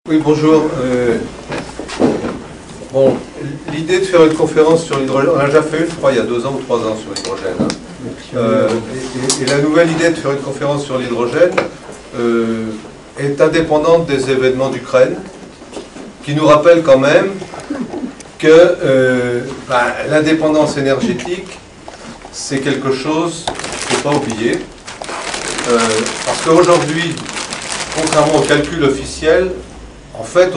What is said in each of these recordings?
Oui, bonjour. Bon, l'idée de faire une conférence sur l'hydrogène, on a déjà fait une, je crois, il y a 2 ans ou 3 ans sur l'hydrogène. Hein. Et la nouvelle idée de faire une conférence sur l'hydrogène est indépendante des événements d'Ukraine, qui nous rappellent quand même que l'indépendance énergétique, c'est quelque chose qu'il ne faut pas oublier. Parce qu'aujourd'hui, contrairement au calcul officiel, en fait,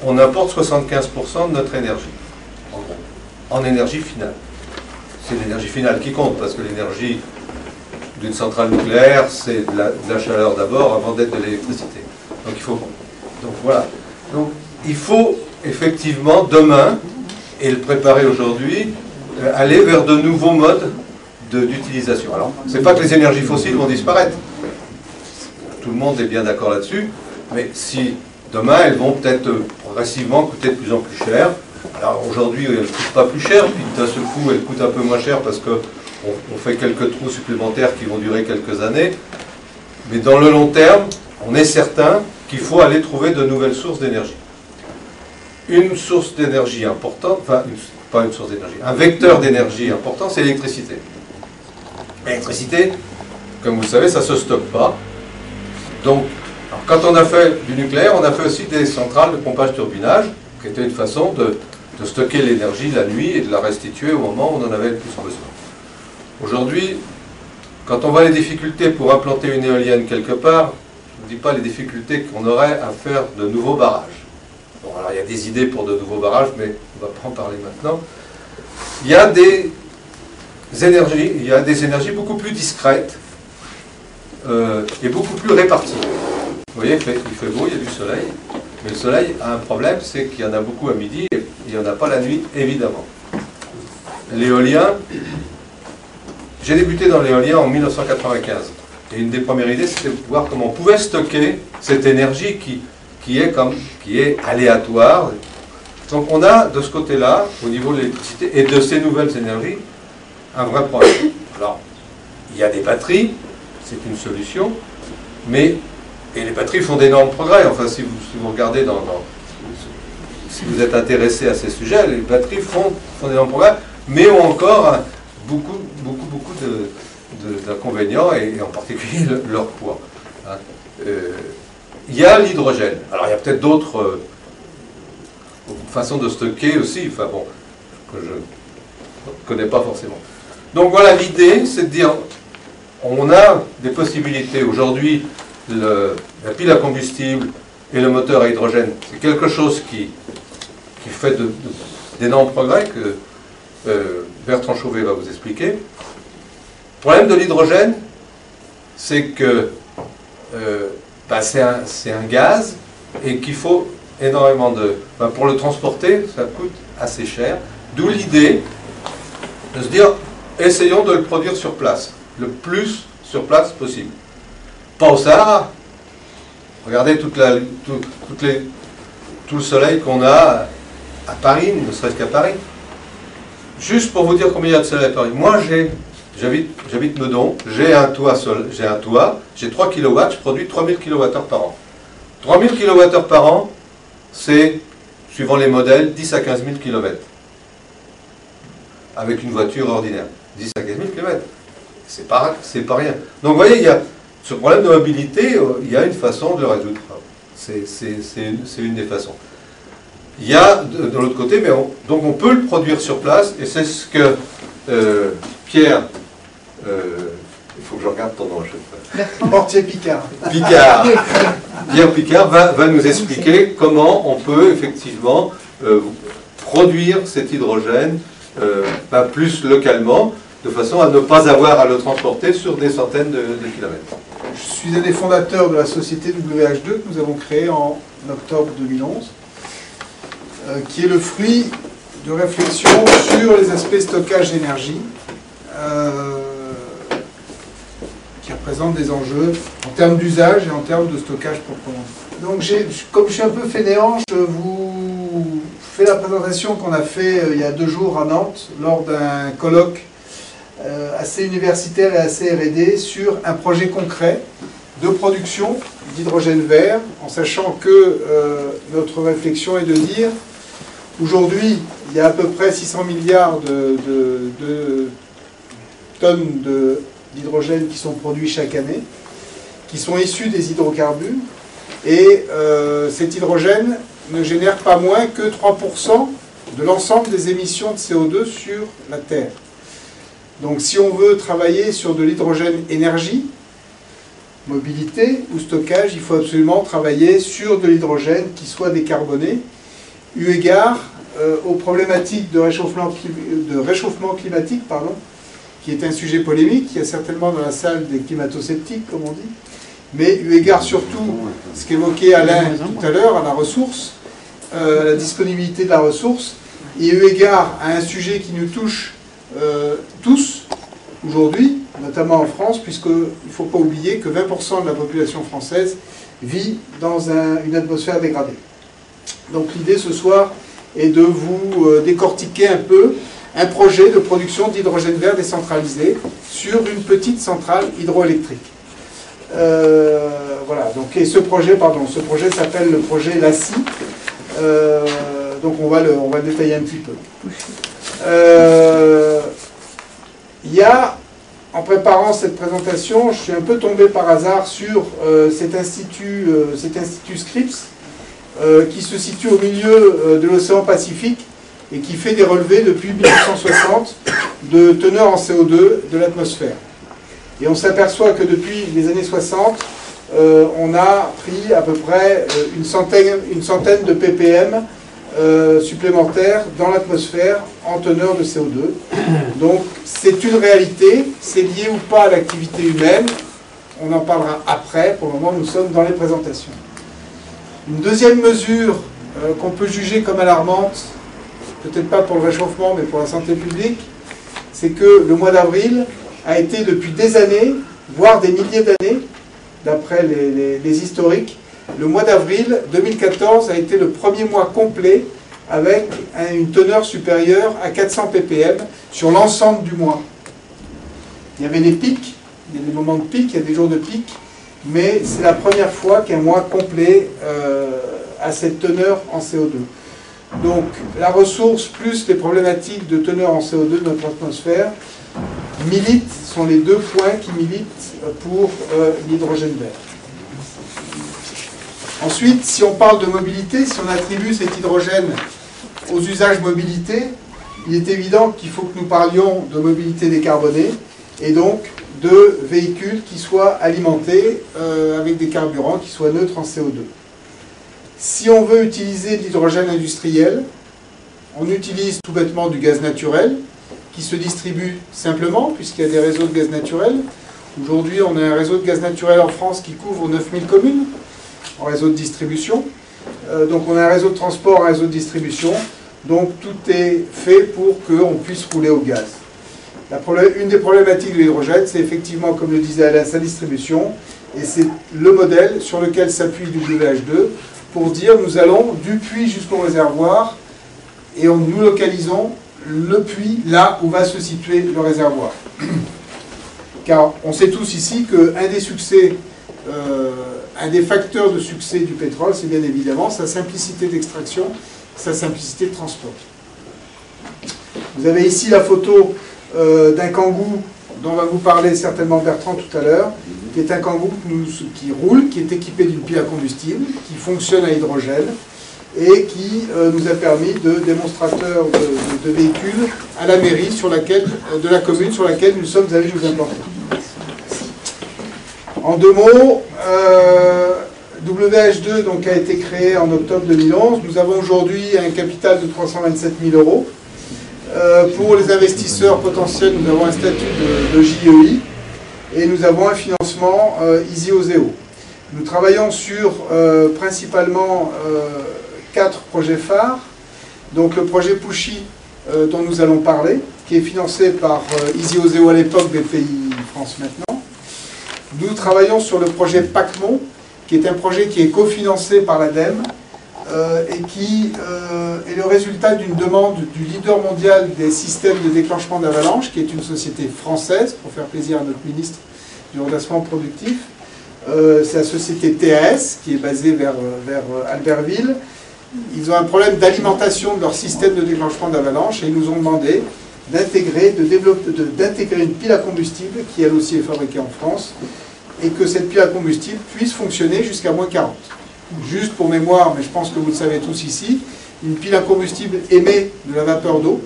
on importe 75% de notre énergie, en gros, en énergie finale. C'est l'énergie finale qui compte, parce que l'énergie d'une centrale nucléaire, c'est de la chaleur d'abord, avant d'être de l'électricité. Donc il faut... Donc voilà. Donc il faut effectivement, demain, et le préparer aujourd'hui, aller vers de nouveaux modes d'utilisation. Alors, c'est pas que les énergies fossiles vont disparaître. Tout le monde est bien d'accord là-dessus, mais si demain, elles vont peut-être progressivement coûter de plus en plus cher. Alors aujourd'hui, elles ne coûtent pas plus cher, puis d'un seul coup, elles coûtent un peu moins cher parce qu'on fait quelques trous supplémentaires qui vont durer quelques années. Mais dans le long terme, on est certain qu'il faut aller trouver de nouvelles sources d'énergie. Une source d'énergie importante, enfin, pas une source d'énergie, un vecteur d'énergie important, c'est l'électricité. L'électricité, comme vous le savez, ça ne se stocke pas. Donc, alors, quand on a fait du nucléaire, on a fait aussi des centrales de pompage-turbinage, qui était une façon de stocker l'énergie la nuit et de la restituer au moment où on en avait le plus besoin. Aujourd'hui, quand on voit les difficultés pour implanter une éolienne quelque part, je ne dis pas les difficultés qu'on aurait à faire de nouveaux barrages. Bon, alors il y a des idées pour de nouveaux barrages, mais on ne va pas en parler maintenant. Il y a des énergies beaucoup plus discrètes et beaucoup plus réparties. Vous voyez, il fait beau, il y a du soleil, mais le soleil a un problème, c'est qu'il y en a beaucoup à midi et il n'y en a pas la nuit, évidemment. L'éolien, j'ai débuté dans l'éolien en 1995, et une des premières idées, c'était de voir comment on pouvait stocker cette énergie qui est aléatoire. Donc on a, de ce côté-là, au niveau de l'électricité et de ces nouvelles énergies, un vrai problème. Alors, il y a des batteries, c'est une solution, mais... Et les batteries font d'énormes progrès. Enfin, si vous regardez si vous êtes intéressé à ces sujets, les batteries font d'énormes progrès, mais ont encore beaucoup d'inconvénients, et en particulier leur poids. Hein. Il y a l'hydrogène. Alors, il y a peut-être d'autres façons de stocker aussi, enfin bon, que je ne connais pas forcément. Donc voilà, l'idée, c'est de dire, on a des possibilités aujourd'hui. La pile à combustible et le moteur à hydrogène, c'est quelque chose qui fait d'énormes progrès que Bertrand Chauvet va vous expliquer. Le problème de l'hydrogène, c'est que c'est un gaz et qu'il faut énormément de... pour le transporter, ça coûte assez cher. D'où l'idée de se dire, essayons de le produire sur place, le plus sur place possible. Pas au Sahara. Regardez tout le soleil qu'on a à Paris, ne serait-ce qu'à Paris. Juste pour vous dire combien il y a de soleil à Paris. Moi, j'habite Meudon, j'ai un toit, j'ai 3 kW, je produis 3000 kWh par an. 3000 kWh par an, c'est, suivant les modèles, 10 à 15 000 km. Avec une voiture ordinaire. 10 à 15 000 km. C'est pas rien. Donc, vous voyez, il y a... Ce problème de mobilité, il y a une façon de le résoudre. C'est une des façons. Il y a, de l'autre côté, donc on peut le produire sur place, et c'est ce que Pierre, il faut que je regarde ton nom, Mortier Picard. Pierre Picard va nous expliquer comment on peut effectivement produire cet hydrogène plus localement, de façon à ne pas avoir à le transporter sur des centaines de kilomètres. Je suis un des fondateurs de la société WH2 que nous avons créée en octobre 2011, qui est le fruit de réflexions sur les aspects stockage d'énergie, qui représentent des enjeux en termes d'usage et en termes de stockage proprement dit. Donc, comme je suis un peu fainéant, je vous fais la présentation qu'on a fait il y a 2 jours à Nantes, lors d'un colloque assez universitaire et assez R&D sur un projet concret de production d'hydrogène vert, en sachant que notre réflexion est de dire, aujourd'hui, il y a à peu près 600 milliards de tonnes d'hydrogène qui sont produits chaque année, qui sont issus des hydrocarbures, et cet hydrogène ne génère pas moins que 3% de l'ensemble des émissions de CO2 sur la Terre. Donc si on veut travailler sur de l'hydrogène énergie, mobilité ou stockage, il faut absolument travailler sur de l'hydrogène qui soit décarboné, eu égard aux problématiques de réchauffement climatique, qui est un sujet polémique. Il y a certainement dans la salle des climato-sceptiques, comme on dit, mais eu égard surtout, ce qu'évoquait Alain tout à l'heure, à la ressource, la disponibilité de la ressource, et eu égard à un sujet qui nous touche tous, aujourd'hui, notamment en France, puisqu'il ne faut pas oublier que 20% de la population française vit dans une atmosphère dégradée. Donc l'idée ce soir est de vous décortiquer un peu un projet de production d'hydrogène vert décentralisé sur une petite centrale hydroélectrique. Voilà, donc, et ce projet s'appelle le projet LACI. Donc on va le détailler un petit peu. Il y a, en préparant cette présentation, je suis un peu tombé par hasard sur cet institut Scripps, qui se situe au milieu de l'océan Pacifique et qui fait des relevés depuis 1960 de teneur en CO2 de l'atmosphère. Et on s'aperçoit que depuis les années 60, on a pris à peu près une centaine de ppm supplémentaires dans l'atmosphère en teneur de CO2. Donc c'est une réalité, c'est lié ou pas à l'activité humaine, on en parlera après, pour le moment nous sommes dans les présentations. Une deuxième mesure qu'on peut juger comme alarmante, peut-être pas pour le réchauffement mais pour la santé publique, c'est que le mois d'avril a été depuis des années, voire des milliers d'années, d'après les historiques, le mois d'avril 2014 a été le premier mois complet avec une teneur supérieure à 400 ppm sur l'ensemble du mois. Il y avait des pics, il y a des moments de pic, il y a des jours de pic, mais c'est la première fois qu'un mois complet a cette teneur en CO2. Donc la ressource plus les problématiques de teneur en CO2 de notre atmosphère sont les deux points qui militent pour l'hydrogène vert. Ensuite, si on parle de mobilité, si on attribue cet hydrogène aux usages mobilité, il est évident qu'il faut que nous parlions de mobilité décarbonée et donc de véhicules qui soient alimentés avec des carburants qui soient neutres en CO2. Si on veut utiliser de l'hydrogène industriel, on utilise tout bêtement du gaz naturel qui se distribue simplement puisqu'il y a des réseaux de gaz naturel. Aujourd'hui, on a un réseau de gaz naturel en France qui couvre 9000 communes en réseau de distribution. Donc on a un réseau de transport, un réseau de distribution. Donc tout est fait pour qu'on puisse rouler au gaz. Une des problématiques de l'hydrogène, c'est effectivement, comme le disait Alain, sa distribution. Et c'est le modèle sur lequel s'appuie WH2 pour dire nous allons du puits jusqu'au réservoir et nous localisons le puits là où va se situer le réservoir. Car on sait tous ici qu'un des succès, un des facteurs de succès du pétrole, c'est bien évidemment sa simplicité d'extraction, sa simplicité de transport. Vous avez ici la photo d'un Kangoo dont va vous parler certainement Bertrand tout à l'heure, qui est un Kangoo qui roule, qui est équipé d'une pile à combustible, qui fonctionne à hydrogène et qui nous a permis de démonstrateur de véhicules à la mairie de la commune sur laquelle nous sommes allés nous implanter. En deux mots, WH2 donc, a été créé en octobre 2011. Nous avons aujourd'hui un capital de 327 000 euros. Pour les investisseurs potentiels, nous avons un statut de JEI et nous avons un financement Easy-OSEO. Nous travaillons sur principalement 4 projets phares. Donc le projet Pushy dont nous allons parler, qui est financé par Easy-OSEO à l'époque, BPI France maintenant. Nous travaillons sur le projet PACMON, qui est un projet qui est cofinancé par l'ADEME et qui est le résultat d'une demande du leader mondial des systèmes de déclenchement d'avalanche, qui est une société française, pour faire plaisir à notre ministre du redressement productif, c'est la société TAS, qui est basée vers Albertville. Ils ont un problème d'alimentation de leur système de déclenchement d'avalanche et ils nous ont demandé d'intégrer une pile à combustible qui elle aussi est fabriquée en France et que cette pile à combustible puisse fonctionner jusqu'à moins 40. Juste pour mémoire, mais je pense que vous le savez tous ici, une pile à combustible émet de la vapeur d'eau.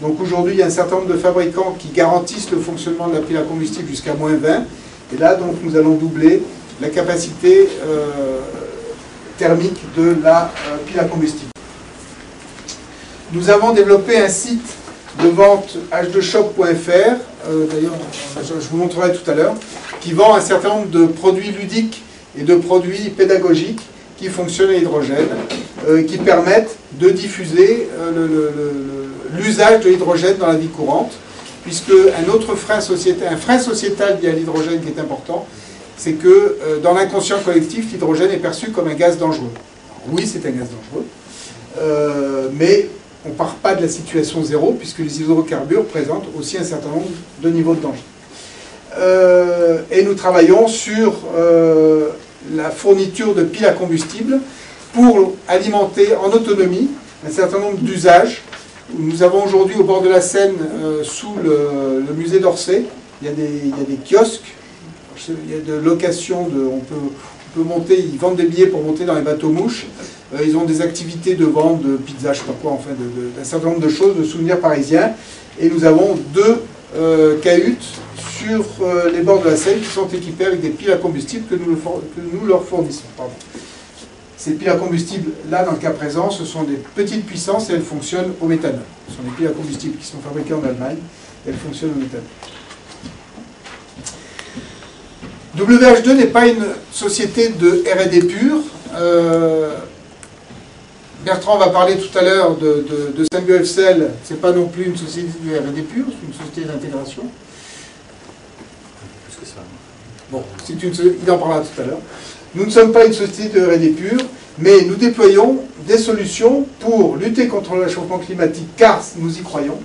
Donc aujourd'hui, il y a un certain nombre de fabricants qui garantissent le fonctionnement de la pile à combustible jusqu'à moins 20. Et là, donc, nous allons doubler la capacité thermique de la pile à combustible. Nous avons développé un site de vente h2shop.fr, d'ailleurs, je vous montrerai tout à l'heure, qui vend un certain nombre de produits ludiques et de produits pédagogiques qui fonctionnent à l'hydrogène, qui permettent de diffuser l'usage de l'hydrogène dans la vie courante, puisque un frein sociétal lié à l'hydrogène qui est important, c'est que dans l'inconscient collectif, l'hydrogène est perçu comme un gaz dangereux. Alors, oui, c'est un gaz dangereux, mais on ne part pas de la situation zéro, puisque les hydrocarbures présentent aussi un certain nombre de niveaux de danger. Et nous travaillons sur la fourniture de piles à combustible pour alimenter en autonomie un certain nombre d'usages. Nous avons aujourd'hui au bord de la Seine, sous le musée d'Orsay, il y a des kiosques, il y a de location, on peut monter, ils vendent des billets pour monter dans les bateaux-mouches, ils ont des activités de vente de pizza, je ne sais pas quoi, enfin d'un certain nombre de choses, de souvenirs parisiens, et nous avons 2 cahutes sur les bords de la Seine qui sont équipées avec des piles à combustible que nous leur fournissons. Pardon. Ces piles à combustible, là, dans le cas présent, ce sont des petites puissances et elles fonctionnent au méthanol. Ce sont des piles à combustible qui sont fabriquées en Allemagne et elles fonctionnent au méthanol. WH2 n'est pas une société de R&D pure. Bertrand va parler tout à l'heure de Symbio-FCL. Ce n'est pas non plus une société de R&D pure, c'est une société d'intégration. Plus que ça. Bon, il en parlera tout à l'heure. Nous ne sommes pas une société de R&D pure, mais nous déployons des solutions pour lutter contre le réchauffement climatique, car nous y croyons,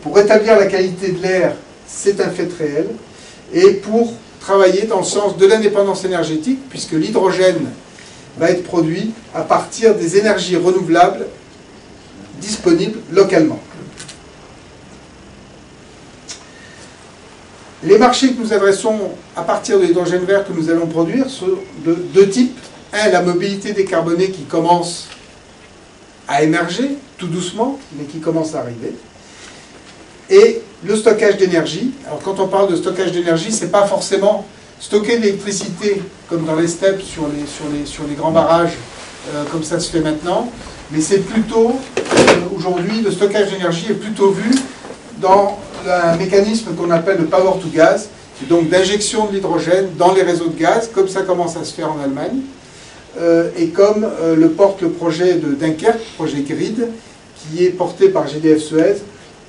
pour rétablir la qualité de l'air, c'est un fait réel, et pour travailler dans le sens de l'indépendance énergétique, puisque l'hydrogène va être produit à partir des énergies renouvelables disponibles localement. Les marchés que nous adressons à partir de l'hydrogène vert que nous allons produire sont de 2 types. Un, la mobilité décarbonée qui commence à émerger, tout doucement, mais qui commence à arriver. Et le stockage d'énergie. Alors quand on parle de stockage d'énergie, ce n'est pas forcément stocker de l'électricité comme dans les steppes sur les grands barrages, comme ça se fait maintenant, mais c'est plutôt, aujourd'hui, le stockage d'énergie est plutôt vu dans un mécanisme qu'on appelle le power to gas, et donc d'injection de l'hydrogène dans les réseaux de gaz, comme ça commence à se faire en Allemagne, et comme le porte le projet de Dunkerque, projet GRID, qui est porté par GDF Suez,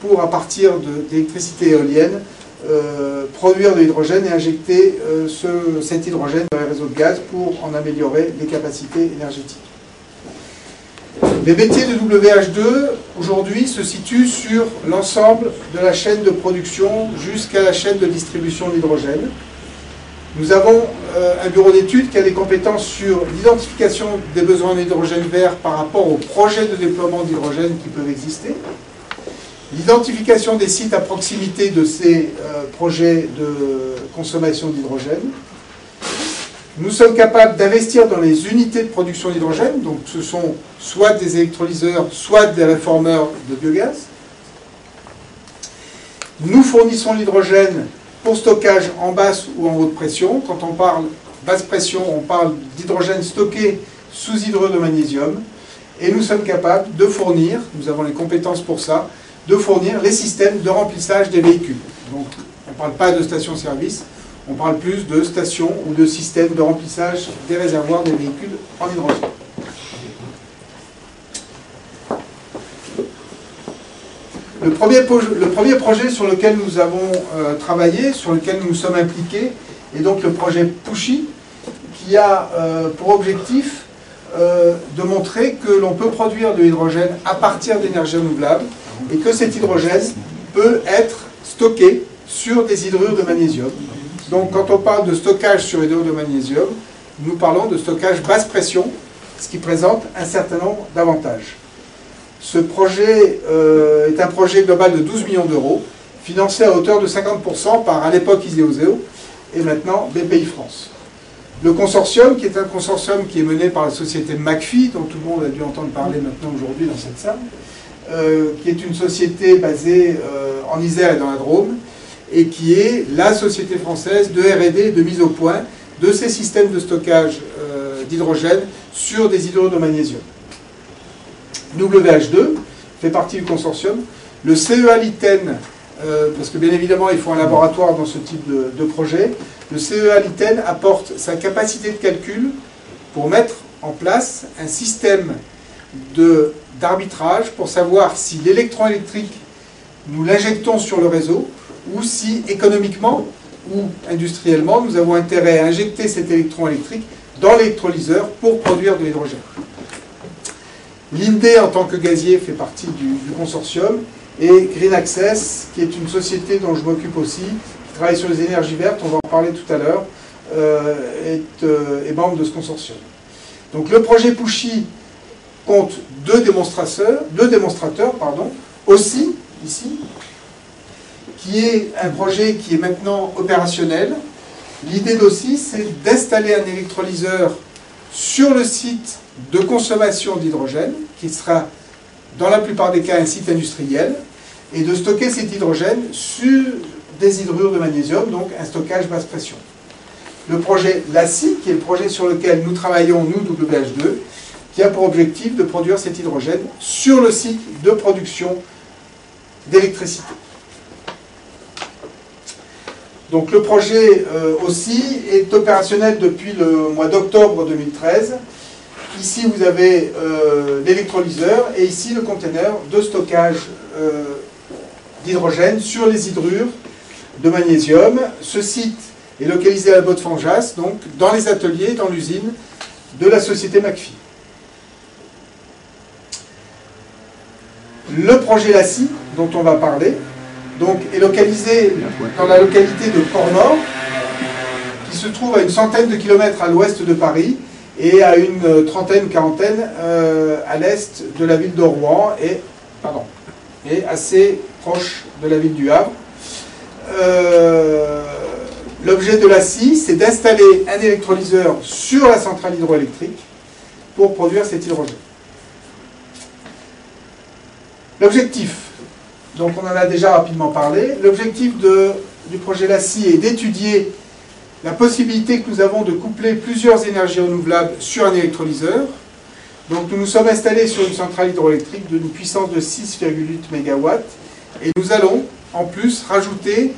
pour, à partir d'électricité éolienne, produire de l'hydrogène et injecter cet hydrogène dans les réseaux de gaz pour en améliorer les capacités énergétiques. Les métiers de WH2, aujourd'hui, se situent sur l'ensemble de la chaîne de production jusqu'à la chaîne de distribution d'hydrogène. Nous avons un bureau d'études qui a des compétences sur l'identification des besoins d'hydrogène vert par rapport aux projets de déploiement d'hydrogène qui peuvent exister, l'identification des sites à proximité de ces projets de consommation d'hydrogène. Nous sommes capables d'investir dans les unités de production d'hydrogène, donc ce sont soit des électrolyseurs, soit des réformeurs de biogaz. Nous fournissons l'hydrogène pour stockage en basse ou en haute pression. Quand on parle basse pression, on parle d'hydrogène stocké sous hydrure de magnésium. Et nous sommes capables de fournir, nous avons les compétences pour ça, de fournir les systèmes de remplissage des véhicules. Donc on ne parle pas de station-service, on parle plus de stations ou de systèmes de remplissage des réservoirs des véhicules en hydrogène. Le premier projet sur lequel nous avons travaillé, sur lequel nous nous sommes impliqués, est donc le projet Pushy, qui a pour objectif de montrer que l'on peut produire de l'hydrogène à partir d'énergies renouvelables et que cet hydrogène peut être stocké sur des hydrures de magnésium. Donc quand on parle de stockage sur hydrure de magnésium, nous parlons de stockage basse pression, ce qui présente un certain nombre d'avantages. Ce projet est un projet global de 12 millions d'euros, financé à hauteur de 50% par, à l'époque, Iseoseo, et maintenant BPI France. Le consortium, qui est un consortium qui est mené par la société McPhy, dont tout le monde a dû entendre parler maintenant aujourd'hui dans cette salle, qui est une société basée en Isère et dans la Drôme, et qui est la société française de R&D et de mise au point de ces systèmes de stockage d'hydrogène sur des hydrures de magnésium. WH2 fait partie du consortium. Le CEA Liten, parce que bien évidemment il faut un laboratoire dans ce type de projet, le CEA Liten apporte sa capacité de calcul pour mettre en place un système d'arbitrage pour savoir si l'électron électrique, nous l'injectons sur le réseau, ou si économiquement ou industriellement, nous avons intérêt à injecter cet électron électrique dans l'électrolyseur pour produire de l'hydrogène. L'INDE, en tant que gazier, fait partie du consortium, et Green Access, qui est une société dont je m'occupe aussi, qui travaille sur les énergies vertes, on va en parler tout à l'heure, est membre de ce consortium. Donc le projet Pushy compte deux démonstrateurs, aussi, ici, qui est un projet qui est maintenant opérationnel. L'idée d'Aussi, c'est d'installer un électrolyseur sur le site de consommation d'hydrogène, qui sera dans la plupart des cas un site industriel, et de stocker cet hydrogène sur des hydrures de magnésium, donc un stockage basse pression. Le projet LACI, qui est le projet sur lequel nous travaillons, nous, WH2, qui a pour objectif de produire cet hydrogène sur le site de production d'électricité. Donc le projet aussi est opérationnel depuis le mois d'octobre 2013. Ici vous avez l'électrolyseur et ici le conteneur de stockage d'hydrogène sur les hydrures de magnésium. Ce site est localisé à la Botte-Fanjas, donc dans les ateliers, dans l'usine de la société McPhy. Le projet LACI, dont on va parler, donc, est localisé dans la localité de Port-Nord, qui se trouve à une centaine de kilomètres à l'ouest de Paris et à une trentaine, quarantaine à l'est de la ville de Rouen et assez proche de la ville du Havre. L'objet de l'ACI, c'est d'installer un électrolyseur sur la centrale hydroélectrique pour produire cet hydrogène. L'objectif, donc on en a déjà rapidement parlé, l'objectif du projet LACI est d'étudier la possibilité que nous avons de coupler plusieurs énergies renouvelables sur un électrolyseur. Donc nous nous sommes installés sur une centrale hydroélectrique d'une puissance de 6,8 MW et nous allons en plus rajouter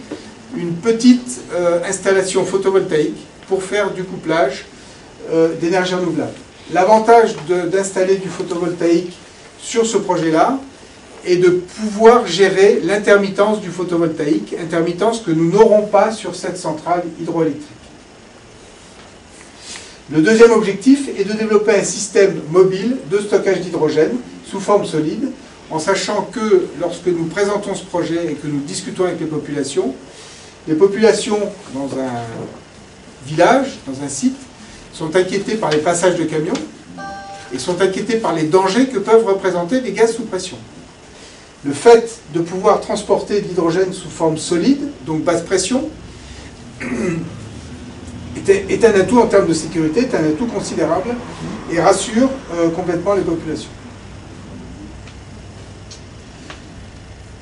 une petite installation photovoltaïque pour faire du couplage d'énergie renouvelable. L'avantage d'installer du photovoltaïque sur ce projet-là est de pouvoir gérer l'intermittence du photovoltaïque, intermittence que nous n'aurons pas sur cette centrale hydroélectrique. Le deuxième objectif est de développer un système mobile de stockage d'hydrogène sous forme solide, en sachant que lorsque nous présentons ce projet et que nous discutons avec les populations dans un village, dans un site, sont inquiétées par les passages de camions et sont inquiétées par les dangers que peuvent représenter les gaz sous pression. Le fait de pouvoir transporter de l'hydrogène sous forme solide, donc basse pression, est un atout en termes de sécurité, est un atout considérable et rassure complètement les populations.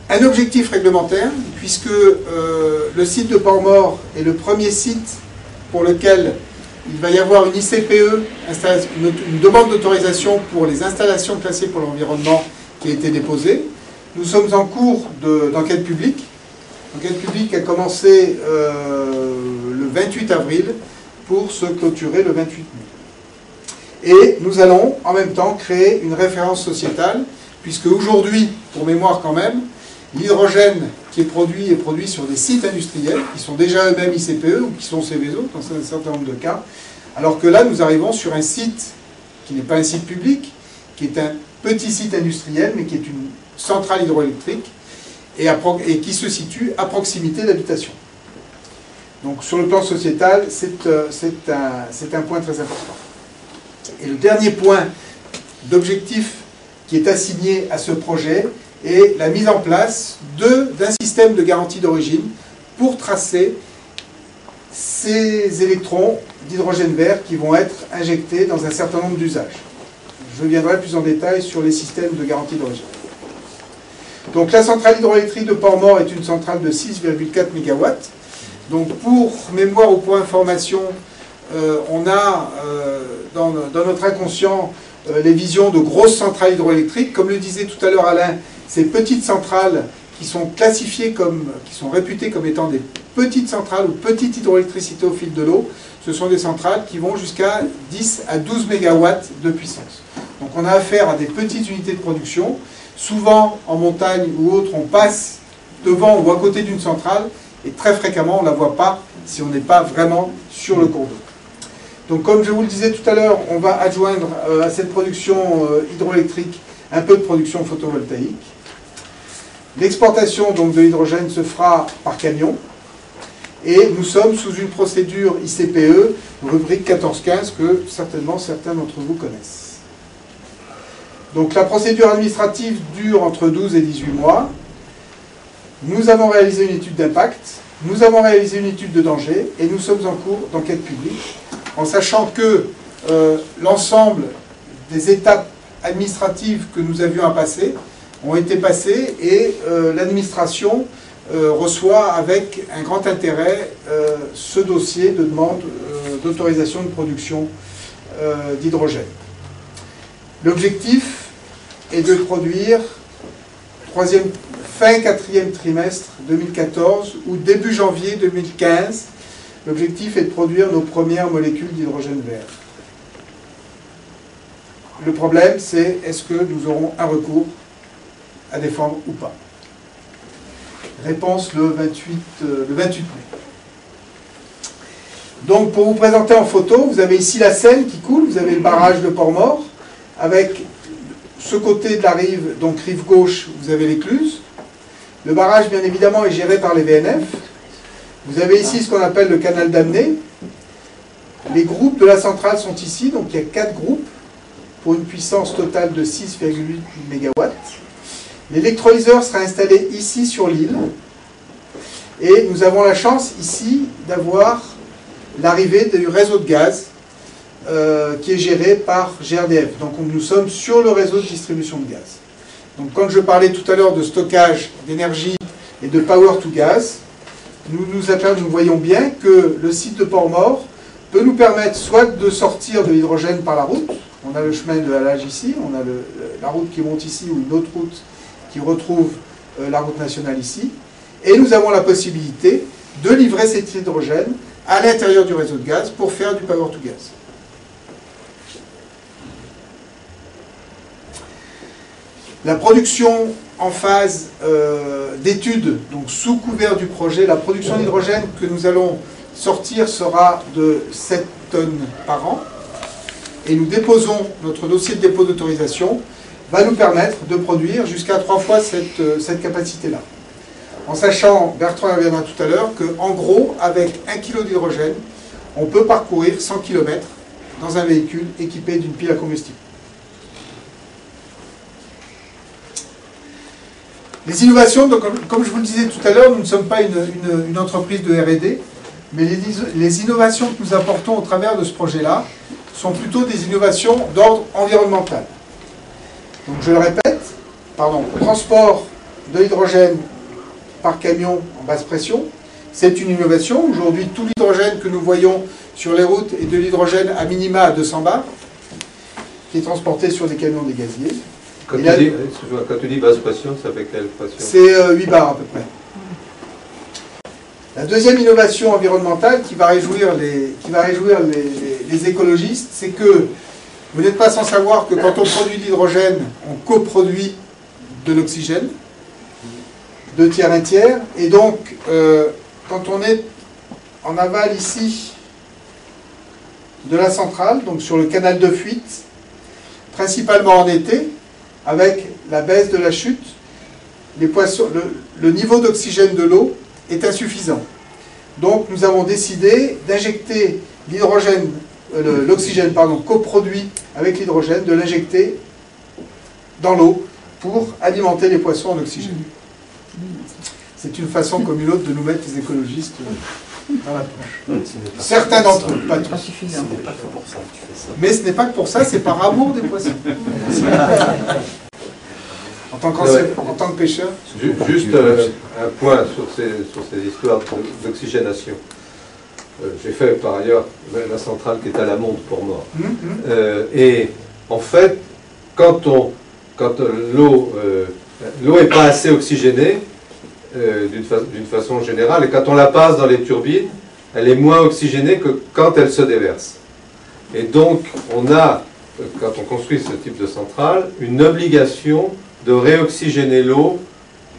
Un objectif réglementaire, puisque le site de Port-Mort est le premier site pour lequel il va y avoir une ICPE, une demande d'autorisation pour les installations classées pour l'environnement qui a été déposée. Nous sommes en cours d'enquête publique. L'enquête publique a commencé le 28 avril pour se clôturer le 28 mai. Et nous allons en même temps créer une référence sociétale, puisque aujourd'hui, pour mémoire quand même, l'hydrogène qui est produit sur des sites industriels, qui sont déjà eux-mêmes ICPE ou qui sont Céveso dans un certain nombre de cas, alors que là, nous arrivons sur un site qui n'est pas un site public, qui est un petit site industriel, mais qui est une centrale hydroélectrique et qui se situe à proximité d'habitations. Donc sur le plan sociétal, c'est un point très important. Et le dernier point d'objectif qui est assigné à ce projet est la mise en place d'un système de garantie d'origine pour tracer ces électrons d'hydrogène vert qui vont être injectés dans un certain nombre d'usages. Je viendrai plus en détail sur les systèmes de garantie d'origine. Donc la centrale hydroélectrique de Port-Mort est une centrale de 6,4 MW. Donc pour mémoire ou pour information, on a dans notre inconscient les visions de grosses centrales hydroélectriques. Comme le disait tout à l'heure Alain, ces petites centrales qui sont classifiées qui sont réputées comme étant des petites centrales ou petites hydroélectricités au fil de l'eau, ce sont des centrales qui vont jusqu'à 10 à 12 MW de puissance. Donc on a affaire à des petites unités de production. Souvent, en montagne ou autre, on passe devant ou à côté d'une centrale et très fréquemment, on ne la voit pas si on n'est pas vraiment sur le cours d'eau. Donc comme je vous le disais tout à l'heure, on va adjoindre à cette production hydroélectrique un peu de production photovoltaïque. L'exportation donc de l'hydrogène se fera par camion. Et nous sommes sous une procédure ICPE, rubrique 1415, que certainement certains d'entre vous connaissent. Donc la procédure administrative dure entre 12 et 18 mois. Nous avons réalisé une étude d'impact, nous avons réalisé une étude de danger, et nous sommes en cours d'enquête publique, en sachant que l'ensemble des étapes administratives que nous avions à passer ont été passées, et l'administration reçoit avec un grand intérêt ce dossier de demande d'autorisation de production d'hydrogène. L'objectif est de produire fin 4e trimestre 2014 ou début janvier 2015. L'objectif est de produire nos premières molécules d'hydrogène vert. Le problème, c'est est-ce que nous aurons un recours à défendre ou pas. Réponse le 28 mai. Donc pour vous présenter en photo, vous avez ici la Seine qui coule, vous avez le barrage de Port-Mort, avec ce côté de la rive, donc rive gauche, vous avez l'écluse. Le barrage, bien évidemment, est géré par les VNF. Vous avez ici ce qu'on appelle le canal d'Amnée. Les groupes de la centrale sont ici, donc il y a 4 groupes, pour une puissance totale de 6,8 MW. L'électrolyseur sera installé ici sur l'île. Et nous avons la chance ici d'avoir l'arrivée du réseau de gaz qui est géré par GRDF. Donc nous sommes sur le réseau de distribution de gaz. Donc quand je parlais tout à l'heure de stockage d'énergie et de power to gas, nous voyons bien que le site de Port-Mort peut nous permettre soit de sortir de l'hydrogène par la route, on a le chemin de halage ici, on a la route qui monte ici ou une autre route qui retrouve la route nationale ici, et nous avons la possibilité de livrer cet hydrogène à l'intérieur du réseau de gaz pour faire du power to gas. La production en phase d'étude, donc sous couvert du projet, la production d'hydrogène que nous allons sortir sera de 7 tonnes par an, et nous déposons notre dossier de dépôt d'autorisation, va nous permettre de produire jusqu'à 3 fois cette capacité-là. En sachant, Bertrand reviendra tout à l'heure, qu'en gros, avec 1 kg d'hydrogène, on peut parcourir 100 km dans un véhicule équipé d'une pile à combustible. Les innovations, donc, comme je vous le disais tout à l'heure, nous ne sommes pas une entreprise de R&D, mais les innovations que nous apportons au travers de ce projet-là sont plutôt des innovations d'ordre environnemental. Donc je le répète, transport de l'hydrogène par camion en basse pression, c'est une innovation. Aujourd'hui, tout l'hydrogène que nous voyons sur les routes est de l'hydrogène à minima à 200 bars, qui est transporté sur des camions dégaziers. Quand tu dis basse pression, ça fait quelle pression? C'est 8 bars à peu près. La deuxième innovation environnementale qui va réjouir les écologistes, c'est que vous n'êtes pas sans savoir que quand on produit de l'hydrogène, on coproduit de l'oxygène, 2 tiers, 1 tiers, et donc quand on est en aval ici de la centrale, donc sur le canal de fuite, principalement en été, avec la baisse de la chute, le niveau d'oxygène de l'eau est insuffisant. Donc nous avons décidé d'injecter l'hydrogène, l'oxygène coproduit avec l'hydrogène, de l'injecter dans l'eau pour alimenter les poissons en oxygène. C'est une façon comme une autre de nous mettre les écologistes dans la poche. Certains d'entre eux, pas tous. Mais ce n'est pas que pour ça, c'est par amour des poissons. En tant que pêcheur. Juste un point sur ces histoires d'oxygénation. J'ai fait par ailleurs la centrale qui est à la Monde pour mort. Et en fait, quand l'eau n'est pas assez oxygénée, d'une façon générale, et quand on la passe dans les turbines, elle est moins oxygénée que quand elle se déverse. Et donc, on a, quand on construit ce type de centrale, une obligation de réoxygéner l'eau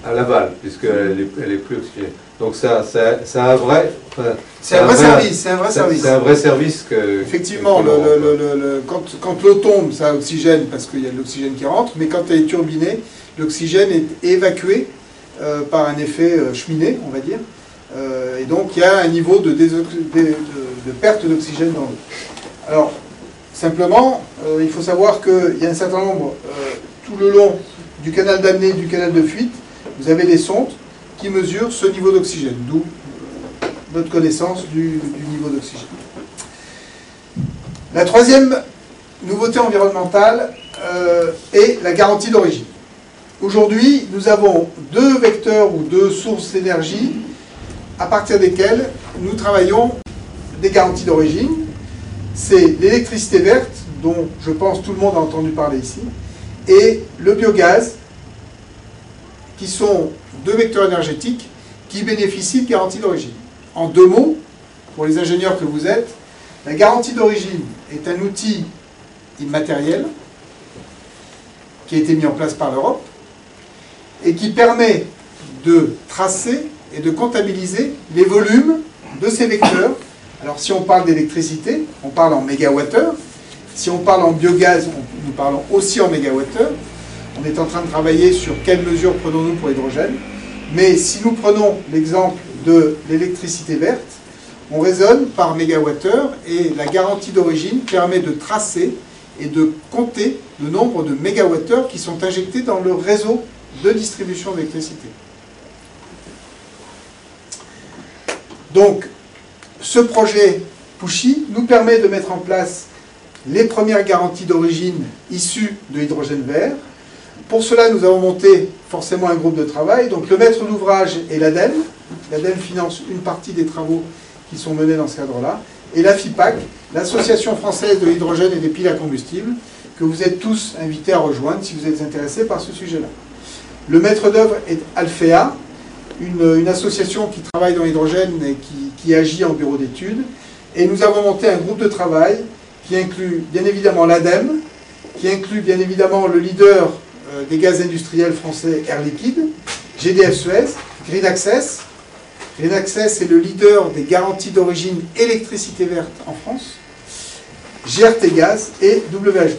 à l'aval, puisqu'elle est plus oxygénée. Donc c'est un vrai... C'est un vrai service. C'est un vrai service que... Effectivement, quand l'eau tombe, ça oxygène parce qu'il y a de l'oxygène qui rentre, mais quand elle est turbinée, l'oxygène est évacué par un effet cheminée, on va dire. Et donc il y a un niveau de perte d'oxygène dans l'eau. Alors, simplement, il faut savoir qu'il y a un certain nombre, tout le long du canal d'amener, du canal de fuite, vous avez des sondes qui mesurent ce niveau d'oxygène, d'où notre connaissance du niveau d'oxygène. La troisième nouveauté environnementale est la garantie d'origine. Aujourd'hui, nous avons deux vecteurs ou deux sources d'énergie à partir desquelles nous travaillons des garanties d'origine. C'est l'électricité verte, dont je pense tout le monde a entendu parler ici, et le biogaz, qui sont deux vecteurs énergétiques qui bénéficient de garantie d'origine. En deux mots, pour les ingénieurs que vous êtes, la garantie d'origine est un outil immatériel qui a été mis en place par l'Europe et qui permet de tracer et de comptabiliser les volumes de ces vecteurs. Alors si on parle d'électricité, on parle en mégawattheures. Si on parle en biogaz, nous parlons aussi en mégawattheures. On est en train de travailler sur quelles mesures prenons-nous pour l'hydrogène. Mais si nous prenons l'exemple de l'électricité verte, on raisonne par mégawattheure et la garantie d'origine permet de tracer et de compter le nombre de mégawattheures qui sont injectés dans le réseau de distribution d'électricité. Donc, ce projet Pushy nous permet de mettre en place les premières garanties d'origine issues de l'hydrogène vert. Pour cela, nous avons monté forcément un groupe de travail. Donc, le maître d'ouvrage est l'ADEME. L'ADEME finance une partie des travaux qui sont menés dans ce cadre-là. Et la FIPAC, l'Association française de l'hydrogène et des piles à combustible, que vous êtes tous invités à rejoindre si vous êtes intéressés par ce sujet-là. Le maître d'œuvre est Alfea, une association qui travaille dans l'hydrogène et qui agit en bureau d'études. Et nous avons monté un groupe de travail qui inclut bien évidemment l'ADEME, qui inclut bien évidemment le leader des gaz industriels français Air Liquide, GDF Suez, Green Access. Green Access est le leader des garanties d'origine électricité verte en France, GRT Gaz et WH2.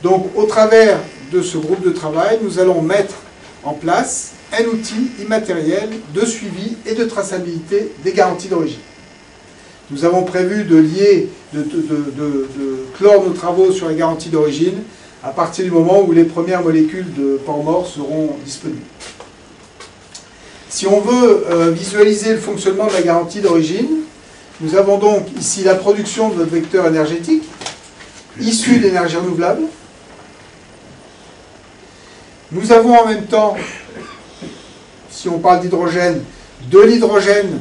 Donc au travers de ce groupe de travail, nous allons mettre en place un outil immatériel de suivi et de traçabilité des garanties d'origine. Nous avons prévu de lier, de clore nos travaux sur les garanties d'origine à partir du moment où les premières molécules de port-mort seront disponibles. Si on veut visualiser le fonctionnement de la garantie d'origine, nous avons donc ici la production de notre vecteur énergétique issu d'énergie renouvelable. Nous avons en même temps, si on parle d'hydrogène, de l'hydrogène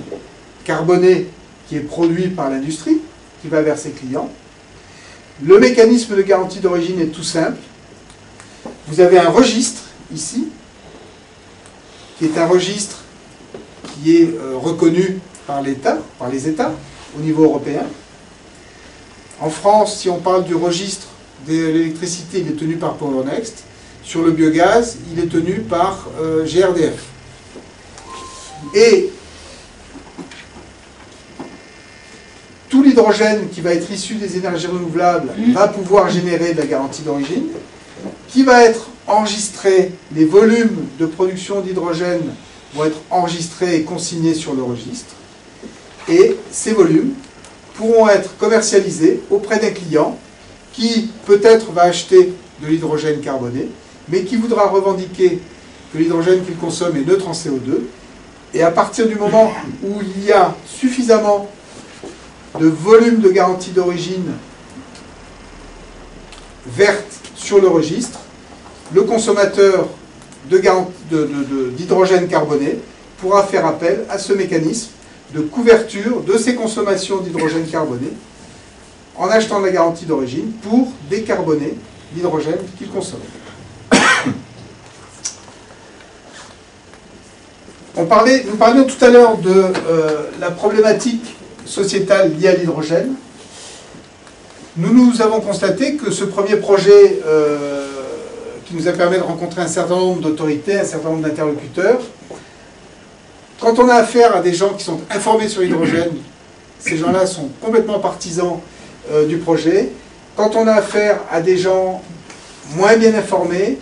carboné qui est produit par l'industrie, qui va vers ses clients. Le mécanisme de garantie d'origine est tout simple. Vous avez un registre ici, qui est un registre qui est reconnu par l'État, par les États, au niveau européen. En France, si on parle du registre de l'électricité, il est tenu par Powernext. Sur le biogaz, il est tenu par GRDF. Et tout l'hydrogène qui va être issu des énergies renouvelables va pouvoir générer de la garantie d'origine, qui va être enregistré, les volumes de production d'hydrogène vont être enregistrés et consignés sur le registre. Et ces volumes pourront être commercialisés auprès d'un client qui peut-être va acheter de l'hydrogène carboné, mais qui voudra revendiquer que l'hydrogène qu'il consomme est neutre en CO2. Et à partir du moment où il y a suffisamment de volume de garantie d'origine verte sur le registre, le consommateur d'hydrogène carboné pourra faire appel à ce mécanisme de couverture de ses consommations d'hydrogène carboné en achetant de la garantie d'origine pour décarboner l'hydrogène qu'il consomme. Nous parlions tout à l'heure de la problématique sociétale liée à l'hydrogène. Nous avons constaté que ce premier projet qui nous a permis de rencontrer un certain nombre d'autorités, un certain nombre d'interlocuteurs, quand on a affaire à des gens qui sont informés sur l'hydrogène, ces gens-là sont complètement partisans du projet. Quand on a affaire à des gens moins bien informés,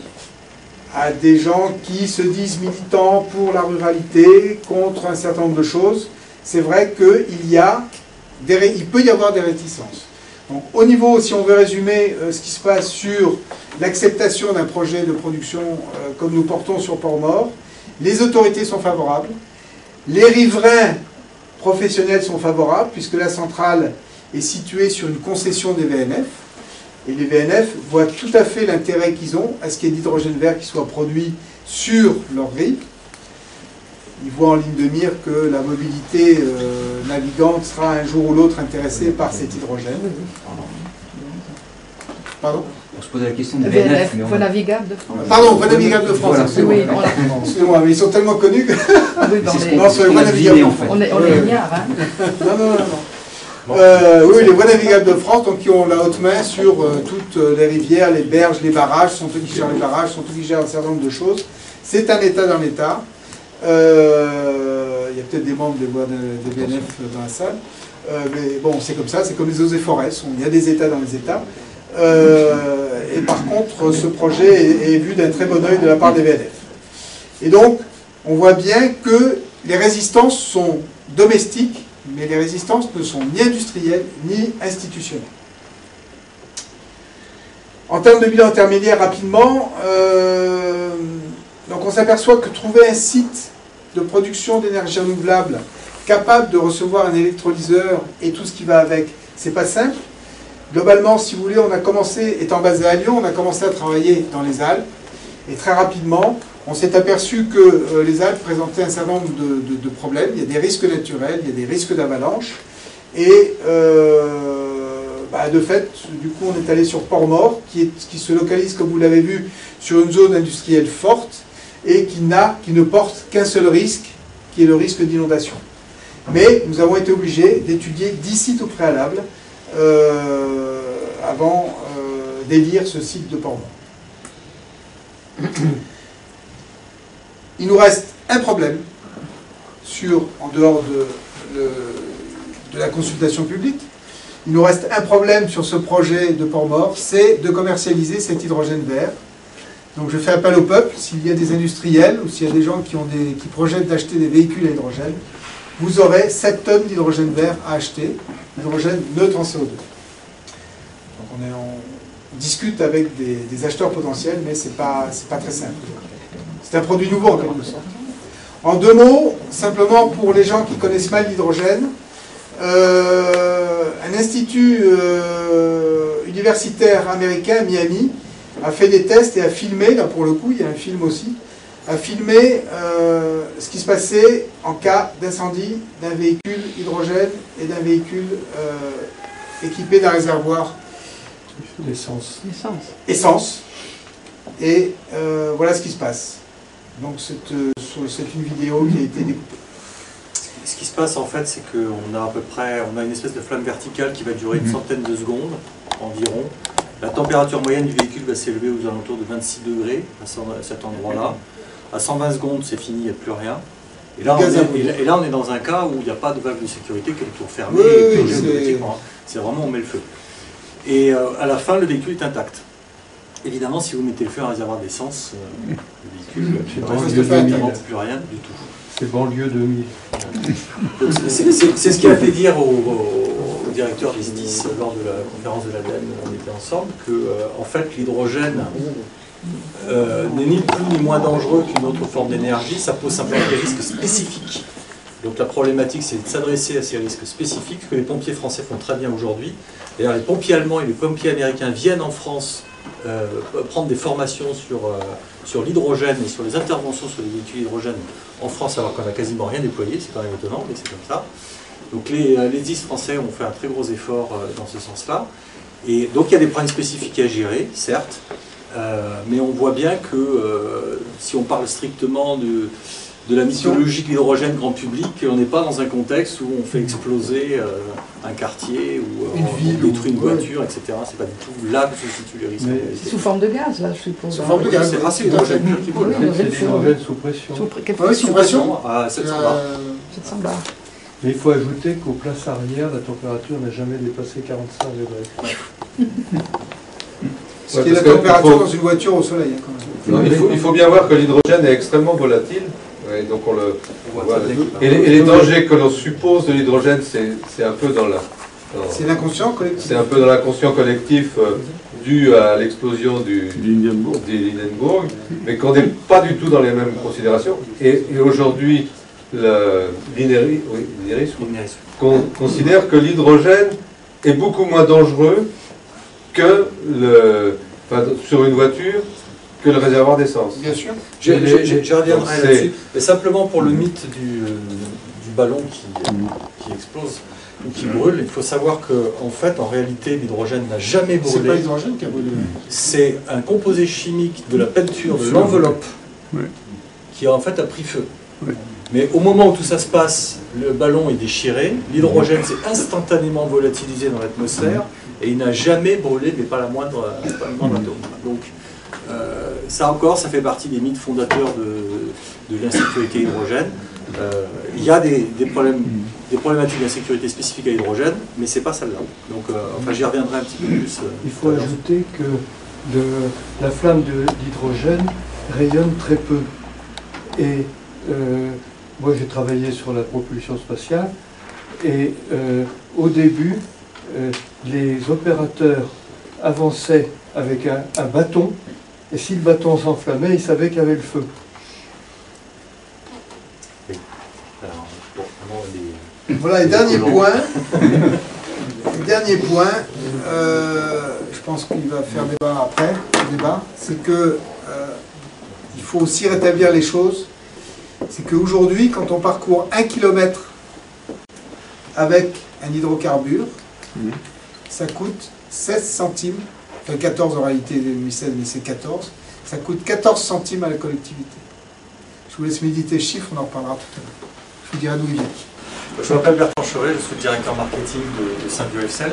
à des gens qui se disent militants pour la ruralité, contre un certain nombre de choses, c'est vrai qu'il peut y avoir des réticences. Donc, au niveau, si on veut résumer ce qui se passe sur l'acceptation d'un projet de production comme nous portons sur Port-Mort, les autorités sont favorables, les riverains professionnels sont favorables, puisque la centrale est située sur une concession des VNF, et les VNF voient tout à fait l'intérêt qu'ils ont à ce qu'il y ait d'hydrogène vert qui soit produit sur leur grille. Ils voient en ligne de mire que la mobilité navigante sera un jour ou l'autre intéressée par cet hydrogène. Pardon ? On se posait la question des VNF. Voie navigable de France. Pardon, Voie navigable de France. Voilà. Oui, excusez-moi, mais ils sont tellement connus que... Oui, non, sur les voies navigables de France. On est lignards, hein. Non. Oui, les voies navigables de France, donc qui ont la haute main sur toutes les rivières, les berges, les barrages, sont eux qui gèrent les barrages, sont eux qui gèrent un certain nombre de choses. C'est un État dans l'État. Il y a peut-être des membres des VNF dans la salle. Mais bon, c'est comme ça, c'est comme les eaux et forêts. Il y a des États dans les États. Et par contre, ce projet est vu d'un très bon œil de la part des VNF. Et donc, on voit bien que les résistances sont domestiques, mais les résistances ne sont ni industrielles ni institutionnelles. En termes de bilan intermédiaire, rapidement, donc on s'aperçoit que trouver un site de production d'énergie renouvelable capable de recevoir un électrolyseur et tout ce qui va avec, c'est pas simple. Globalement, si vous voulez, on a commencé, étant basé à Lyon, on a commencé à travailler dans les Alpes, et très rapidement, on s'est aperçu que les Alpes présentaient un certain nombre de problèmes. Il y a des risques naturels, il y a des risques d'avalanche. Et de fait, du coup, on est allé sur Port-Mort, qui se localise, comme vous l'avez vu, sur une zone industrielle forte et qui ne porte qu'un seul risque, qui est le risque d'inondation. Mais nous avons été obligés d'étudier 10 sites au préalable avant d'élire ce site de Port-Mort. Il nous reste un problème en dehors de la consultation publique. Il nous reste un problème sur ce projet de Port-Mort, c'est de commercialiser cet hydrogène vert. Donc je fais appel au peuple, s'il y a des industriels ou s'il y a des gens qui projettent d'acheter des véhicules à hydrogène, vous aurez 7 tonnes d'hydrogène vert à acheter, hydrogène neutre en CO2. Donc on discute avec des acheteurs potentiels, mais c'est pas très simple. C'est un produit nouveau en quelque sorte. En 2 mots, simplement pour les gens qui connaissent mal l'hydrogène, un institut universitaire américain à Miami a fait des tests et a filmé, là pour le coup, il y a un film aussi, a filmé ce qui se passait en cas d'incendie d'un véhicule hydrogène et d'un véhicule équipé d'un réservoir essence. Et voilà ce qui se passe. Donc c'est une vidéo qui a été découpée. Ce qui se passe en fait, c'est qu'on a on a une espèce de flamme verticale qui va durer une centaine de secondes environ. La température moyenne du véhicule va s'élever aux alentours de 26 degrés à cet endroit-là. À 120 secondes, c'est fini, il n'y a plus rien. Et là, on est dans un cas où il n'y a pas de valve de sécurité, qui est le tour fermé. Oui, c'est vraiment on met le feu. Et à la fin, le véhicule est intact. Évidemment, si vous mettez le feu à un réservoir d'essence, le véhicule ne banlieue reste 2000. plus rien du tout. C'est banlieue 2000. C'est ce qui a fait dire au directeur des SDIS lors de la conférence de l'ADEME, on était ensemble, que en fait l'hydrogène n'est ni plus ni moins dangereux qu'une autre forme d'énergie, ça pose simplement des risques spécifiques. Donc la problématique, c'est de s'adresser à ces risques spécifiques que les pompiers français font très bien aujourd'hui. D'ailleurs, les pompiers allemands et les pompiers américains viennent en France prendre des formations sur l'hydrogène et sur les interventions sur les véhicules hydrogène en France, alors qu'on n'a quasiment rien déployé, c'est quand même étonnant, mais c'est comme ça. Donc les 10 Français ont fait un très gros effort dans ce sens-là. Et donc il y a des problèmes spécifiques à gérer, certes, mais on voit bien que si on parle strictement de la mythologie de l'hydrogène grand public, on n'est pas dans un contexte où on fait exploser un quartier ou on détruit une voiture, etc. C'est pas du tout là que se situe le risque. C'est sous forme de gaz, là, je suppose. Sous forme de gaz. C'est l'hydrogène pur qui vole. Oui, C'est l'hydrogène sous pression. Sous pression. À 700 bars. 700 bars. Mais il faut ajouter qu'aux places arrière, la température n'a jamais dépassé 45 degrés. Ce qui est la température dans une voiture au soleil, hein, quand même. Non, il faut bien voir que l'hydrogène est extrêmement volatile. Ouais, donc on le voit. ça. Et les dangers que l'on suppose de l'hydrogène, c'est un peu dans la. C'est l'inconscient collectif. C'est un peu dans l'inconscient collectif dû à l'explosion du Hindenburg, mais qu'on n'est pas du tout dans les mêmes considérations. Et aujourd'hui, l'INERIS considère que l'hydrogène est beaucoup moins dangereux que sur une voiture que le réservoir d'essence. Bien sûr. Je reviendrai là-dessus. Mais simplement pour le mythe du ballon qui explose ou qui brûle, il faut savoir qu'en fait, en réalité, l'hydrogène n'a jamais C'est pas brûlé. l'hydrogène qui a brûlé. C'est un composé chimique de la peinture de l'enveloppe qui en fait a pris feu. Mais au moment où tout ça se passe, le ballon est déchiré, l'hydrogène s'est instantanément volatilisé dans l'atmosphère et il n'a jamais brûlé, mais pas la moindre atome. Donc ça encore, ça fait partie des mythes fondateurs de l'insécurité hydrogène. Il y a des problématiques d'insécurité spécifiques à l'hydrogène, mais c'est pas celle-là. Donc enfin, j'y reviendrai un petit peu plus. Il faut ajouter que la flamme d'hydrogène rayonne très peu. Et moi j'ai travaillé sur la propulsion spatiale et au début les opérateurs avançaient avec un bâton et si le bâton s'enflammait, ils savaient qu'il y avait le feu. Voilà, et dernier point. Dernier point, je pense qu'il va faire débat après, c'est que il faut aussi rétablir les choses. C'est qu'aujourd'hui, quand on parcourt 1 km avec un hydrocarbure, ça coûte 16 centimes, enfin 14 en réalité, 2016, mais c'est 14, ça coûte 14 centimes à la collectivité. Je vous laisse méditer le chiffre, on en reparlera tout à l'heure. Je vous dirai d'où il vient. Je m'appelle Bertrand Chevret, je suis le directeur marketing de Symbio-FCell.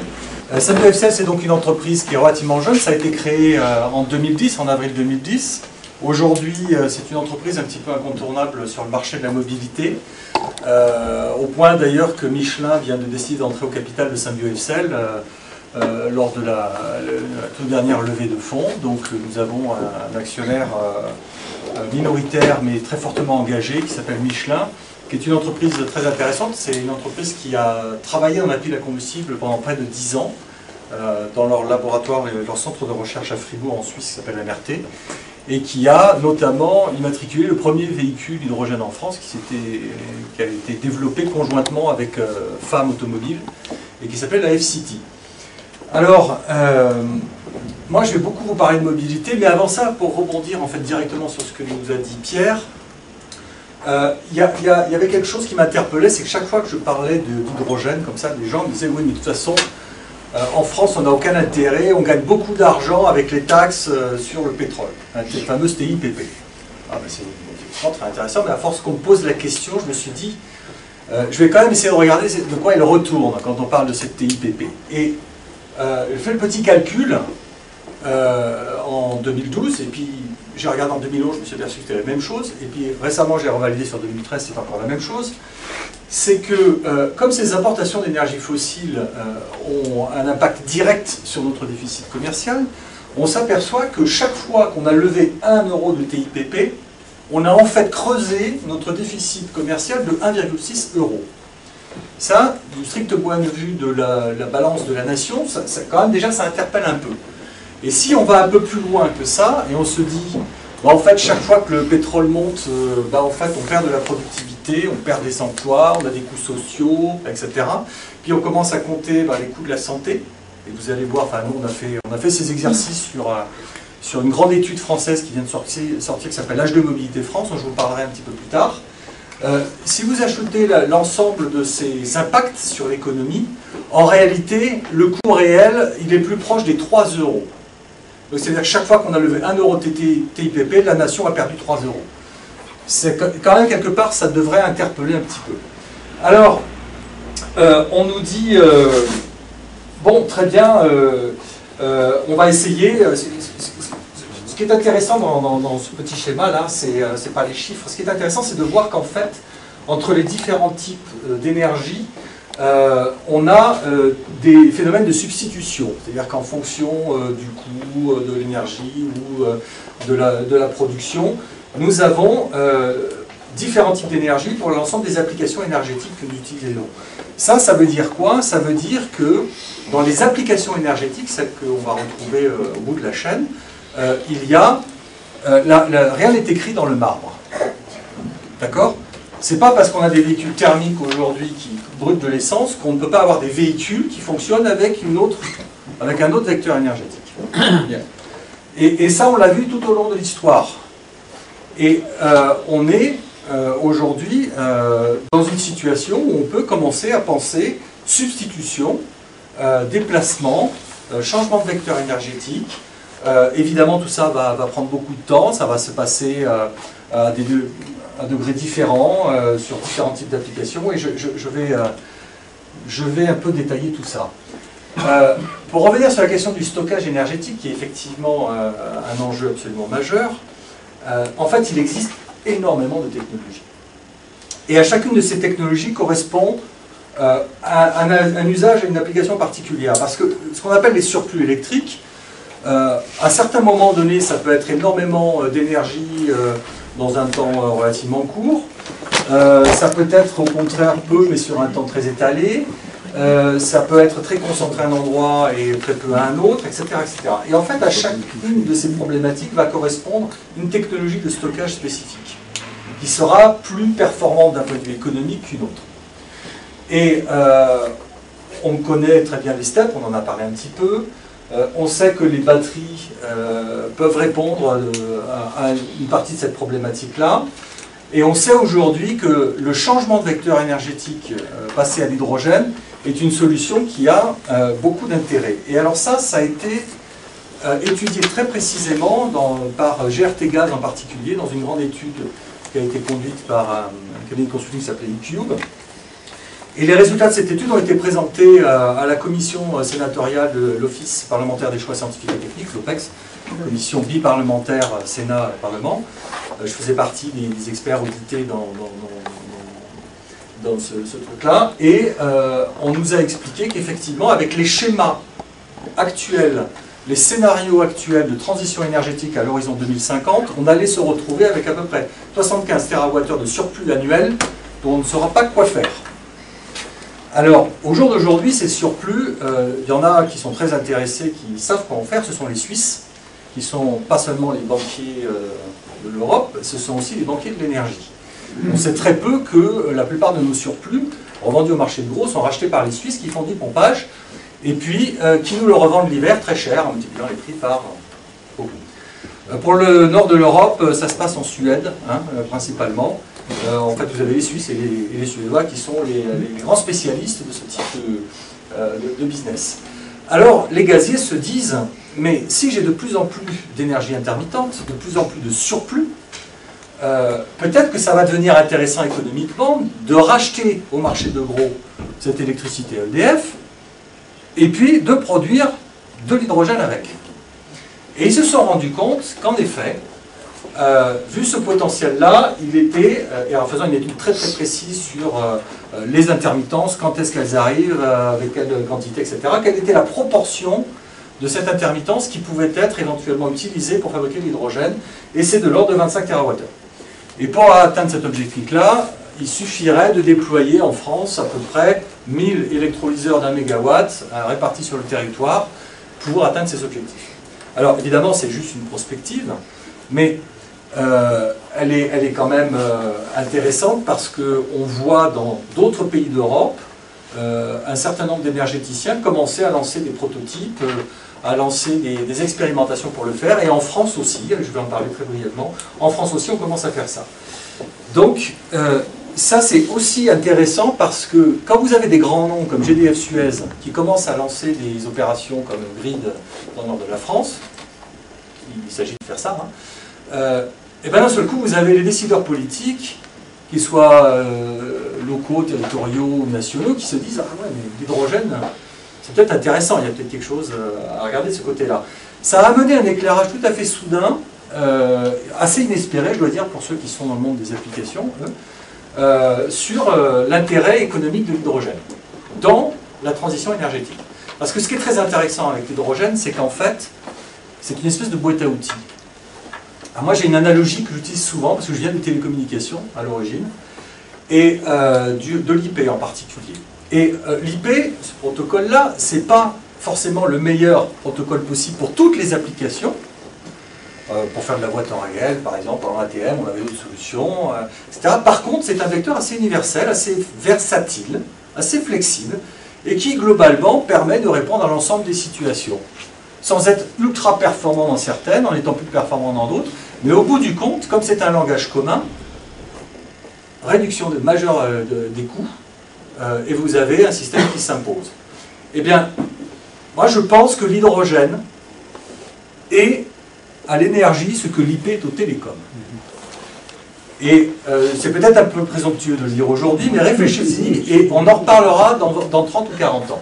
Symbio-FCell, c'est donc une entreprise qui est relativement jeune. Ça a été créé en 2010, en avril 2010. Aujourd'hui, c'est une entreprise un petit peu incontournable sur le marché de la mobilité, au point d'ailleurs que Michelin vient de décider d'entrer au capital de Symbio-FCell lors de la toute dernière levée de fonds. Donc nous avons un actionnaire minoritaire mais très fortement engagé qui s'appelle Michelin, qui est une entreprise très intéressante. C'est une entreprise qui a travaillé dans la pile à combustible pendant près de 10 ans dans leur laboratoire et leur centre de recherche à Fribourg en Suisse qui s'appelle MRT, et qui a notamment immatriculé le premier véhicule hydrogène en France qui a été développé conjointement avec Femmes Automobiles et qui s'appelle la F-City. Alors, moi je vais beaucoup vous parler de mobilité, mais avant ça, pour rebondir en fait directement sur ce que nous a dit Pierre, il y avait quelque chose qui m'interpellait, c'est que chaque fois que je parlais d'hydrogène, comme ça, les gens me disaient oui, mais de toute façon, en France, on n'a aucun intérêt, on gagne beaucoup d'argent avec les taxes sur le pétrole, la fameuse TIPP. Ah, ben c'est très intéressant, mais à force qu'on me pose la question, je me suis dit, je vais quand même essayer de regarder de quoi il retourne quand on parle de cette TIPP. Et j'ai fait le petit calcul en 2012, et puis j'ai regardé en 2011, je me suis aperçu que c'était la même chose, et puis récemment j'ai revalidé sur 2013, c'est encore la même chose. C'est que comme ces importations d'énergie fossile ont un impact direct sur notre déficit commercial, on s'aperçoit que chaque fois qu'on a levé 1 euro de TIPP, on a en fait creusé notre déficit commercial de 1,6 euros. Ça, du strict point de vue de la balance de la nation, quand même déjà ça interpelle un peu. Et si on va un peu plus loin que ça, et on se dit, en fait, chaque fois que le pétrole monte, en fait, on perd de la productivité, on perd des emplois, on a des coûts sociaux, etc. Puis on commence à compter les coûts de la santé. Et vous allez voir, nous on a fait ces exercices sur une grande étude française qui vient de sortir qui s'appelle L'âge de mobilité France, dont je vous parlerai un petit peu plus tard. Si vous ajoutez l'ensemble de ces impacts sur l'économie, en réalité, le coût réel, il est plus proche des 3 euros. C'est-à-dire que chaque fois qu'on a levé 1 euro TIPP, la nation a perdu 3 euros. C'est quand même, quelque part, ça devrait interpeller un petit peu. Alors, on nous dit, bon, très bien, on va essayer. Ce qui est intéressant dans ce petit schéma-là, c'est pas les chiffres. Ce qui est intéressant, c'est de voir qu'en fait, entre les différents types d'énergie, on a des phénomènes de substitution. C'est-à-dire qu'en fonction du coût de l'énergie ou de la production, nous avons différents types d'énergie pour l'ensemble des applications énergétiques que nous utilisons. Ça veut dire quoi? Ça veut dire que dans les applications énergétiques, celles qu'on va retrouver au bout de la chaîne, il y a... rien n'est écrit dans le marbre. D'accord? C'est pas parce qu'on a des véhicules thermiques aujourd'hui qui brûlent de l'essence qu'on ne peut pas avoir des véhicules qui fonctionnent avec un autre vecteur énergétique. Et ça, on l'a vu tout au long de l'histoire. Et on est aujourd'hui dans une situation où on peut commencer à penser substitution, déplacement, changement de vecteur énergétique. Évidemment, tout ça va prendre beaucoup de temps, ça va se passer à degrés différents sur différents types d'applications, et je vais un peu détailler tout ça. Pour revenir sur la question du stockage énergétique, qui est effectivement un enjeu absolument majeur, en fait, il existe énormément de technologies. Et à chacune de ces technologies correspond un usage et une application particulière. Parce que ce qu'on appelle les surplus électriques, à certains moments donnés, ça peut être énormément d'énergie dans un temps relativement court. Ça peut être au contraire peu, mais sur un temps très étalé. Ça peut être très concentré à un endroit et très peu à un autre, etc., etc. Et en fait, à chacune de ces problématiques va correspondre une technologie de stockage spécifique, qui sera plus performante d'un point de vue économique qu'une autre. Et on connaît très bien les steps, on en a parlé un petit peu. On sait que les batteries peuvent répondre à une partie de cette problématique-là. Et on sait aujourd'hui que le changement de vecteur énergétique passé à l'hydrogène est une solution qui a beaucoup d'intérêt. Et alors ça a été étudié très précisément par GRT Gaz en particulier, dans une grande étude qui a été conduite par un cabinet de consulting qui s'appelait eCube. Et les résultats de cette étude ont été présentés à la commission sénatoriale de l'Office parlementaire des choix scientifiques et techniques, l'OPEX, commission biparlementaire Sénat-Parlement. Je faisais partie des experts audités dans ce truc-là. Et on nous a expliqué qu'effectivement, avec les schémas actuels, les scénarios actuels de transition énergétique à l'horizon 2050, on allait se retrouver avec à peu près 75 TWh de surplus annuel dont on ne saura pas quoi faire. Alors, au jour d'aujourd'hui, ces surplus, il y en a qui sont très intéressés, qui savent quoi en faire, ce sont les Suisses, qui sont pas seulement les banquiers de l'Europe, ce sont aussi les banquiers de l'énergie. On sait très peu que la plupart de nos surplus, revendus au marché de gros, sont rachetés par les Suisses qui font du pompage, et puis qui nous le revendent l'hiver très cher, en multipliant les prix par beaucoup. Pour le nord de l'Europe, ça se passe en Suède, principalement. En fait, vous avez les Suisses et les Suédois qui sont les grands spécialistes de ce type de business. Alors, les gaziers se disent, mais si j'ai de plus en plus d'énergie intermittente, de plus en plus de surplus, peut-être que ça va devenir intéressant économiquement de racheter au marché de gros cette électricité EDF, et puis de produire de l'hydrogène avec. Et ils se sont rendus compte qu'en effet, vu ce potentiel-là, il était, et en faisant une étude très très précise sur les intermittences, quand est-ce qu'elles arrivent, avec quelle quantité, etc., quelle était la proportion de cette intermittence qui pouvait être éventuellement utilisée pour fabriquer l'hydrogène, et c'est de l'ordre de 25 TWh. Et pour atteindre cet objectif-là, il suffirait de déployer en France à peu près 1000 électrolyseurs d'1 mégawatt répartis sur le territoire pour atteindre ces objectifs. Alors évidemment, c'est juste une prospective, mais elle est quand même intéressante parce qu'on voit dans d'autres pays d'Europe un certain nombre d'énergéticiens commencer à lancer des prototypes, à lancer des expérimentations pour le faire, et en France aussi, je vais en parler très brièvement, en France aussi on commence à faire ça. Donc ça c'est aussi intéressant parce que quand vous avez des grands noms comme GDF Suez qui commencent à lancer des opérations comme Grid dans le nord de la France, il s'agit de faire ça, et bien d'un seul coup vous avez les décideurs politiques, qu'ils soient locaux, territoriaux ou nationaux, qui se disent « Ah ouais, mais l'hydrogène, c'est peut-être intéressant, il y a peut-être quelque chose à regarder de ce côté-là ». Ça a amené un éclairage tout à fait soudain, assez inespéré, je dois dire, pour ceux qui sont dans le monde des applications, sur l'intérêt économique de l'hydrogène dans la transition énergétique. Parce que ce qui est très intéressant avec l'hydrogène, c'est qu'en fait, c'est une espèce de boîte à outils. Alors moi j'ai une analogie que j'utilise souvent, parce que je viens des télécommunications à l'origine, et de l'IP en particulier. Et l'IP, ce protocole-là, c'est pas forcément le meilleur protocole possible pour toutes les applications. Pour faire de la voix en réel, par exemple, en ATM, on avait d'autres solutions, etc. Par contre, c'est un vecteur assez universel, assez versatile, assez flexible, et qui, globalement, permet de répondre à l'ensemble des situations. Sans être ultra performant dans certaines, en étant plus performant dans d'autres, mais au bout du compte, comme c'est un langage commun, réduction majeure des coûts, et vous avez un système qui s'impose. Eh bien, moi je pense que l'hydrogène est à l'énergie ce que l'IP est au télécom. Et c'est peut-être un peu présomptueux de le dire aujourd'hui, mais réfléchissez-y et on en reparlera dans 30 ou 40 ans.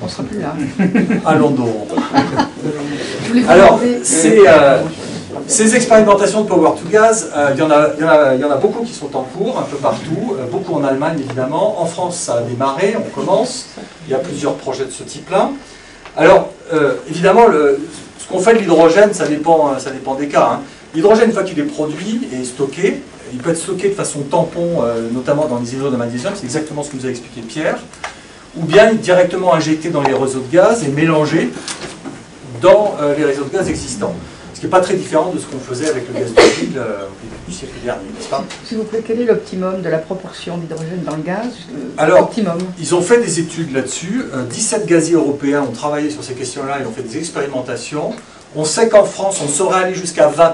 On sera plus là. Allons donc. Je voulais vous Alors, demander- ces expérimentations de Power to Gas, il y en a beaucoup qui sont en cours, un peu partout, beaucoup en Allemagne évidemment. En France, ça a démarré, on commence. Il y a plusieurs projets de ce type-là. Alors, évidemment, ce qu'on fait de l'hydrogène, ça dépend des cas. Hein. L'hydrogène, une fois qu'il est produit et stocké, il peut être stocké de façon tampon, notamment dans les îlots de magnésium, c'est exactement ce que nous a expliqué Pierre, ou bien directement injecté dans les réseaux de gaz et mélangé dans les réseaux de gaz existants. Ce qui n'est pas très différent de ce qu'on faisait avec le gaz de ville au début du siècle dernier, n'est-ce pas? S'il vous plaît, quel est l'optimum de la proportion d'hydrogène dans le gaz? Alors, optimum. Ils ont fait des études là-dessus. 17 gaziers européens ont travaillé sur ces questions-là, ils ont fait des expérimentations. On sait qu'en France, on saurait aller jusqu'à 20%.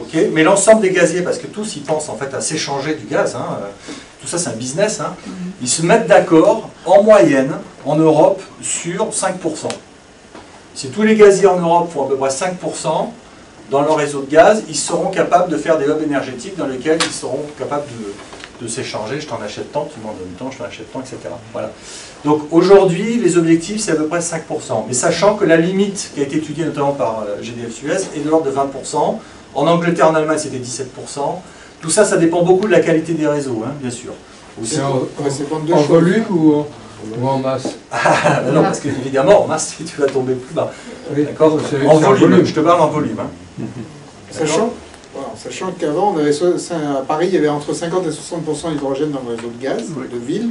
Okay, mais l'ensemble des gaziers, parce que tous ils pensent en fait à s'échanger du gaz, hein, tout ça c'est un business, hein, ils se mettent d'accord en moyenne en Europe sur 5%. Si tous les gaziers en Europe font à peu près 5% dans leur réseau de gaz, ils seront capables de faire des hubs énergétiques dans lesquels ils seront capables de s'échanger, je t'en achète tant, tu m'en donnes tant, je t'en achète tant, etc. Voilà. Donc aujourd'hui, les objectifs c'est à peu près 5%, mais sachant que la limite qui a été étudiée notamment par GDF Suez est de l'ordre de 20%. En Angleterre, en Allemagne, c'était 17%. Tout ça, ça dépend beaucoup de la qualité des réseaux, hein, bien sûr. C'est en volume ou en masse? Non, parce qu'évidemment, en masse, tu vas tomber plus bas. Oui, d'accord. En volume, je te parle en volume. Hein. Sachant qu'avant, à Paris, il y avait entre 50 et 60% d'hydrogène dans le réseau de gaz, de ville.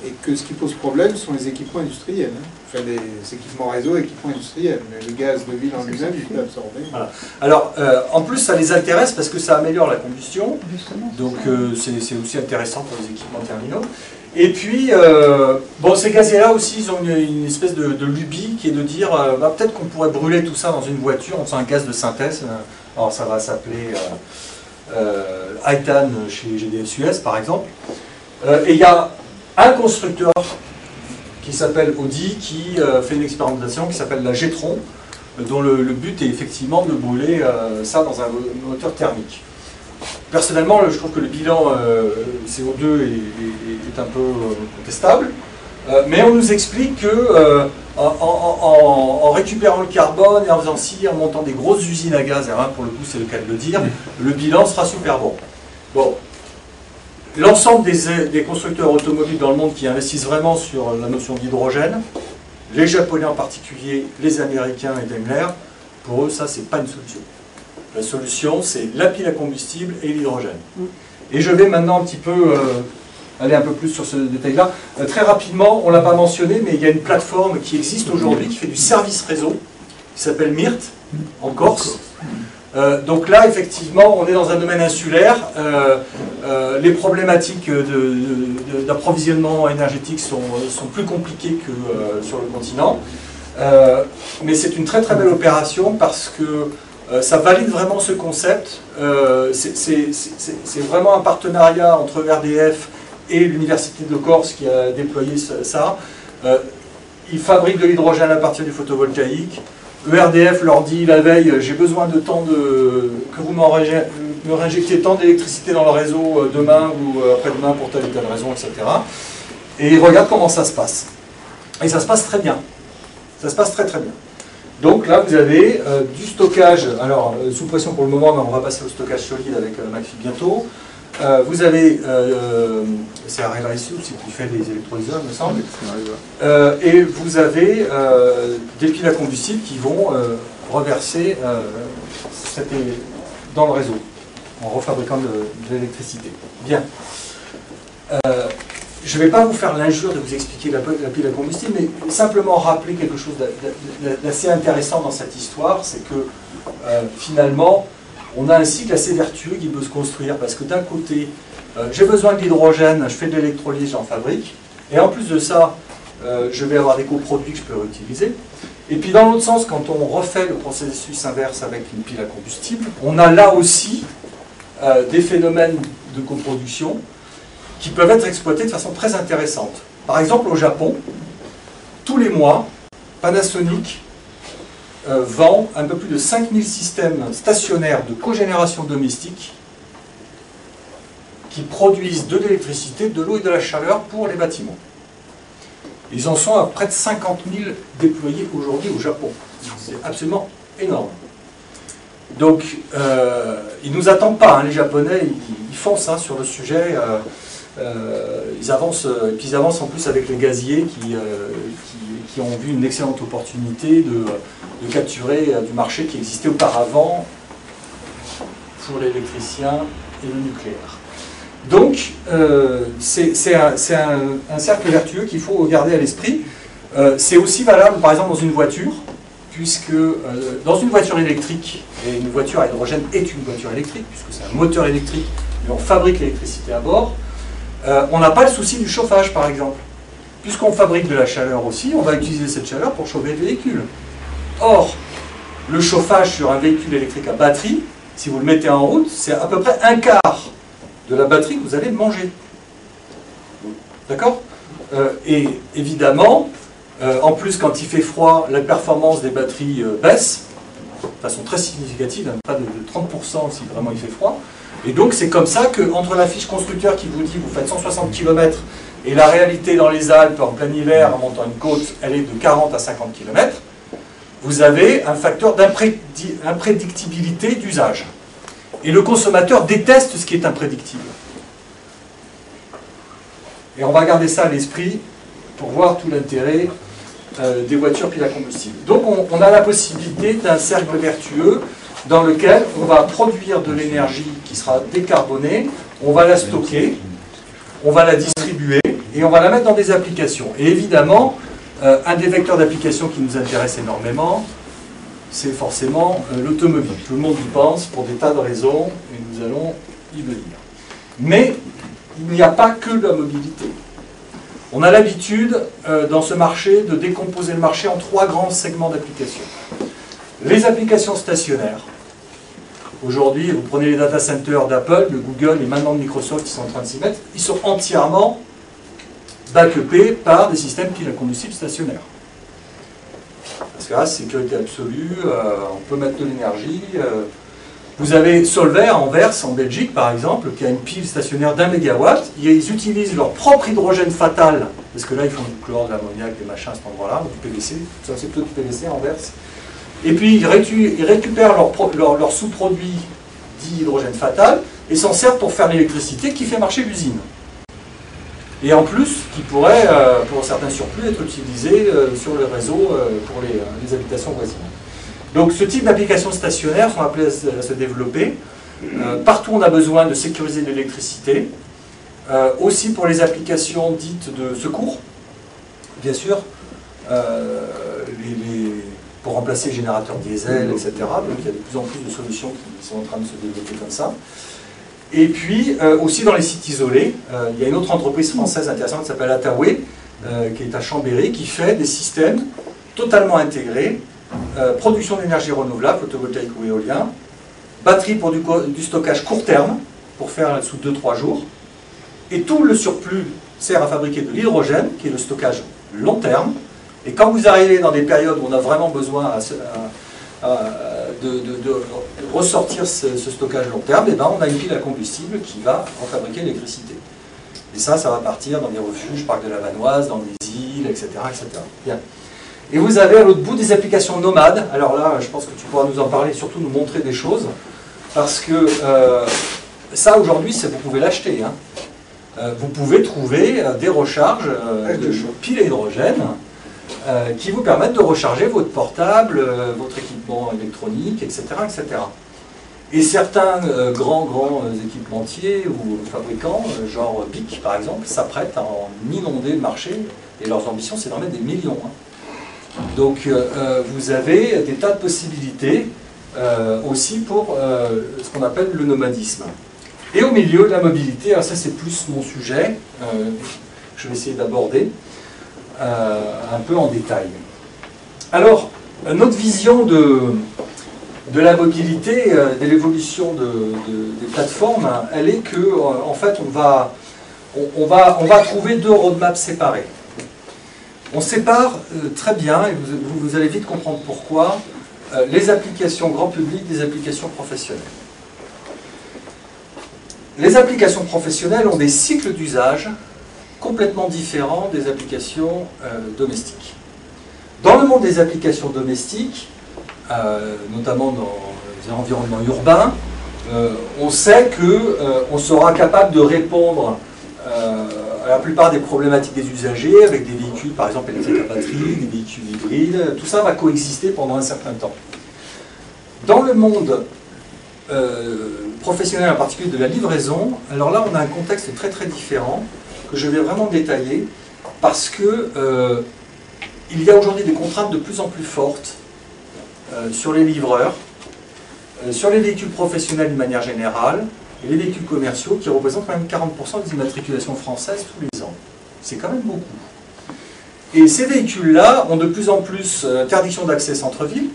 Et que ce qui pose problème sont les équipements industriels. Hein. Enfin, les équipements réseau, équipements industriels. Mais le gaz de ville en lui-même, il peut absorber. Voilà. Alors, en plus, ça les intéresse parce que ça améliore la combustion. Justement, donc, c'est aussi intéressant pour les équipements terminaux. Et puis, bon, ces gaziers-là aussi, ils ont une espèce de lubie qui est de dire, peut-être qu'on pourrait brûler tout ça dans une voiture en faisant un gaz de synthèse. Alors, ça va s'appeler Itan chez GDF Suez, par exemple. Et il y a un constructeur qui s'appelle Audi qui fait une expérimentation qui s'appelle la Gétron, dont le but est effectivement de brûler ça dans un moteur thermique. Personnellement, je trouve que le bilan CO2 est un peu contestable, mais on nous explique que en récupérant le carbone et en faisant ci, en montant des grosses usines à gaz, et hein, pour le coup c'est le cas de le dire, le bilan sera super bon. Bon. L'ensemble des constructeurs automobiles dans le monde qui investissent vraiment sur la notion d'hydrogène les Japonais en particulier, les Américains et Daimler, pour eux, ça, c'est pas une solution. La solution, c'est la pile à combustible et l'hydrogène. Et je vais maintenant un petit peu aller un peu plus sur ce détail-là. Très rapidement, on ne l'a pas mentionné, mais il y a une plateforme qui existe aujourd'hui, qui fait du service réseau, qui s'appelle MIRT, en Corse. Donc là, effectivement, on est dans un domaine insulaire. Les problématiques d'approvisionnement énergétique sont plus compliquées que sur le continent. Mais c'est une très très belle opération parce que ça valide vraiment ce concept. C'est vraiment un partenariat entre ERDF et l'Université de Corse qui a déployé ça. Ils fabriquent de l'hydrogène à partir du photovoltaïque. ERDF leur dit la veille, j'ai besoin de tant que vous me réinjectiez tant d'électricité dans le réseau demain ou après-demain pour telle ou telle raison, etc. Et ils regardent comment ça se passe. Et ça se passe très bien. Ça se passe très très bien. Donc là, vous avez du stockage, alors sous pression pour le moment, mais on va passer au stockage solide avec McPhy bientôt. Vous avez, c'est Arel-Rissou qui fait les électrolyseurs, il me semble, et vous avez des piles à combustible qui vont reverser dans le réseau, en refabriquant de l'électricité. Bien. Je ne vais pas vous faire l'injure de vous expliquer la pile à combustible, mais simplement rappeler quelque chose d'assez intéressant dans cette histoire, c'est que finalement, on a un cycle assez vertueux qui peut se construire, parce que d'un côté, j'ai besoin de l'hydrogène, je fais de l'électrolyse, j'en fabrique, et en plus de ça, je vais avoir des coproduits que je peux réutiliser. Et puis dans l'autre sens, quand on refait le processus inverse avec une pile à combustible, on a là aussi des phénomènes de coproduction qui peuvent être exploités de façon très intéressante. Par exemple, au Japon, tous les mois, Panasonic vend un peu plus de 5000 systèmes stationnaires de cogénération domestique qui produisent de l'électricité, de l'eau et de la chaleur pour les bâtiments. Ils en sont à près de 50 000 déployés aujourd'hui au Japon. C'est absolument énorme. Donc, ils ne nous attendent pas, hein, les Japonais, ils foncent hein, sur le sujet. Ils avancent, et puis ils avancent en plus avec les gaziers qui ont vu une excellente opportunité de capturer du marché qui existait auparavant pour l'électricien et le nucléaire. Donc, c'est un cercle vertueux qu'il faut garder à l'esprit. C'est aussi valable, par exemple, dans une voiture, puisque dans une voiture électrique, et une voiture à hydrogène est une voiture électrique, puisque c'est un moteur électrique, et on fabrique l'électricité à bord, on n'a pas le souci du chauffage, par exemple. Puisqu'on fabrique de la chaleur aussi, on va utiliser cette chaleur pour chauffer le véhicule. Or, le chauffage sur un véhicule électrique à batterie, si vous le mettez en route, c'est à peu près un quart de la batterie que vous allez manger. D'accord ? Et évidemment, en plus, quand il fait froid, la performance des batteries baisse, de façon très significative, hein, pas de 30% si vraiment il fait froid. Et donc c'est comme ça qu'entre la fiche constructeur qui vous dit vous faites 160 km et la réalité dans les Alpes en plein hiver en montant une côte, elle est de 40 à 50 km, vous avez un facteur d'imprédictibilité d'usage. Et le consommateur déteste ce qui est imprédictible. Et on va garder ça à l'esprit pour voir tout l'intérêt des voitures piles à combustible. Donc on a la possibilité d'un cercle vertueux dans lequel on va produire de l'énergie qui sera décarbonée, on va la stocker, on va la distribuer et on va la mettre dans des applications. Et évidemment, un des vecteurs d'application qui nous intéresse énormément, c'est forcément l'automobile. Tout le monde y pense pour des tas de raisons et nous allons y venir. Mais il n'y a pas que la mobilité. On a l'habitude dans ce marché de décomposer le marché en 3 grands segments d'applications. Les applications stationnaires. Aujourd'hui, vous prenez les data centers d'Apple, de Google et maintenant de Microsoft qui sont en train de s'y mettre, ils sont entièrement backupés par des systèmes piles à combustible stationnaires. Parce que là, sécurité absolue, on peut mettre de l'énergie. Vous avez Solvay à Anvers, en Belgique par exemple, qui a une pile stationnaire d'1 mégawatt. Ils utilisent leur propre hydrogène fatal, parce que là ils font du chlore, de l'ammoniac, des machins à cet endroit-là, du PVC, c'est plutôt du PVC à Anvers. Et puis ils récupèrent leur sous-produit dit hydrogène fatal et s'en servent pour faire l'électricité qui fait marcher l'usine. et en plus qui pourrait, pour certains surplus, être utilisé sur le réseau pour les habitations voisines. Donc ce type d'applications stationnaires sont appelées à se développer. Partout on a besoin de sécuriser l'électricité, aussi pour les applications dites de secours, bien sûr, pour remplacer les générateurs diesel, etc. Donc il y a de plus en plus de solutions qui sont en train de se développer comme ça. Et puis aussi dans les sites isolés, il y a une autre entreprise française intéressante qui s'appelle Attaway, qui est à Chambéry, qui fait des systèmes totalement intégrés, production d'énergie renouvelable, photovoltaïque ou éolien, batterie pour du stockage court terme, pour faire sous 2-3 jours, et tout le surplus sert à fabriquer de l'hydrogène, qui est le stockage long terme, et quand vous arrivez dans des périodes où on a vraiment besoin de ressortir ce stockage long terme, et ben on a une pile à combustible qui va en fabriquer l'électricité. Et ça va partir dans des refuges, parcs de la Vanoise, dans des îles, etc. etc. Bien. Et vous avez à l'autre bout des applications nomades. Alors là, je pense que tu pourras nous en parler, surtout nous montrer des choses, parce que ça aujourd'hui, vous pouvez l'acheter. Hein. Vous pouvez trouver des recharges de piles à hydrogène qui vous permettent de recharger votre portable, votre équipement électronique, etc. etc. Et certains grands équipementiers ou fabricants, genre BIC par exemple, s'apprêtent à en inonder le marché, et leurs ambitions c'est d'en mettre des millions. Hein. Donc vous avez des tas de possibilités aussi pour ce qu'on appelle le nomadisme. Et au milieu, la mobilité, alors ça c'est plus mon sujet, je vais essayer d'aborder un peu en détail. Alors, notre vision de la mobilité, de l'évolution des plateformes, elle est que, en fait, on va trouver deux roadmaps séparés. On sépare très bien, et vous allez vite comprendre pourquoi, les applications grand public des applications professionnelles. Les applications professionnelles ont des cycles d'usage complètement différents des applications domestiques. Dans le monde des applications domestiques, notamment dans les environnements urbains, on sait qu'on sera capable de répondre à la plupart des problématiques des usagers avec des véhicules, par exemple électriques à batterie, des véhicules hybrides, tout ça va coexister pendant un certain temps. Dans le monde professionnel, en particulier de la livraison, alors là on a un contexte très très différent que je vais vraiment détailler parce que il y a aujourd'hui des contraintes de plus en plus fortes sur les livreurs, sur les véhicules professionnels d'une manière générale et les véhicules commerciaux qui représentent quand même 40% des immatriculations françaises tous les ans. C'est quand même beaucoup. Et ces véhicules-là ont de plus en plus interdiction d'accès centre-ville.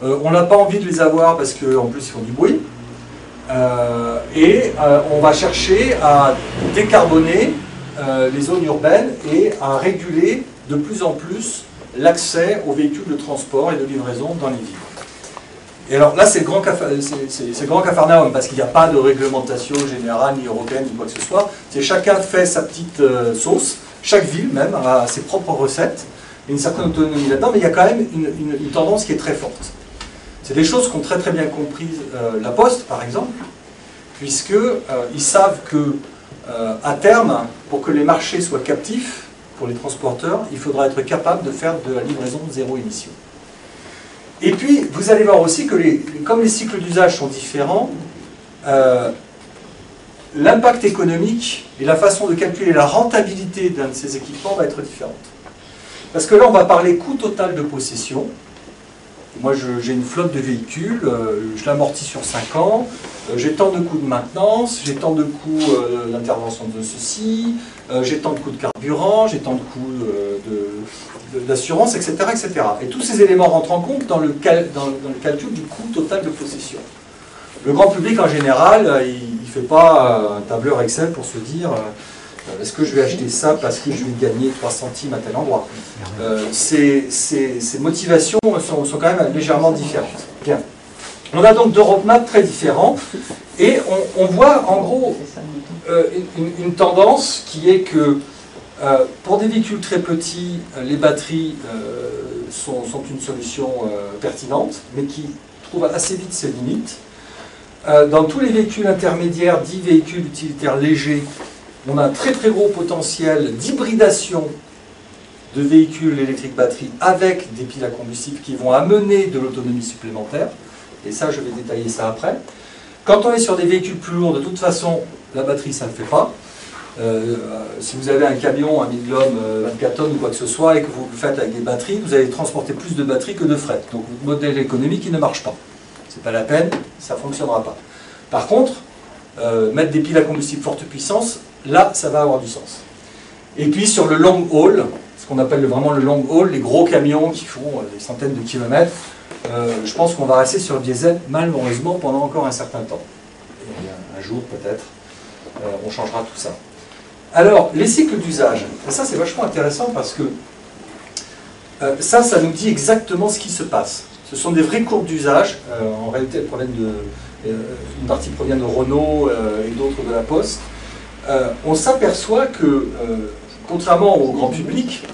On n'a pas envie de les avoir parce qu'en plus ils font du bruit. On va chercher à décarboner les zones urbaines et à réguler de plus en plus l'accès aux véhicules de transport et de livraison dans les villes. Et alors là c'est le grand cafarnaum parce qu'il n'y a pas de réglementation générale ni européenne ni quoi que ce soit. Chacun fait sa petite sauce, chaque ville même a ses propres recettes et une certaine autonomie là-dedans, mais il y a quand même une tendance qui est très forte. C'est des choses qu'ont très très bien compris la Poste, par exemple, puisqu'ils savent que à terme, pour que les marchés soient captifs pour les transporteurs, il faudra être capable de faire de la livraison zéro émission. Et puis, vous allez voir aussi que comme les cycles d'usage sont différents, l'impact économique et la façon de calculer la rentabilité d'un de ces équipements va être différente. Parce que là, on va parler coût total de possession. Moi, j'ai une flotte de véhicules, je l'amortis sur 5 ans, j'ai tant de coûts de maintenance, j'ai tant de coûts d'intervention de ceci, j'ai tant de coûts de carburant, j'ai tant de coûts d'assurance, etc., etc. Et tous ces éléments rentrent en compte dans le calcul du coût total de possession. Le grand public, en général, il ne fait pas un tableur Excel pour se dire est-ce que je vais acheter ça parce que je vais gagner 3 centimes à tel endroit. Ces motivations sont quand même légèrement différentes. Bien. On a donc deux roadmaps très différents et on voit en gros une tendance qui est que pour des véhicules très petits, les batteries sont une solution pertinente, mais qui trouve assez vite ses limites. Dans tous les véhicules intermédiaires, dits véhicules utilitaires légers, on a un très très gros potentiel d'hybridation de véhicules électriques batteries avec des piles à combustible qui vont amener de l'autonomie supplémentaire. Et ça, je vais détailler ça après. Quand on est sur des véhicules plus lourds, de toute façon, la batterie, ça ne le fait pas. Si vous avez un camion, un Midlum 24 tonnes ou quoi que ce soit, et que vous le faites avec des batteries, vous allez transporter plus de batteries que de fret. Donc, votre modèle économique, il ne marche pas. C'est pas la peine, ça ne fonctionnera pas. Par contre, mettre des piles à combustible forte puissance, là, ça va avoir du sens. Et puis, sur le long haul, ce qu'on appelle vraiment le long haul, les gros camions qui font des centaines de kilomètres, je pense qu'on va rester sur le diesel, malheureusement, pendant encore un certain temps. Et un jour, peut-être, on changera tout ça. Alors, les cycles d'usage, ça c'est vachement intéressant parce que ça nous dit exactement ce qui se passe. Ce sont des vraies courbes d'usage. En réalité, une partie provient de Renault et d'autres de la Poste. On s'aperçoit que, contrairement au grand public,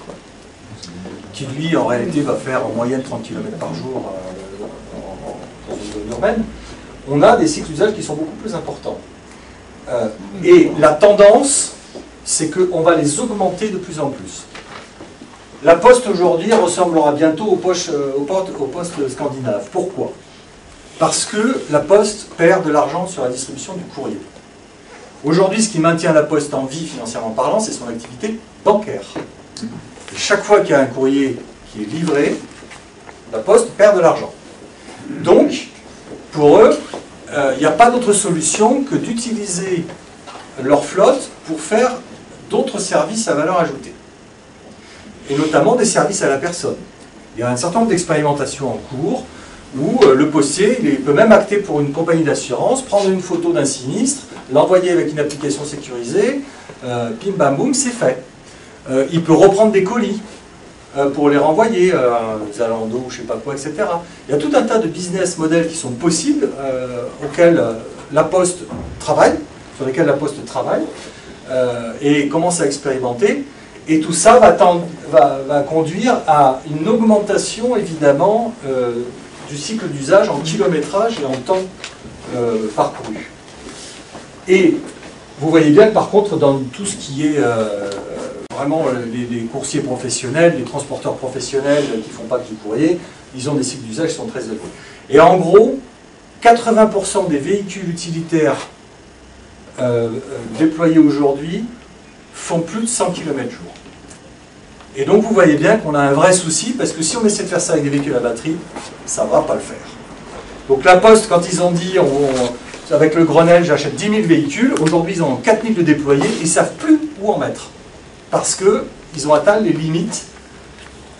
qui lui en réalité va faire en moyenne 30 km par jour dans une zone urbaine, on a des cycles d'usage qui sont beaucoup plus importants. Et la tendance, c'est qu'on va les augmenter de plus en plus. La Poste aujourd'hui ressemblera bientôt aux postes scandinaves. Pourquoi? Parce que la Poste perd de l'argent sur la distribution du courrier. Aujourd'hui, ce qui maintient la Poste en vie, financièrement parlant, c'est son activité bancaire. Et chaque fois qu'il y a un courrier qui est livré, la Poste perd de l'argent. Donc, pour eux, il n'y a pas d'autre solution que d'utiliser leur flotte pour faire d'autres services à valeur ajoutée. Et notamment des services à la personne. Il y a un certain nombre d'expérimentations en cours où le postier, il peut même acter pour une compagnie d'assurance, prendre une photo d'un sinistre, l'envoyer avec une application sécurisée, pim bam boum, c'est fait. Il peut reprendre des colis pour les renvoyer à Zalando ou je ne sais pas quoi, etc. Il y a tout un tas de business models qui sont possibles, auxquels la Poste travaille, sur lesquels la Poste travaille, et commence à expérimenter. Et tout ça va conduire à une augmentation, évidemment, du cycle d'usage en kilométrage et en temps parcouru. Et vous voyez bien que, par contre, dans tout ce qui est vraiment les coursiers professionnels, les transporteurs professionnels qui ne font pas que du courrier, ils ont des cycles d'usage qui sont très élevés. Et en gros, 80% des véhicules utilitaires déployés aujourd'hui font plus de 100 km/h. Et donc vous voyez bien qu'on a un vrai souci, parce que si on essaie de faire ça avec des véhicules à batterie, ça ne va pas le faire. Donc la Poste, quand ils ont dit, avec le Grenelle, j'achète 10 000 véhicules, aujourd'hui ils en ont 4 000 de déployés, et ils ne savent plus où en mettre. Parce qu'ils ont atteint les limites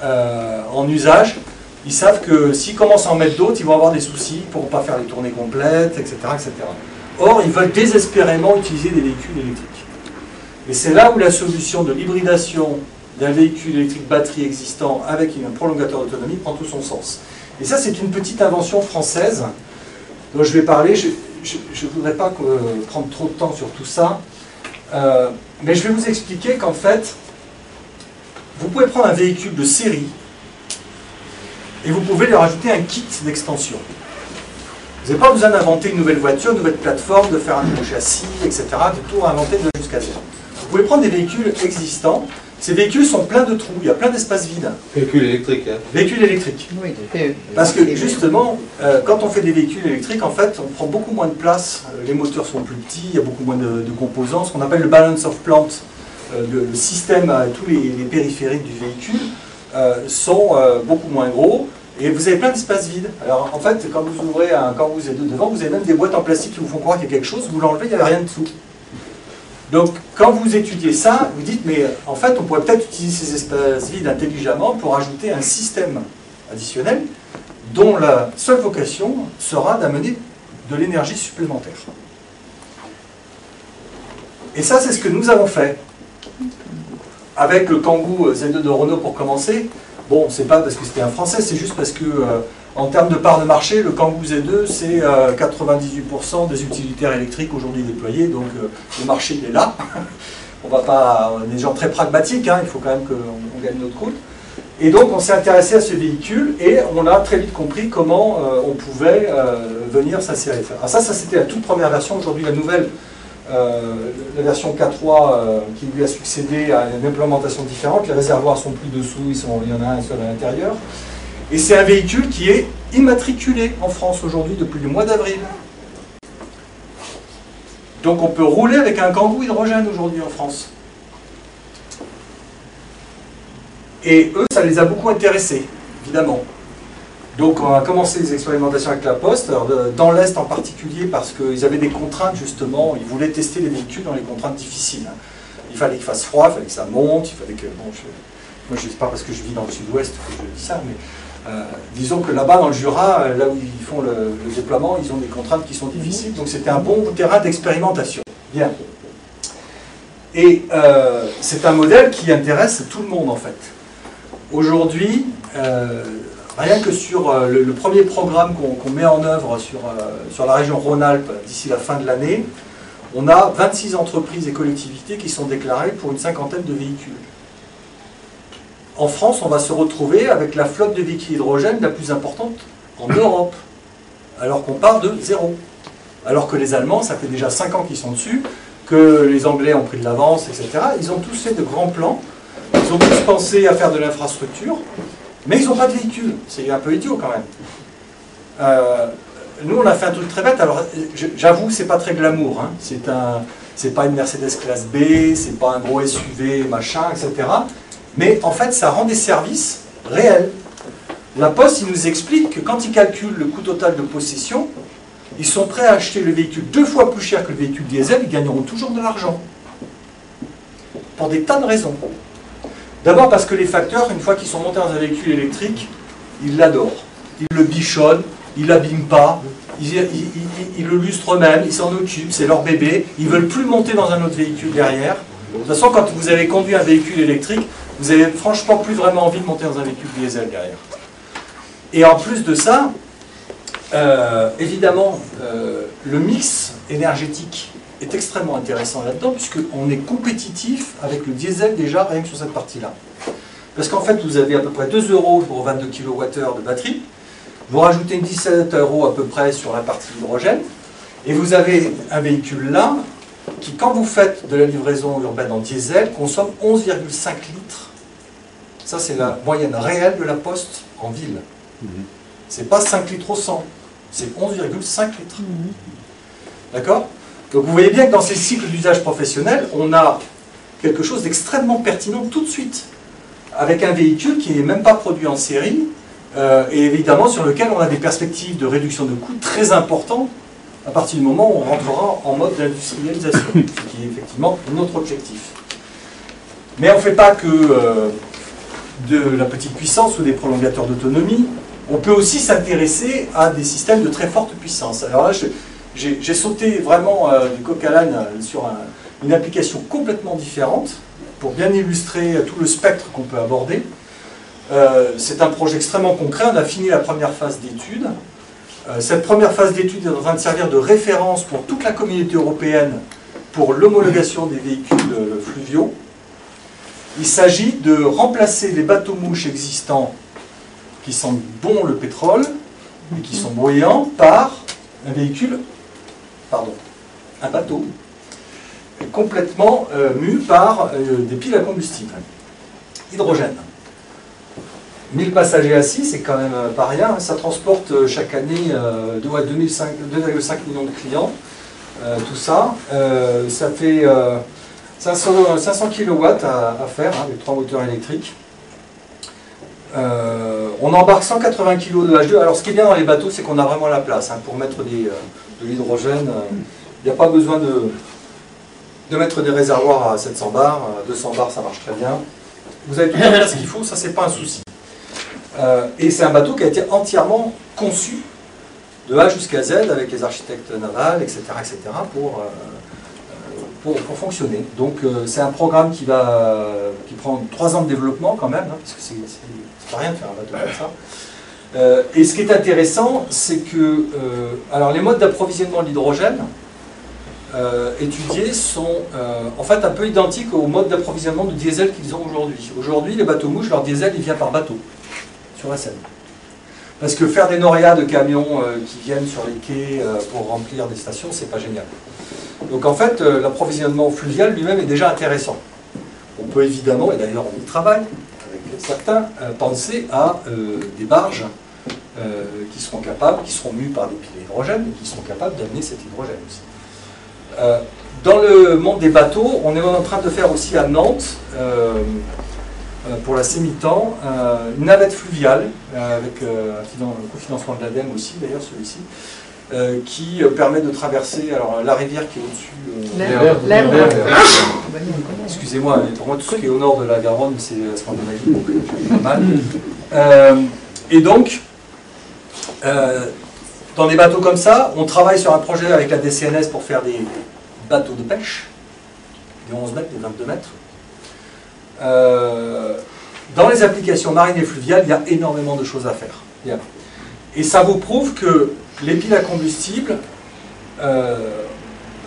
en usage. Ils savent que s'ils commencent à en mettre d'autres, ils vont avoir des soucis, ils ne pourront pas faire les tournées complètes, etc., etc. Or, ils veulent désespérément utiliser des véhicules électriques. Et c'est là où la solution de l'hybridation d'un véhicule électrique batterie existant avec un prolongateur d'autonomie prend tout son sens. Et ça, c'est une petite invention française dont je vais parler. Je ne voudrais pas prendre trop de temps sur tout ça, mais je vais vous expliquer qu'en fait, vous pouvez prendre un véhicule de série et vous pouvez lui rajouter un kit d'extension. Vous n'avez pas besoin d'inventer une nouvelle voiture, une nouvelle plateforme, de faire un nouveau châssis, etc., de tout inventer de jusqu'à zéro. Vous pouvez prendre des véhicules existants. Ces véhicules sont pleins de trous, il y a plein d'espaces vides. Véhicules électriques, hein. Véhicules électriques. Oui, parce que justement, quand on fait des véhicules électriques, en fait, on prend beaucoup moins de place, les moteurs sont plus petits, il y a beaucoup moins de composants, ce qu'on appelle le balance of plant, le système, tous les périphériques du véhicule sont beaucoup moins gros, et vous avez plein d'espaces vides. Alors en fait, quand vous ouvrez un Kangoo Z2 devant, vous avez même des boîtes en plastique qui vous font croire qu'il y a quelque chose, vous l'enlevez, il n'y avait rien dessous. Donc, quand vous étudiez ça, vous dites, mais en fait, on pourrait peut-être utiliser ces espaces vides intelligemment pour ajouter un système additionnel dont la seule vocation sera d'amener de l'énergie supplémentaire. Et ça, c'est ce que nous avons fait. Avec le Kangoo Z2 de Renault pour commencer, bon, c'est pas parce que c'était un Français, c'est juste parce que en termes de part de marché, le Kangoo Z2, c'est 98% des utilitaires électriques aujourd'hui déployés, donc le marché il est là. On est des gens très pragmatiques, hein, il faut quand même qu'on gagne notre croûte. Et donc on s'est intéressé à ce véhicule et on a très vite compris comment on pouvait venir s'insérer. Alors ça c'était la toute première version. Aujourd'hui la nouvelle La version K3 qui lui a succédé a une implémentation différente. Les réservoirs sont plus dessous, il y en a un seul à l'intérieur. Et c'est un véhicule qui est immatriculé en France aujourd'hui depuis le mois d'avril. Donc on peut rouler avec un Kangoo hydrogène aujourd'hui en France. Et eux, ça les a beaucoup intéressés, évidemment. Donc on a commencé les expérimentations avec la Poste, dans l'Est en particulier, parce qu'ils avaient des contraintes justement, ils voulaient tester les véhicules dans les contraintes difficiles. Il fallait qu'il fasse froid, il fallait que ça monte, il fallait que... Bon, moi je ne sais pas parce que je vis dans le sud-ouest que je dis ça, mais disons que là-bas dans le Jura, là où ils font le déploiement, ils ont des contraintes qui sont difficiles, donc c'était un bon terrain d'expérimentation. Bien. Et c'est un modèle qui intéresse tout le monde en fait. Aujourd'hui, rien que sur le premier programme qu'on met en œuvre sur la région Rhône-Alpes d'ici la fin de l'année, on a 26 entreprises et collectivités qui sont déclarées pour une cinquantaine de véhicules. En France, on va se retrouver avec la flotte de véhicules hydrogène la plus importante en Europe, alors qu'on part de zéro. Alors que les Allemands, ça fait déjà 5 ans qu'ils sont dessus, que les Anglais ont pris de l'avance, etc. Ils ont tous fait de grands plans, ils ont tous pensé à faire de l'infrastructure, mais ils n'ont pas de véhicule. C'est un peu idiot quand même. Nous, on a fait un truc très bête. Alors, j'avoue que c'est pas très glamour. Hein. C'est pas une Mercedes classe B, c'est pas un gros SUV, machin, etc. Mais en fait, ça rend des services réels. La Poste, il nous explique que quand ils calculent le coût total de possession, ils sont prêts à acheter le véhicule 2 fois plus cher que le véhicule diesel, ils gagneront toujours de l'argent. Pour des tas de raisons. D'abord parce que les facteurs, une fois qu'ils sont montés dans un véhicule électrique, ils l'adorent. Ils le bichonnent, ils l'abîment pas, ils le lustrent eux-mêmes, ils s'en occupent, c'est leur bébé, ils ne veulent plus monter dans un autre véhicule derrière. De toute façon, quand vous avez conduit un véhicule électrique, vous n'avez franchement plus vraiment envie de monter dans un véhicule diesel derrière. Et en plus de ça, évidemment, le mix énergétique est extrêmement intéressant là-dedans, puisqu'on est compétitif avec le diesel déjà, rien que sur cette partie-là. Parce qu'en fait, vous avez à peu près 2 € pour 22 kWh de batterie, vous rajoutez 17 € à peu près sur la partie hydrogène, et vous avez un véhicule là, qui, quand vous faites de la livraison urbaine en diesel, consomme 11,5 litres. Ça, c'est la moyenne réelle de la Poste en ville. C'est pas 5 litres au 100, c'est 11,5 litres. D'accord? Donc vous voyez bien que dans ces cycles d'usage professionnel, on a quelque chose d'extrêmement pertinent tout de suite, avec un véhicule qui n'est même pas produit en série, et évidemment sur lequel on a des perspectives de réduction de coûts très importantes à partir du moment où on rentrera en mode d'industrialisation, ce qui est effectivement notre objectif. Mais on ne fait pas que de la petite puissance ou des prolongateurs d'autonomie, on peut aussi s'intéresser à des systèmes de très forte puissance. Alors là, j'ai sauté vraiment du coq à l'âne sur une application complètement différente pour bien illustrer tout le spectre qu'on peut aborder. C'est un projet extrêmement concret, on a fini la première phase d'étude. Cette première phase d'étude est en train de servir de référence pour toute la communauté européenne pour l'homologation des véhicules fluviaux. Il s'agit de remplacer les bateaux-mouches existants qui sentent bon le pétrole et qui sont bruyants par un véhicule, un bateau complètement mu par des piles à combustible, hydrogène. 1000 passagers assis, c'est quand même pas rien. Ça transporte chaque année 2,5 millions de clients. Tout ça, ça fait 500 kW à faire, hein, avec 3 moteurs électriques. On embarque 180 kg de H2. Alors ce qui est bien dans les bateaux, c'est qu'on a vraiment la place hein, pour mettre de l'hydrogène. Il n'y a pas besoin de mettre des réservoirs à 700 bars. 200 bars, ça marche très bien. Vous avez tout la place qu'il faut, ça c'est pas un souci. Et c'est un bateau qui a été entièrement conçu de A jusqu'à Z avec les architectes navals, etc., pour fonctionner. Donc c'est un programme qui prend 3 ans de développement quand même, hein, parce que c'est pas rien de faire un bateau comme ça. Et ce qui est intéressant, c'est que alors les modes d'approvisionnement de l'hydrogène étudiés sont en fait un peu identiques aux modes d'approvisionnement de diesel qu'ils ont aujourd'hui. Aujourd'hui, les bateaux-mouches, leur diesel, il vient par bateau, sur la Seine. Parce que faire des norias de camions qui viennent sur les quais pour remplir des stations, c'est pas génial. Donc en fait, l'approvisionnement fluvial lui-même est déjà intéressant. On peut évidemment, et d'ailleurs on y travaille avec certains, penser à des barges qui seront capables, qui seront mues par des piles d'hydrogène et qui seront capables d'amener cet hydrogène aussi. Dans le monde des bateaux, on est en train de faire aussi à Nantes, pour la Sémitan, une navette fluviale, avec un cofinancement de l'ADEME aussi, d'ailleurs celui-ci, qui permet de traverser alors, la rivière qui est au-dessus. Excusez-moi, mais pour moi, tout ce qui est au nord de la Garonne, c'est la Scandinavie, donc j'ai pas mal. Et donc, dans des bateaux comme ça, on travaille sur un projet avec la DCNS pour faire des bateaux de pêche, des 11 mètres, des 22 mètres. Dans les applications marines et fluviales, il y a énormément de choses à faire. Bien. Et ça vous prouve que les piles à combustible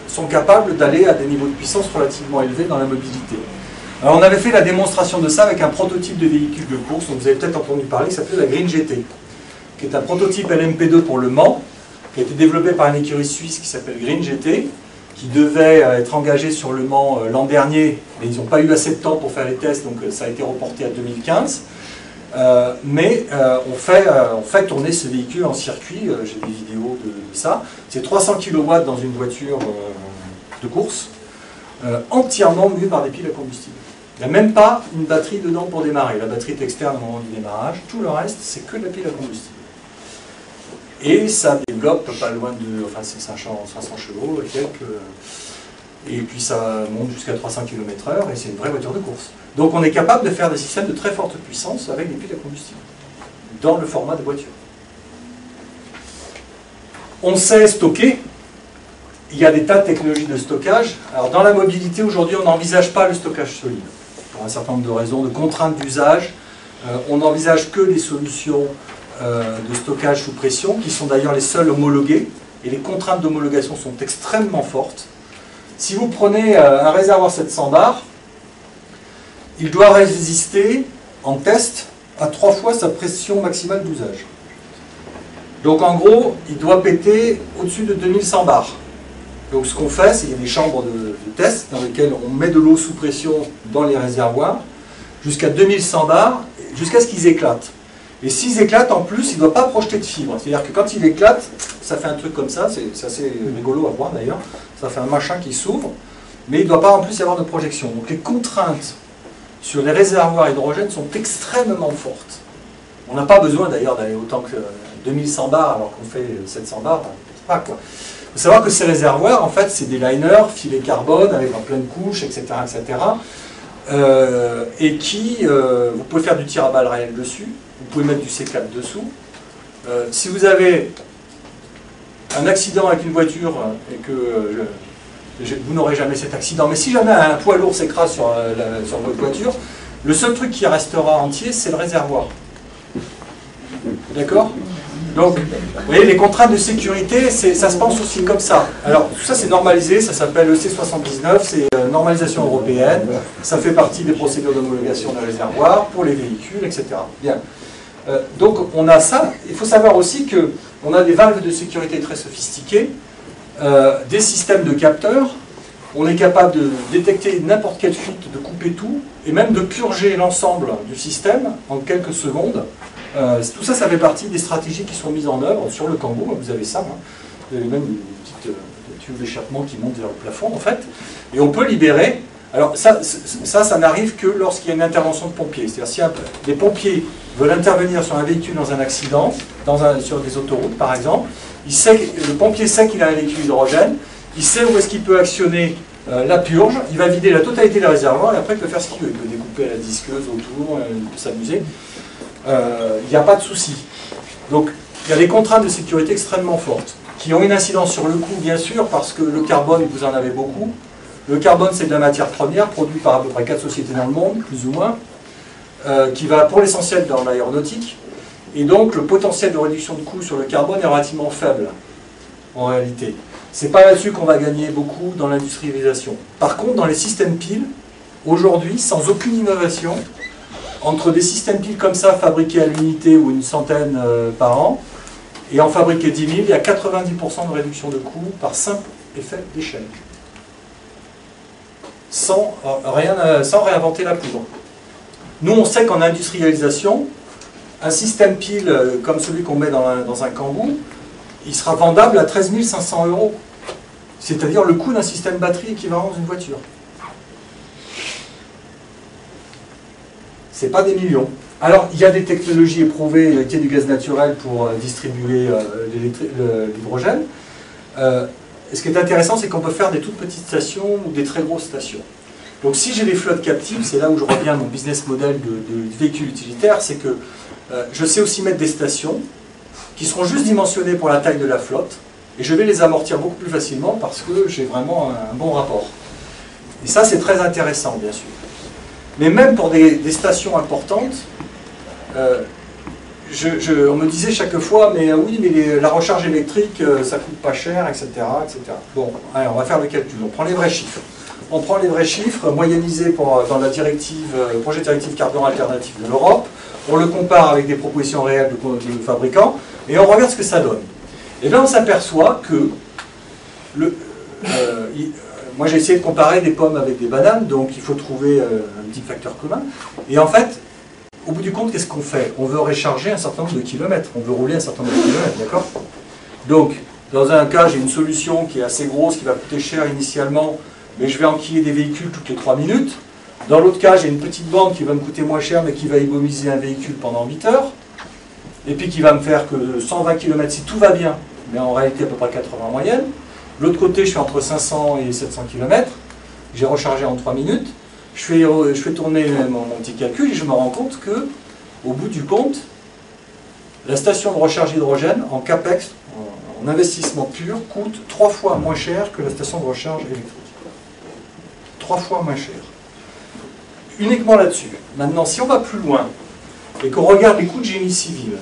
sont capables d'aller à des niveaux de puissance relativement élevés dans la mobilité. Alors on avait fait la démonstration de ça avec un prototype de véhicule de course, dont vous avez peut-être entendu parler, qui s'appelle la Green GT, qui est un prototype LMP2 pour Le Mans, qui a été développé par une écurie suisse qui s'appelle Green GT, qui devait être engagé sur Le Mans l'an dernier, mais ils n'ont pas eu assez de temps pour faire les tests, donc ça a été reporté à 2015. Mais on fait tourner ce véhicule en circuit, j'ai des vidéos de ça. C'est 300 kW dans une voiture de course, entièrement mue par des piles à combustible. Il n'y a même pas une batterie dedans pour démarrer. La batterie est externe au moment du démarrage. Tout le reste, c'est que de la pile à combustible. Et ça développe pas loin de... Enfin, c'est 500 chevaux et quelques... Et puis ça monte jusqu'à 300 km/h et c'est une vraie voiture de course. Donc on est capable de faire des systèmes de très forte puissance avec des piles à combustible, dans le format de voiture. On sait stocker, il y a des tas de technologies de stockage. Alors dans la mobilité, aujourd'hui, on n'envisage pas le stockage solide, pour un certain nombre de raisons, de contraintes d'usage. On n'envisage que des solutions de stockage sous pression, qui sont d'ailleurs les seules homologuées, et les contraintes d'homologation sont extrêmement fortes. Si vous prenez un réservoir 700 bars, il doit résister en test à 3 fois sa pression maximale d'usage. Donc en gros, il doit péter au-dessus de 2100 bars. Donc ce qu'on fait, c'est qu'il y a des chambres de test dans lesquelles on met de l'eau sous pression dans les réservoirs jusqu'à 2100 bars, jusqu'à ce qu'ils éclatent. Et s'ils éclatent, en plus, il ne doit pas projeter de fibres. C'est-à-dire que quand il éclate, ça fait un truc comme ça, c'est assez rigolo à voir d'ailleurs, ça fait un machin qui s'ouvre, mais il ne doit pas en plus y avoir de projection. Donc les contraintes sur les réservoirs hydrogène sont extrêmement fortes. On n'a pas besoin d'ailleurs d'aller autant que 2100 bars alors qu'on fait 700 bars, pas quoi. Il faut savoir que ces réservoirs, en fait, c'est des liners, filets carbone, avec en pleine couche, etc. etc. Et qui, vous pouvez faire du tir à balles réel dessus, vous pouvez mettre du C4 dessous. Si vous avez un accident avec une voiture et que vous n'aurez jamais cet accident, mais si jamais un poids lourd s'écrase sur votre voiture, le seul truc qui restera entier, c'est le réservoir. D'accord? Donc, vous voyez, les contraintes de sécurité, ça se pense aussi comme ça. Alors, tout ça, c'est normalisé, ça s'appelle EC79, c'est normalisation européenne, ça fait partie des procédures d'homologation des réservoirs pour les véhicules, etc. Bien. Donc, on a ça. Il faut savoir aussi qu'on a des valves de sécurité très sophistiquées, des systèmes de capteurs. On est capable de détecter n'importe quelle fuite, de couper tout, et même de purger l'ensemble du système en quelques secondes. Tout ça, ça fait partie des stratégies qui sont mises en œuvre sur le Kangoo. Vous avez ça, hein. Vous avez même une petite tube d'échappement qui monte vers le plafond, en fait. Et on peut libérer. Alors ça n'arrive que lorsqu'il y a une intervention de pompiers. C'est-à-dire si des pompiers veulent intervenir sur un véhicule dans un accident, sur des autoroutes par exemple, le pompier sait qu'il a un véhicule hydrogène, il sait où est-ce qu'il peut actionner la purge, il va vider la totalité des réservoirs et après il peut faire ce qu'il veut. Il peut découper à la disqueuse autour, il peut s'amuser. Il n'y a pas de souci. Donc il y a des contraintes de sécurité extrêmement fortes qui ont une incidence sur le coût, bien sûr, parce que le carbone, vous en avez beaucoup. Le carbone, c'est de la matière première produite par à peu près 4 sociétés dans le monde, plus ou moins, qui va pour l'essentiel dans l'aéronautique. Et donc le potentiel de réduction de coût sur le carbone est relativement faible, en réalité. C'est pas là-dessus qu'on va gagner beaucoup dans l'industrialisation. Par contre, dans les systèmes piles, aujourd'hui, sans aucune innovation, entre des systèmes piles comme ça, fabriqués à l'unité ou une centaine par an, et en fabriquer 10 000, il y a 90% de réduction de coût par simple effet d'échelle. sans réinventer la poudre. Nous, on sait qu'en industrialisation, un système pile comme celui qu'on met dans un Kangoo, il sera vendable à 13 500 €. C'est-à-dire le coût d'un système batterie équivalent dans une voiture. C'est pas des millions. Alors, il y a des technologies éprouvées, il y a du gaz naturel pour distribuer l'hydrogène. Et ce qui est intéressant, c'est qu'on peut faire des toutes petites stations ou des très grosses stations. Donc si j'ai des flottes captives, c'est là où je reviens à mon business model de véhicule utilitaire, c'est que je sais aussi mettre des stations qui seront juste dimensionnées pour la taille de la flotte, et je vais les amortir beaucoup plus facilement parce que j'ai vraiment un bon rapport. Et ça, c'est très intéressant, bien sûr. Mais même pour des stations importantes, on me disait chaque fois, mais oui, mais la recharge électrique, ça coûte pas cher, etc., etc. Bon, allez, on va faire le calcul. On prend les vrais chiffres. On prend les vrais chiffres moyennisés dans la directive, le projet de directive carburant alternatif de l'Europe. On le compare avec des propositions réelles de fabricants et on regarde ce que ça donne. Et bien on s'aperçoit que moi j'ai essayé de comparer des pommes avec des bananes, donc il faut trouver un petit facteur commun. Et en fait, au bout du compte, qu'est-ce qu'on fait? On veut recharger un certain nombre de kilomètres, on veut rouler un certain nombre de kilomètres, d'accord? Donc, dans un cas, j'ai une solution qui est assez grosse, qui va coûter cher initialement, mais je vais enquiller des véhicules toutes les 3 minutes. Dans l'autre cas, j'ai une petite bande qui va me coûter moins cher, mais qui va économiser un véhicule pendant 8 heures, et puis qui va me faire que 120 km si tout va bien, mais en réalité à peu près 80 en moyenne. De l'autre côté, je suis entre 500 et 700 km, j'ai rechargé en 3 minutes, je fais tourner mon petit calcul et je me rends compte que, au bout du compte, la station de recharge hydrogène, en CAPEX, en investissement pur, coûte 3 fois moins cher que la station de recharge électrique. 3 fois moins cher. Uniquement là-dessus. Maintenant, si on va plus loin et qu'on regarde les coûts de génie civil,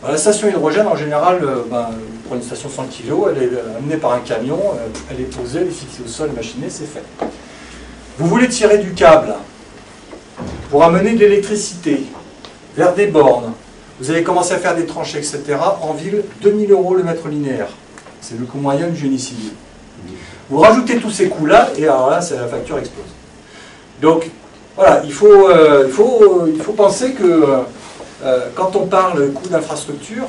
la station hydrogène, en général, pour une station 100 kg, elle est amenée par un camion, elle est posée, elle est fixée au sol, machinée, c'est fait. Vous voulez tirer du câble pour amener de l'électricité vers des bornes, vous allez commencer à faire des tranchées, etc. En ville, 2000 € le mètre linéaire. C'est le coût moyen du génie civil. Vous rajoutez tous ces coûts-là, et alors là, la facture explose. Donc, voilà, il faut penser que quand on parle coût d'infrastructure,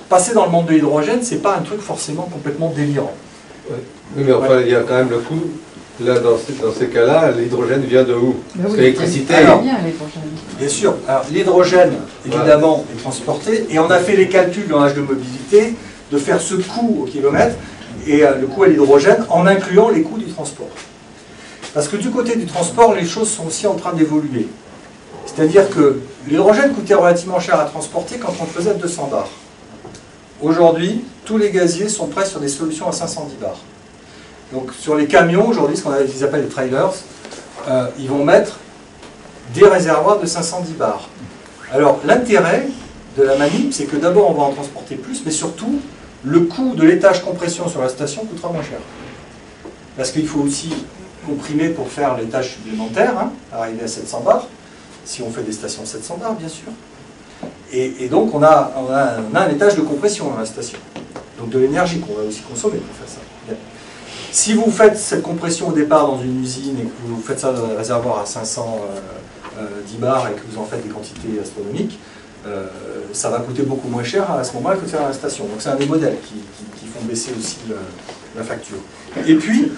passer dans le monde de l'hydrogène, c'est pas un truc forcément complètement délirant. Ouais. Mais enfin, il y a quand même le coût. Là, dans ces cas-là, l'hydrogène vient de où? Parce que l'électricité... Bien sûr. Alors, l'hydrogène, évidemment, est transporté, et on a fait les calculs dans l'âge de mobilité de faire ce coût au kilomètre et le coût à l'hydrogène en incluant les coûts du transport. Parce que du côté du transport, les choses sont aussi en train d'évoluer. C'est-à-dire que l'hydrogène coûtait relativement cher à transporter quand on le faisait à 200 bars. Aujourd'hui, tous les gaziers sont prêts sur des solutions à 510 bars. Donc sur les camions, aujourd'hui, ce qu'ils appellent les trailers, ils vont mettre des réservoirs de 510 bars. Alors l'intérêt de la manip, c'est que d'abord on va en transporter plus, mais surtout, le coût de l'étage compression sur la station coûtera moins cher. Parce qu'il faut aussi comprimer pour faire les tâches supplémentaires, arriver à 700 bars, si on fait des stations 700 bars, bien sûr. Et donc on a un étage de compression dans la station. Donc de l'énergie qu'on va aussi consommer pour faire ça. Bien. Si vous faites cette compression au départ dans une usine et que vous faites ça dans un réservoir à 510 bars et que vous en faites des quantités astronomiques, ça va coûter beaucoup moins cher à ce moment-là que de faire à la station. Donc c'est un des modèles qui font baisser aussi la facture. Et puis,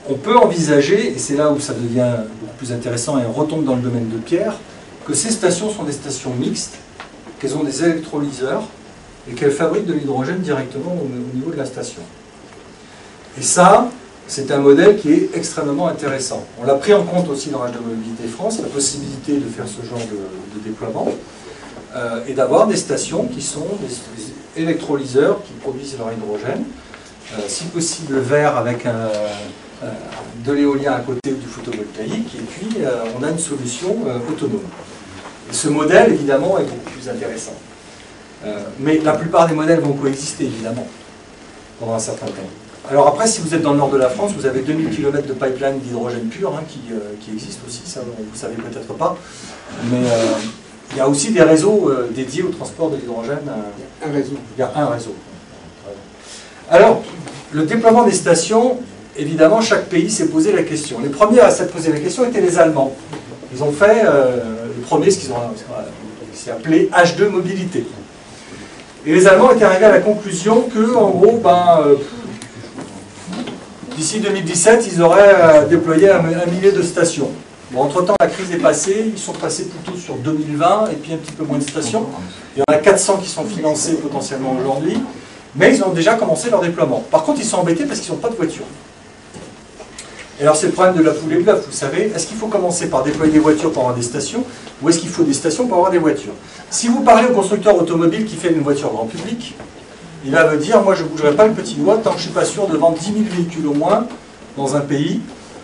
on peut envisager, et c'est là où ça devient beaucoup plus intéressant et on retombe dans le domaine de Pierre, que ces stations sont des stations mixtes, qu'elles ont des électrolyseurs et qu'elles fabriquent de l'hydrogène directement au niveau de la station. Et ça, c'est un modèle qui est extrêmement intéressant. On l'a pris en compte aussi dans l'âge de mobilité France, la possibilité de faire ce genre de déploiement et d'avoir des stations qui sont des électrolyseurs qui produisent leur hydrogène, si possible vert avec de l'éolien à côté ou du photovoltaïque, et puis on a une solution autonome. Et ce modèle, évidemment, est beaucoup plus intéressant. Mais la plupart des modèles vont coexister, évidemment, pendant un certain temps. Alors après, si vous êtes dans le nord de la France, vous avez 2000 km de pipeline d'hydrogène pur qui existent aussi, ça vous ne savez peut-être pas. Mais il y a aussi des réseaux dédiés au transport de l'hydrogène. Un réseau. Il y a un réseau. Alors, le déploiement des stations, évidemment, chaque pays s'est posé la question. Les premiers à s'être posé la question étaient les Allemands. Ils ont fait, le premier, ce qu'ils ont c'est appelé H2 mobilité. Et les Allemands étaient arrivés à la conclusion que, en gros, d'ici 2017, ils auraient déployé un millier de stations. Bon, entre-temps, la crise est passée, ils sont passés plutôt sur 2020 et puis un petit peu moins de stations. Il y en a 400 qui sont financées potentiellement aujourd'hui, mais ils ont déjà commencé leur déploiement. Par contre, ils sont embêtés parce qu'ils n'ont pas de voitures. Et alors, c'est le problème de la poule et de l'œuf, vous savez. Est-ce qu'il faut commencer par déployer des voitures pour avoir des stations, ou est-ce qu'il faut des stations pour avoir des voitures? Si vous parlez au constructeur automobile qui fait une voiture grand public, il va me dire, moi je ne bougerai pas le petit doigt tant que je ne suis pas sûr de vendre 10 000 véhicules au moins dans un pays.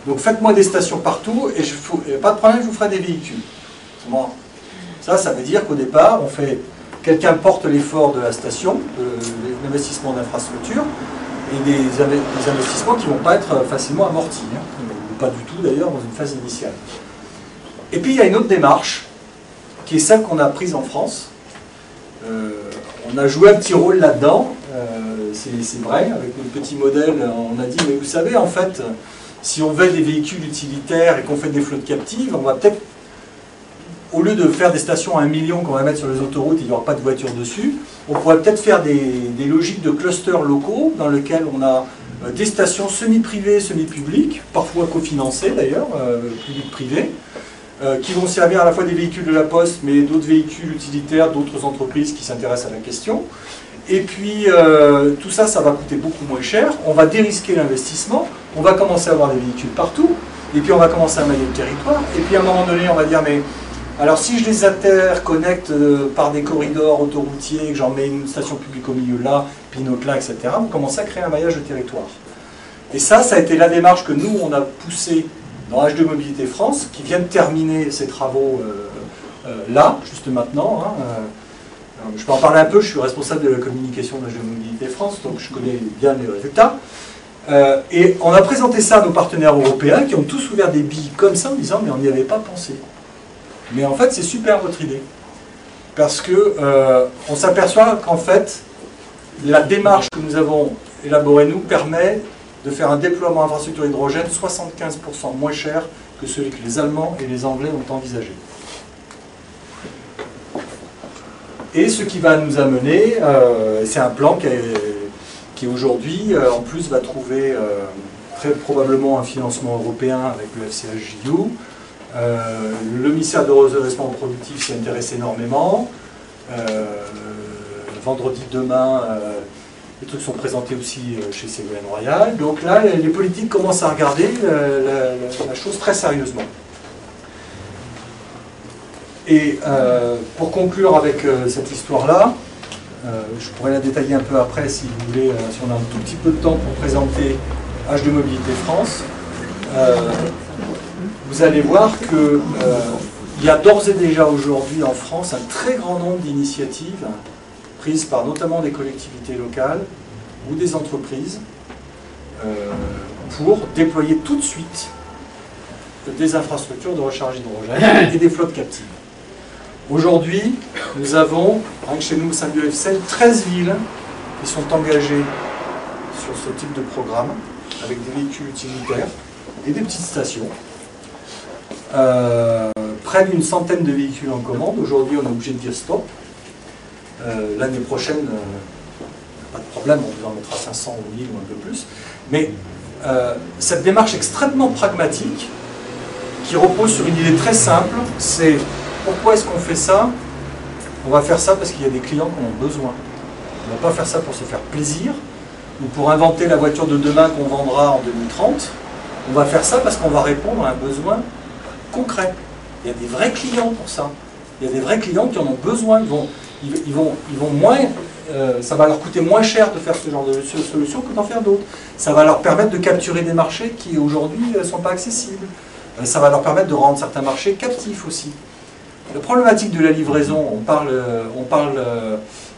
Donc faites-moi des stations partout et pas de problème, je vous ferai des véhicules. Bon. Ça veut dire qu'au départ, quelqu'un porte l'effort de la station, de l'investissement d'infrastructure, et des investissements qui ne vont pas être facilement amortis, hein, ou pas du tout d'ailleurs dans une phase initiale. Et puis il y a une autre démarche, qui est celle qu'on a prise en France. On a joué un petit rôle là-dedans, c'est vrai, avec notre petit modèle, on a dit, mais vous savez, en fait, si on veut des véhicules utilitaires et qu'on fait des flottes captives, on va peut-être, au lieu de faire des stations à 1 million qu'on va mettre sur les autoroutes et il n'y aura pas de voitures dessus, on pourrait peut-être faire des logiques de clusters locaux dans lesquels on a des stations semi-privées, semi-publiques, parfois cofinancées d'ailleurs, publiques-privées, qui vont servir à la fois des véhicules de la Poste, mais d'autres véhicules utilitaires, d'autres entreprises qui s'intéressent à la question. Et puis, tout ça, ça va coûter beaucoup moins cher. On va dérisquer l'investissement. On va commencer à avoir des véhicules partout. Et puis, on va commencer à mailler le territoire. Et puis, à un moment donné, on va dire, mais alors, si je les interconnecte par des corridors autoroutiers, que j'en mets une station publique au milieu là, puis une autre là, etc., vous commencez à créer un maillage de territoire. Et ça a été la démarche que nous, on a poussée dans H2 Mobilité France, qui vient de terminer ses travaux là, juste maintenant. Hein, je peux en parler un peu, je suis responsable de la communication d'H2 Mobilité France, donc je connais bien les résultats. Et on a présenté ça à nos partenaires européens, qui ont tous ouvert des billes comme ça, en disant, mais on n'y avait pas pensé. Mais en fait, c'est super votre idée. Parce que on s'aperçoit qu'en fait, la démarche que nous avons élaborée, nous, permet de faire un déploiement d'infrastructures hydrogène 75% moins cher que celui que les Allemands et les Anglais ont envisagé. Et ce qui va nous amener, c'est un plan qui aujourd'hui, en plus, va trouver très probablement un financement européen avec le FCH-JU. Le ministère de redressement productif s'y intéresse énormément. Vendredi demain, les trucs sont présentés aussi chez Ségolène Royal. Donc là, les politiques commencent à regarder la chose très sérieusement. Et pour conclure avec cette histoire-là, je pourrais la détailler un peu après si vous voulez, si on a un tout petit peu de temps pour présenter H2 Mobilité France. Vous allez voir qu'il y a d'ores et déjà aujourd'hui en France un très grand nombre d'initiatives prises par notamment des collectivités locales ou des entreprises pour déployer tout de suite des infrastructures de recharge d'hydrogène et des flottes captives. Aujourd'hui, nous avons, rien que chez nous au sein du FCL, 13 villes qui sont engagées sur ce type de programme, avec des véhicules utilitaires et des petites stations. Près d'une centaine de véhicules en commande. Aujourd'hui, on est obligé de dire stop. L'année prochaine, pas de problème, on vous en mettra 500 ou 1000 ou un peu plus. Mais cette démarche extrêmement pragmatique, qui repose sur une idée très simple, c'est pourquoi est-ce qu'on fait ça? On va faire ça parce qu'il y a des clients qui en ont besoin. On ne va pas faire ça pour se faire plaisir, ou pour inventer la voiture de demain qu'on vendra en 2030. On va faire ça parce qu'on va répondre à un besoin concret. Il y a des vrais clients pour ça. Il y a des vrais clients qui en ont besoin. Ils vont moins, ça va leur coûter moins cher de faire ce genre de solution que d'en faire d'autres. Ça va leur permettre de capturer des marchés qui aujourd'hui ne sont pas accessibles. Ça va leur permettre de rendre certains marchés captifs aussi. La problématique de la livraison, on parle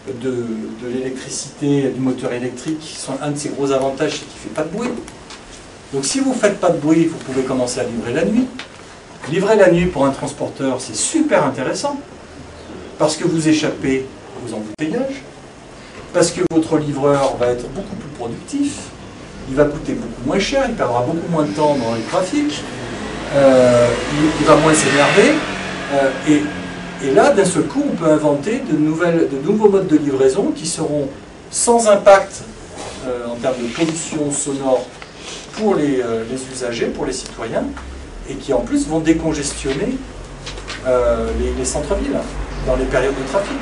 de l'électricité, du moteur électrique, un de ses gros avantages, c'est qu'il ne fait pas de bruit. Donc si vous ne faites pas de bruit, vous pouvez commencer à livrer la nuit. Livrer la nuit pour un transporteur, c'est super intéressant, parce que vous échappez aux embouteillages, parce que votre livreur va être beaucoup plus productif, il va coûter beaucoup moins cher, il perdra beaucoup moins de temps dans le trafic, il va moins s'énerver, et là, d'un seul coup, on peut inventer de nouveaux modes de livraison qui seront sans impact en termes de pollution sonore pour les usagers, pour les citoyens, et qui en plus vont décongestionner les centres-villes dans les périodes de trafic.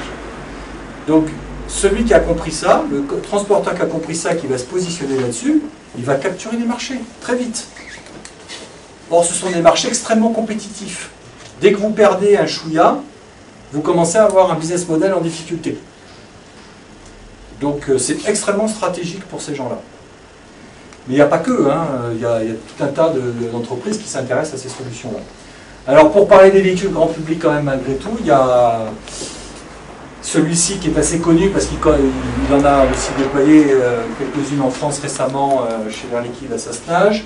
Donc, celui qui a compris ça, le transporteur qui a compris ça, qui va se positionner là-dessus, il va capturer des marchés, très vite. Or, ce sont des marchés extrêmement compétitifs. Dès que vous perdez un chouïa, vous commencez à avoir un business model en difficulté. Donc, c'est extrêmement stratégique pour ces gens-là. Mais il n'y a pas que, hein. Il y a tout un tas d'entreprises qui s'intéressent à ces solutions-là. Alors, pour parler des véhicules grand public, quand même, malgré tout, il y a celui-ci qui est assez connu parce qu'il en a aussi déployé quelques-unes en France récemment chez Air Liquide à Sassenage,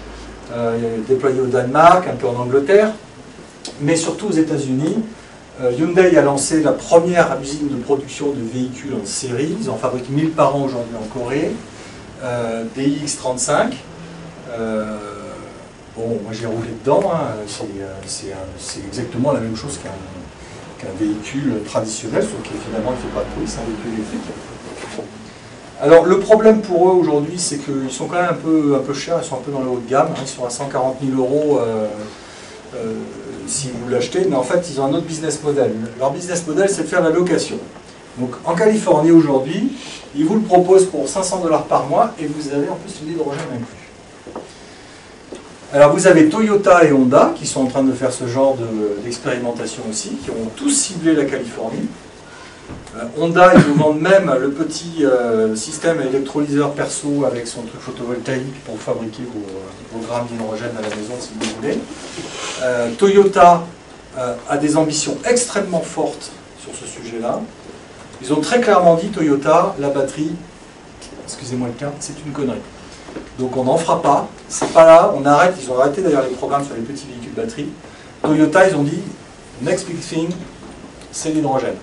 déployé au Danemark, un peu en Angleterre, mais surtout aux États-Unis. Hyundai a lancé la première usine de production de véhicules en série. Ils en fabriquent 1000 par an aujourd'hui en Corée. Des iX35. Bon, moi j'ai roulé dedans. Hein. C'est exactement la même chose qu'un véhicule traditionnel, sauf qu'il finalement ne fait pas de bruit, c'est un véhicule électrique. Alors le problème pour eux aujourd'hui, c'est qu'ils sont quand même un peu chers, ils sont un peu dans le haut de gamme, hein. Ils sont à 140 000 € si vous l'achetez, mais en fait ils ont un autre business model. Leur business model, c'est de faire la location. Donc en Californie aujourd'hui, ils vous le proposent pour 500 $ par mois et vous avez en plus l'hydrogène inclus. Alors vous avez Toyota et Honda qui sont en train de faire ce genre d'expérimentation aussi, qui ont tous ciblé la Californie. Honda, ils vous vendent même le petit système électrolyseur perso avec son truc photovoltaïque pour fabriquer vos grammes d'hydrogène à la maison si vous voulez. Toyota a des ambitions extrêmement fortes sur ce sujet-là. Ils ont très clairement dit, Toyota, la batterie, excusez-moi le terme, c'est une connerie. Donc on n'en fera pas, c'est pas là, on arrête, ils ont arrêté d'ailleurs les programmes sur les petits véhicules batterie. Toyota, ils ont dit, next big thing, c'est l'hydrogène.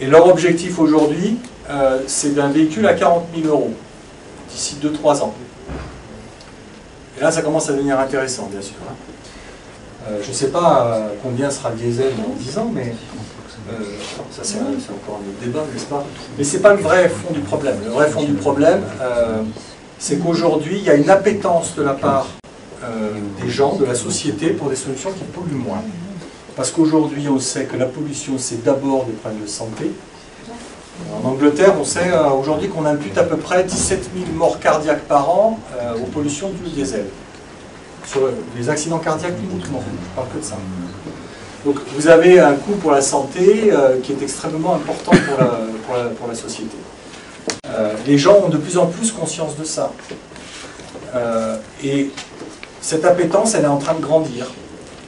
Et leur objectif aujourd'hui, c'est d'un véhicule à 40 000 € d'ici 2-3 ans. Et là, ça commence à devenir intéressant, bien sûr. Je ne sais pas combien sera le diesel dans 10 ans, mais ça c'est encore un autre débat, n'est-ce pas? Mais ce n'est pas le vrai fond du problème. Le vrai fond du problème, c'est qu'aujourd'hui, il y a une appétence de la part des gens, de la société, pour des solutions qui polluent moins. Parce qu'aujourd'hui, on sait que la pollution, c'est d'abord des problèmes de santé. En Angleterre, on sait aujourd'hui qu'on impute à peu près 17 000 morts cardiaques par an aux pollutions dues au diesel. Sur les accidents cardiaques uniquement, je parle que de ça. Donc vous avez un coût pour la santé qui est extrêmement important pour la société. Les gens ont de plus en plus conscience de ça. Et cette appétence, elle est en train de grandir.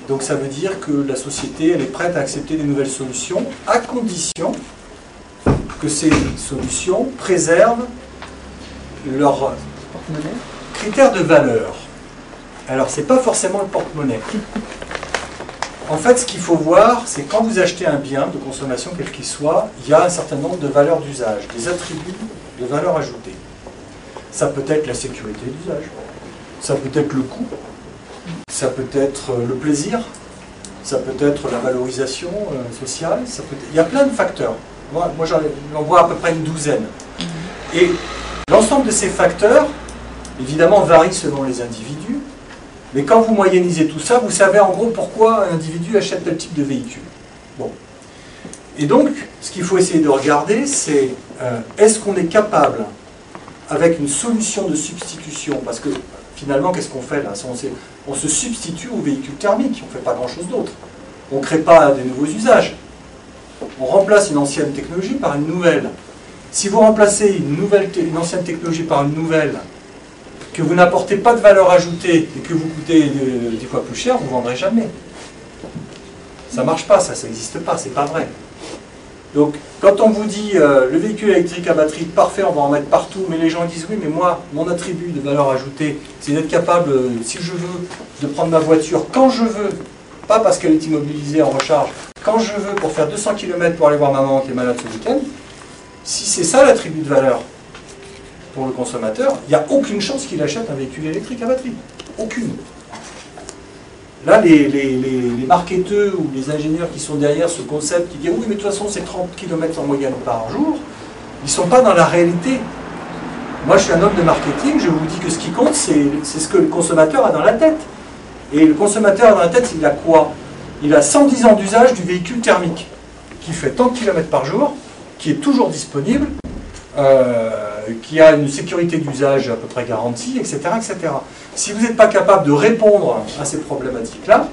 Donc ça veut dire que la société, elle est prête à accepter des nouvelles solutions, à condition que ces solutions préservent leurs critères de valeur. Alors c'est pas forcément le porte-monnaie. En fait, ce qu'il faut voir, c'est quand vous achetez un bien de consommation, quel qu'il soit, il y a un certain nombre de valeurs d'usage, des attributs de valeur ajoutée. Ça peut être la sécurité d'usage, ça peut être le coût, ça peut être le plaisir, ça peut être la valorisation sociale, il y a plein de facteurs. Moi j'en vois à peu près une douzaine. Et l'ensemble de ces facteurs, évidemment, varie selon les individus, mais quand vous moyennisez tout ça, vous savez en gros pourquoi un individu achète tel type de véhicule. Bon. Et donc, ce qu'il faut essayer de regarder, c'est est-ce qu'on est capable, avec une solution de substitution, parce que finalement, qu'est-ce qu'on fait là? On se substitue aux véhicules thermiques, on ne fait pas grand-chose d'autre. On ne crée pas des nouveaux usages. On remplace une ancienne technologie par une nouvelle. Si vous remplacez une ancienne technologie par une nouvelle, que vous n'apportez pas de valeur ajoutée et que vous coûtez 10 fois plus cher, vous ne vendrez jamais. Ça ne marche pas, ça n'existe pas, c'est pas vrai. Donc, quand on vous dit le véhicule électrique à batterie, parfait, on va en mettre partout, mais les gens disent oui, mais moi, mon attribut de valeur ajoutée, c'est d'être capable, si je veux, de prendre ma voiture quand je veux, pas parce qu'elle est immobilisée en recharge, quand je veux pour faire 200 km pour aller voir maman qui est malade ce week-end, Si c'est ça l'attribut de valeur pour le consommateur, il n'y a aucune chance qu'il achète un véhicule électrique à batterie. Aucune. Là, les marketeurs ou les ingénieurs qui sont derrière ce concept, qui disent oui, mais de toute façon, c'est 30 km en moyenne par jour, ils ne sont pas dans la réalité. Moi, je suis un homme de marketing, je vous dis que ce qui compte, c'est ce que le consommateur a dans la tête. Et le consommateur a dans la tête, il a quoi? Il a 110 ans d'usage du véhicule thermique, qui fait tant de kilomètres par jour, qui est toujours disponible, qui a une sécurité d'usage à peu près garantie, etc., etc. Si vous n'êtes pas capable de répondre à ces problématiques-là,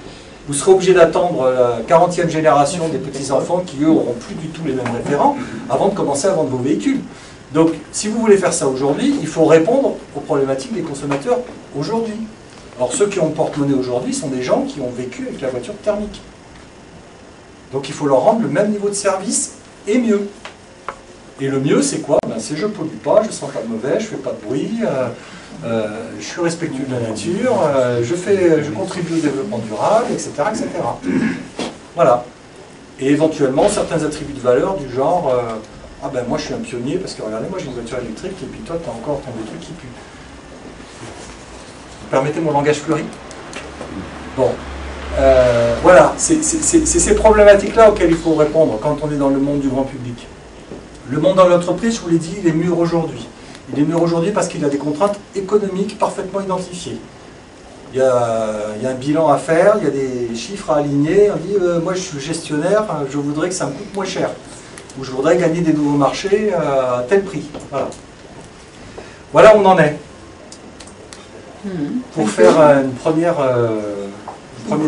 vous serez obligé d'attendre la 40e génération des petits-enfants qui, eux, n'auront plus du tout les mêmes référents avant de commencer à vendre vos véhicules. Donc, si vous voulez faire ça aujourd'hui, il faut répondre aux problématiques des consommateurs aujourd'hui. Alors, ceux qui ont le porte-monnaie aujourd'hui sont des gens qui ont vécu avec la voiture thermique. Donc, il faut leur rendre le même niveau de service et mieux. Et le mieux, c'est quoi? Ben, c'est je ne pollue pas, je ne sens pas de mauvais, je ne fais pas de bruit, je suis respectueux de la nature, je contribue au développement durable, etc., etc. Voilà. Et éventuellement, certains attributs de valeur du genre ah ben moi je suis un pionnier parce que regardez, moi j'ai une voiture électrique et puis toi tu as encore ton des trucs qui puent. Vous permettez mon langage fleuri? Bon. Voilà, c'est ces problématiques-là auxquelles il faut répondre quand on est dans le monde du grand public. Le monde dans l'entreprise, je vous l'ai dit, il est mûr aujourd'hui. Il est mûr aujourd'hui parce qu'il a des contraintes économiques parfaitement identifiées. Il y a un bilan à faire, il y a des chiffres à aligner. On dit, moi je suis gestionnaire, je voudrais que ça me coûte moins cher. Ou je voudrais gagner des nouveaux marchés à tel prix. Voilà. Voilà où on en est. Pour faire un premier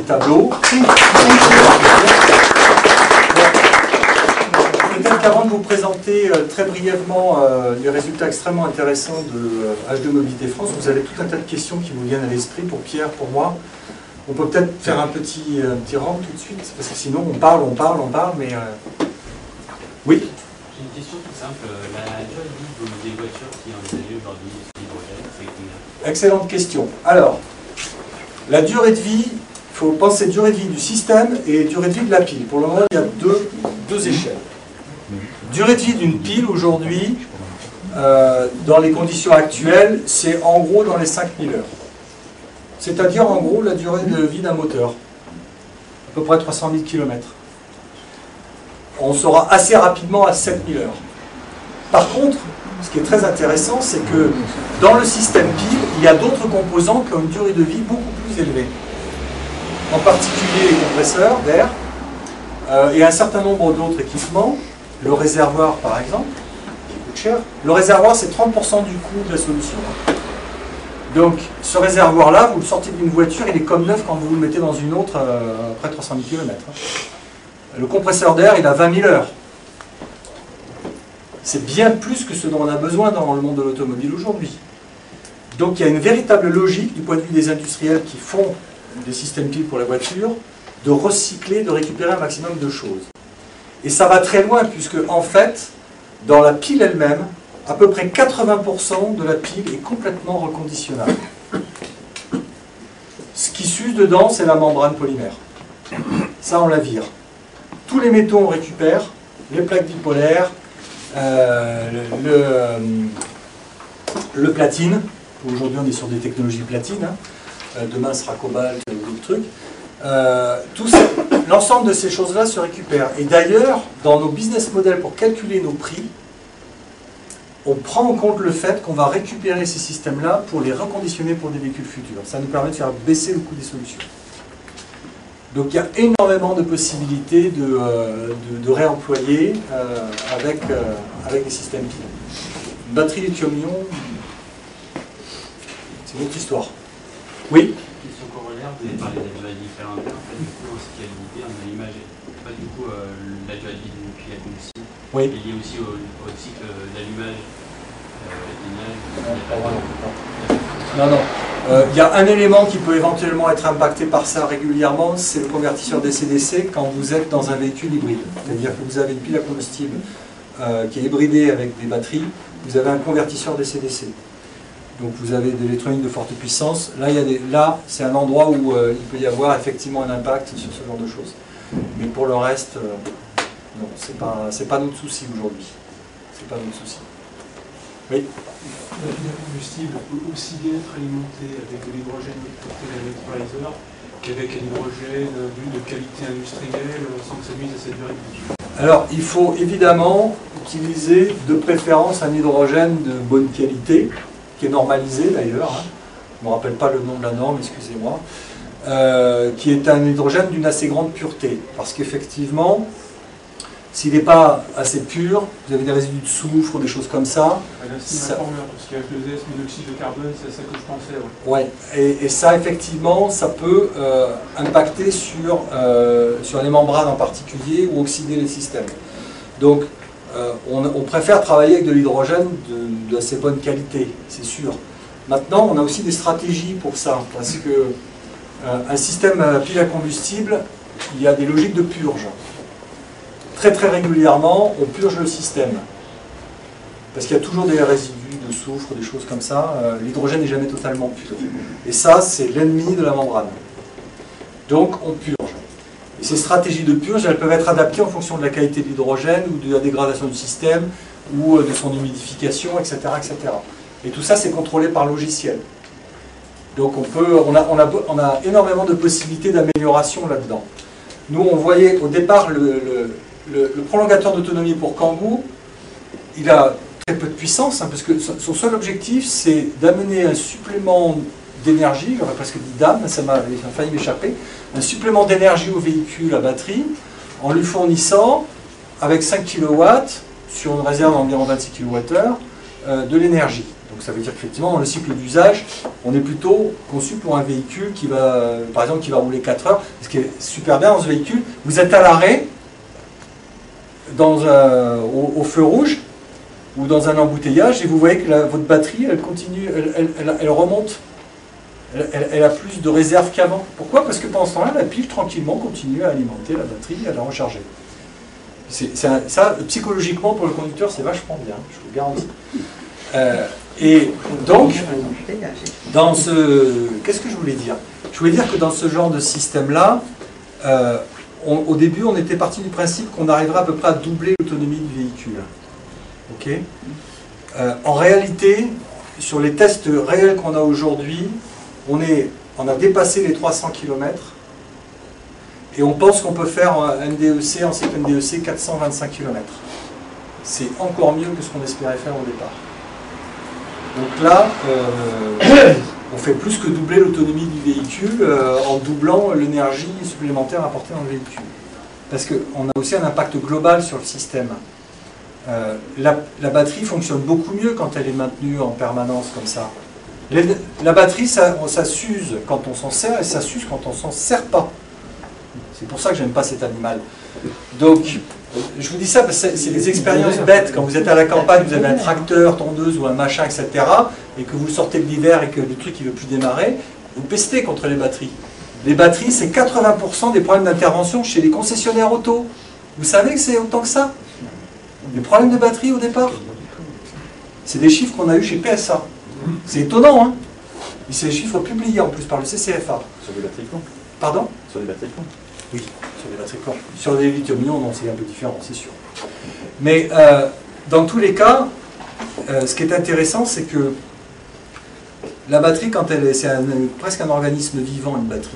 tableau. Peut-être qu'avant de vous présenter très brièvement les résultats extrêmement intéressants de H2 Mobilité France, vous avez tout un tas de questions qui vous viennent à l'esprit pour Pierre, pour moi. On peut peut-être faire un petit round tout de suite, parce que sinon on parle, mais... Oui. J'ai une question toute simple. La durée de vie des voitures qui est envisagée aujourd'hui sur l'hydrogène, c'est combien? Excellente question. Alors, la durée de vie, il faut penser durée de vie du système et durée de vie de la pile. Pour le moment, il y a deux échelles. Durée de vie d'une pile aujourd'hui, dans les conditions actuelles, c'est en gros dans les 5000 heures. C'est-à-dire en gros la durée de vie d'un moteur. À peu près 300 000 km. On sera assez rapidement à 7000 heures. Par contre, ce qui est très intéressant, c'est que dans le système pile, il y a d'autres composants qui ont une durée de vie beaucoup plus élevée. En particulier les compresseurs d'air et un certain nombre d'autres équipements. Le réservoir, par exemple, qui coûte cher. Le réservoir, c'est 30% du coût de la solution. Donc, ce réservoir-là, vous le sortez d'une voiture, il est comme neuf quand vous le mettez dans une autre après 300 000 km. Le compresseur d'air, il a 20 000 heures. C'est bien plus que ce dont on a besoin dans le monde de l'automobile aujourd'hui. Donc, il y a une véritable logique, du point de vue des industriels qui font des systèmes piles pour la voiture, de recycler, de récupérer un maximum de choses. Et ça va très loin, puisque, en fait, dans la pile elle-même, à peu près 80% de la pile est complètement reconditionnable. Ce qui s'use dedans, c'est la membrane polymère. Ça, on la vire. Tous les métaux, on récupère, les plaques dipolaires, le platine. Aujourd'hui, on est sur des technologies platine. Demain, ce sera cobalt ou d'autres trucs. L'ensemble de ces choses-là se récupère. Et d'ailleurs, dans nos business models pour calculer nos prix, on prend en compte le fait qu'on va récupérer ces systèmes-là pour les reconditionner pour des véhicules futurs. Ça nous permet de faire baisser le coût des solutions. Donc il y a énormément de possibilités de réemployer avec des systèmes piles. Une batterie lithium-ion, c'est une autre histoire. Oui? Question corollaire, vous avez parlé de la durée de vie calendaire, en fait, du coup, en cyclabilité, on a l'image, pas du coup la durée de vie d'une pile à combustible, oui. est liée aussi au cycle d'allumage Non. Il y a un élément qui peut éventuellement être impacté par ça régulièrement, c'est le convertisseur DC-DC quand vous êtes dans un véhicule hybride. C'est-à-dire que vous avez une pile à combustible qui est hybridée avec des batteries, vous avez un convertisseur DC-DC. Donc vous avez de l'électronique de forte puissance. Là, c'est un endroit où il peut y avoir effectivement un impact sur ce genre de choses. Mais pour le reste, non, c'est pas notre souci aujourd'hui. c'est pas notre souci. Oui. La pile à combustible peut aussi bien être alimentée avec de l'hydrogène porté à l'électrolyser qu'avec un hydrogène de qualité industrielle sans que ça nuise à sa durée de vie. Alors, il faut évidemment utiliser de préférence un hydrogène de bonne qualité, qui est normalisé d'ailleurs, hein. Je ne me rappelle pas le nom de la norme, excusez-moi, qui est un hydrogène d'une assez grande pureté. Parce qu'effectivement, s'il n'est pas assez pur, vous avez des résidus de soufre, des choses comme ça. C'est tout ce qui est H2S, monoxyde de carbone, c'est à ça que je pensais. Ouais. Ouais. Et ça, effectivement, ça peut impacter sur les membranes en particulier ou oxyder les systèmes. Donc, on préfère travailler avec de l'hydrogène de assez bonne qualité, c'est sûr. Maintenant, on a aussi des stratégies pour ça, parce que un système pile à combustible, il y a des logiques de purge. Très très régulièrement, on purge le système. Parce qu'il y a toujours des résidus de soufre, des choses comme ça. L'hydrogène n'est jamais totalement pur. Et ça, c'est l'ennemi de la membrane. Donc, on purge. Et ces stratégies de purge, elles peuvent être adaptées en fonction de la qualité de l'hydrogène ou de la dégradation du système ou de son humidification, etc., etc. Et tout ça, c'est contrôlé par logiciel. Donc, on a énormément de possibilités d'amélioration là-dedans. Nous, on voyait au départ le prolongateur d'autonomie pour Kangoo, il a très peu de puissance, hein, parce que son seul objectif, c'est d'amener un supplément d'énergie, j'aurais presque dit d'âme, ça m'a failli m'échapper, un supplément d'énergie au véhicule à batterie, en lui fournissant, avec 5 kW, sur une réserve d'environ 26 kWh, de l'énergie. Donc ça veut dire qu'effectivement, dans le cycle d'usage, on est plutôt conçu pour un véhicule qui va, par exemple, qui va rouler 4 heures. Ce qui est super bien dans ce véhicule, vous êtes à l'arrêt, au feu rouge, ou dans un embouteillage, et vous voyez que votre batterie, elle continue, elle remonte. Elle a plus de réserve qu'avant. Pourquoi? Parce que pendant ce temps-là, la pile, tranquillement, continue à alimenter la batterie et à la recharger. Ça, psychologiquement, pour le conducteur, c'est vachement bien, je vous le garantis. Et donc, dans ce... Qu'est-ce que je voulais dire? Je voulais dire que dans ce genre de système-là, au début, on était parti du principe qu'on arriverait à peu près à doubler l'autonomie du véhicule. Ok? En réalité, sur les tests réels qu'on a aujourd'hui, on a dépassé les 300 km et on pense qu'on peut faire un NDEC, en cycle NDEC, 425 km. C'est encore mieux que ce qu'on espérait faire au départ. Donc là, on fait plus que doubler l'autonomie du véhicule en doublant l'énergie supplémentaire apportée dans le véhicule. Parce qu'on a aussi un impact global sur le système. La batterie fonctionne beaucoup mieux quand elle est maintenue en permanence comme ça. La batterie, ça s'use quand on s'en sert et ça s'use quand on s'en sert pas. C'est pour ça que j'aime pas cet animal. Donc, je vous dis ça parce que c'est des expériences bêtes. Quand vous êtes à la campagne, vous avez un tracteur, tondeuse ou un machin, etc. et que vous sortez de l'hiver et que le truc ne veut plus démarrer, vous pestez contre les batteries. Les batteries, c'est 80% des problèmes d'intervention chez les concessionnaires auto. Vous savez que c'est autant que ça? Les problèmes de batterie au départ? C'est des chiffres qu'on a eu chez PSA. C'est étonnant, hein? C'est des chiffres publiés en plus par le CCFA. Sur des batteries plomb. Pardon? Sur des batteries plomb. Oui, sur des batteries plomb. Sur des lithium-ion, non, c'est un peu différent, c'est sûr. Mais dans tous les cas, ce qui est intéressant, c'est que la batterie, quand elle est, c'est presque un organisme vivant, une batterie.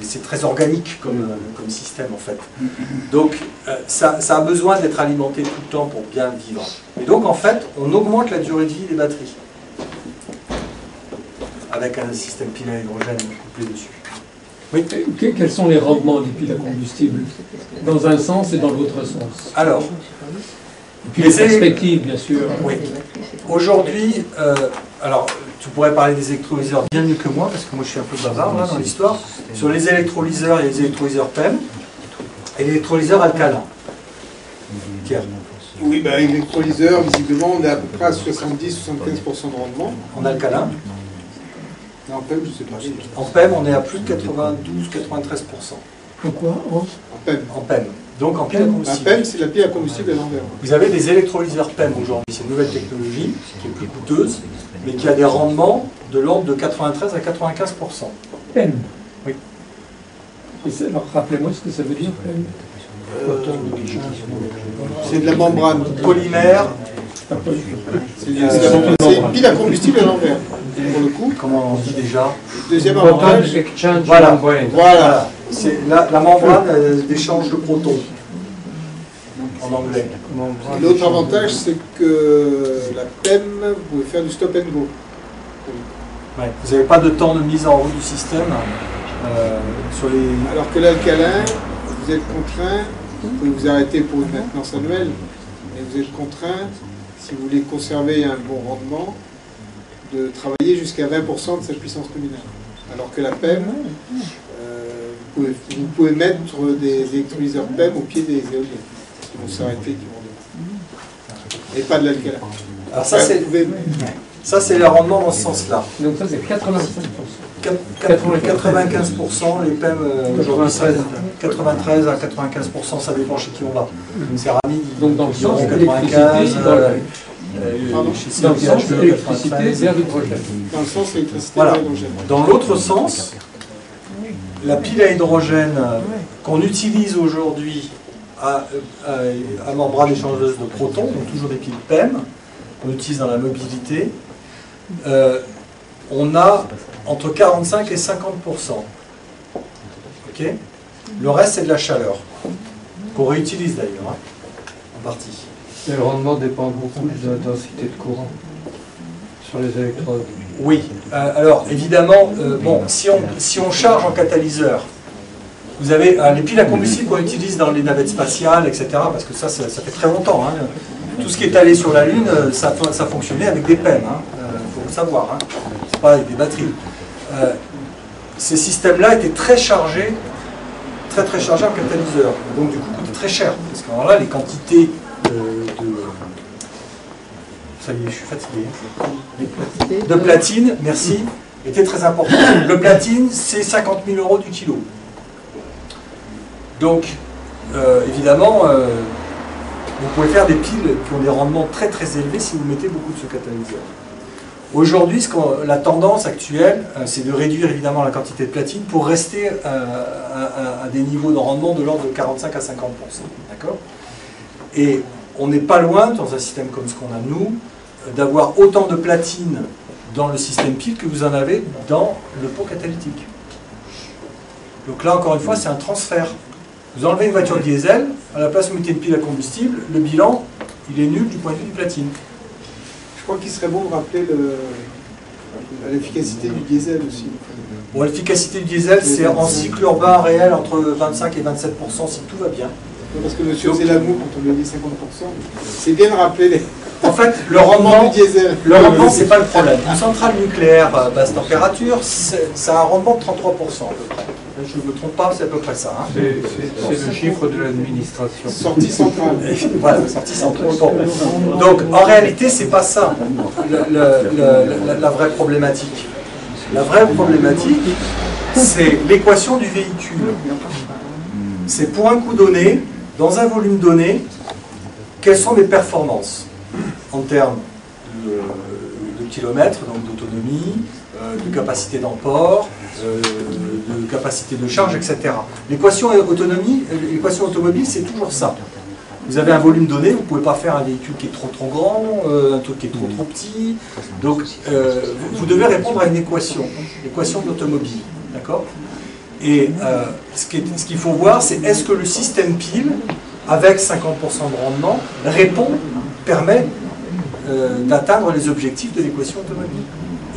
C'est très organique comme système, en fait. Donc, ça a besoin d'être alimenté tout le temps pour bien vivre. Et donc, en fait, on augmente la durée de vie des batteries. Avec un système pile à hydrogène couplé dessus. Oui. Quels sont les rendements des piles à combustible? Dans un sens et dans l'autre sens. Alors, et puis les perspectives, bien sûr. Oui. Aujourd'hui, alors, tu pourrais parler des électrolyseurs bien mieux que moi, parce que moi je suis un peu bavard là, dans l'histoire. Sur les électrolyseurs, il y a les électrolyseurs PEM et les électrolyseurs alcalins. Pierre. Oui, ben, électrolyseur, visiblement, on est à peu près à 70-75% de rendement. En alcalin. En PEM, je ne sais pas. En PEM, on est à plus de 92-93%. En quoi? En PEM. En PEM. Donc en pile à combustible. Un PEM, c'est la pile à combustible à l'envers. Vous avez des électrolyseurs PEM aujourd'hui. C'est une nouvelle technologie qui est plus coûteuse, mais qui a des rendements de l'ordre de 93 à 95%. PEM? Oui. Alors rappelez-moi ce que ça veut dire, PEM. C'est de la membrane. Polymère. C'est une pile à combustible à l'envers. Pour le coup. Comment on dit déjà? Deuxième Proton avantage. exchange Voilà. membrane. Voilà. C'est la membrane d'échange de protons. En anglais. Et l'autre avantage, c'est que la PEM, vous pouvez faire du stop and go. Ouais. Vous n'avez pas de temps de mise en route du système sur les... Alors que l'alcalin, vous êtes contraint, vous pouvez vous arrêter pour une maintenance annuelle, mais vous êtes contraint, si vous voulez conserver un bon rendement, de travailler jusqu'à 20% de sa puissance nominale. Alors que la PEM, vous pouvez mettre des électrolyseurs PEM au pied des éoliennes, qui vont s'arrêter du rendement. Et pas de l'alcalin. Alors ça, c'est le rendement dans ce sens-là. Donc ça, c'est 85%. 95%, les PEM, aujourd'hui, 93 à 95%, ça dépend chez qui on va. Céramique, Donc dans le sens 95, dans le sens de l'électricité vers l'hydrogène. Dans le sens électricité voilà. vers l'hydrogène. Dans l'autre sens, la pile à hydrogène qu'on utilise aujourd'hui à membrane échangeuse de protons, donc toujours des piles PEM, qu'on utilise dans la mobilité, on a entre 45 et 50%. Okay. Le reste, c'est de la chaleur, qu'on réutilise d'ailleurs, hein, en partie. Et le rendement dépend beaucoup de l'intensité de courant sur les électrodes. Oui, alors évidemment, bon, si on charge en catalyseur, vous avez les piles à combustible qu'on utilise dans les navettes spatiales, etc., parce que ça fait très longtemps. Hein. Tout ce qui est allé sur la Lune, ça fonctionnait avec des PEM, il faut le savoir, hein. C'est pas avec des batteries. Ces systèmes-là étaient très chargés en catalyseur, donc du coup coûtaient très cher, parce qu'alors là, les quantités ça y est, je suis fatigué. De platine, merci, étaient très importantes. Le platine, c'est 50 000 € du kilo. Donc, évidemment, vous pouvez faire des piles qui ont des rendements très très élevés si vous mettez beaucoup de ce catalyseur. Aujourd'hui, la tendance actuelle, c'est de réduire évidemment la quantité de platine pour rester à des niveaux de rendement de l'ordre de 45 à 50%. D'accord ? Et on n'est pas loin, dans un système comme ce qu'on a nous, d'avoir autant de platine dans le système pile que vous en avez dans le pot catalytique. Donc là, encore une fois, c'est un transfert. Vous enlevez une voiture diesel, à la place vous mettez une pile à combustible, le bilan, il est nul du point de vue du platine. Je crois qu'il serait bon de rappeler l'efficacité du diesel aussi. Bon, l'efficacité du diesel, c'est en cycle urbain réel entre 25 et 27% si tout va bien. Parce que monsieur Zelamou, quand on lui a dit 50%, c'est bien de rappeler les... En fait, le rendement du diesel. Le rendement, c'est pas le problème. Une centrale nucléaire à basse température, ça a un rendement de 33% à peu près. Je ne me trompe pas, c'est à peu près ça. Hein. C'est le chiffre de l'administration. Sortie centrale. Voilà, sortie centrale. Bon. Donc, en réalité, c'est pas ça la vraie problématique. La vraie problématique, c'est l'équation du véhicule. C'est pour un coût donné, dans un volume donné, quelles sont mes performances en termes de kilomètres, donc d'autonomie, de capacité d'emport, de capacité de charge, etc. L'équation automobile, c'est toujours ça. Vous avez un volume donné, vous ne pouvez pas faire un véhicule qui est trop grand, un truc qui est trop petit. Donc, vous devez répondre à une équation de l'automobile. D'accord ? Et ce qu'il faut voir, c'est est-ce que le système pile, avec 50% de rendement, permet d'atteindre les objectifs de l'équation automobile.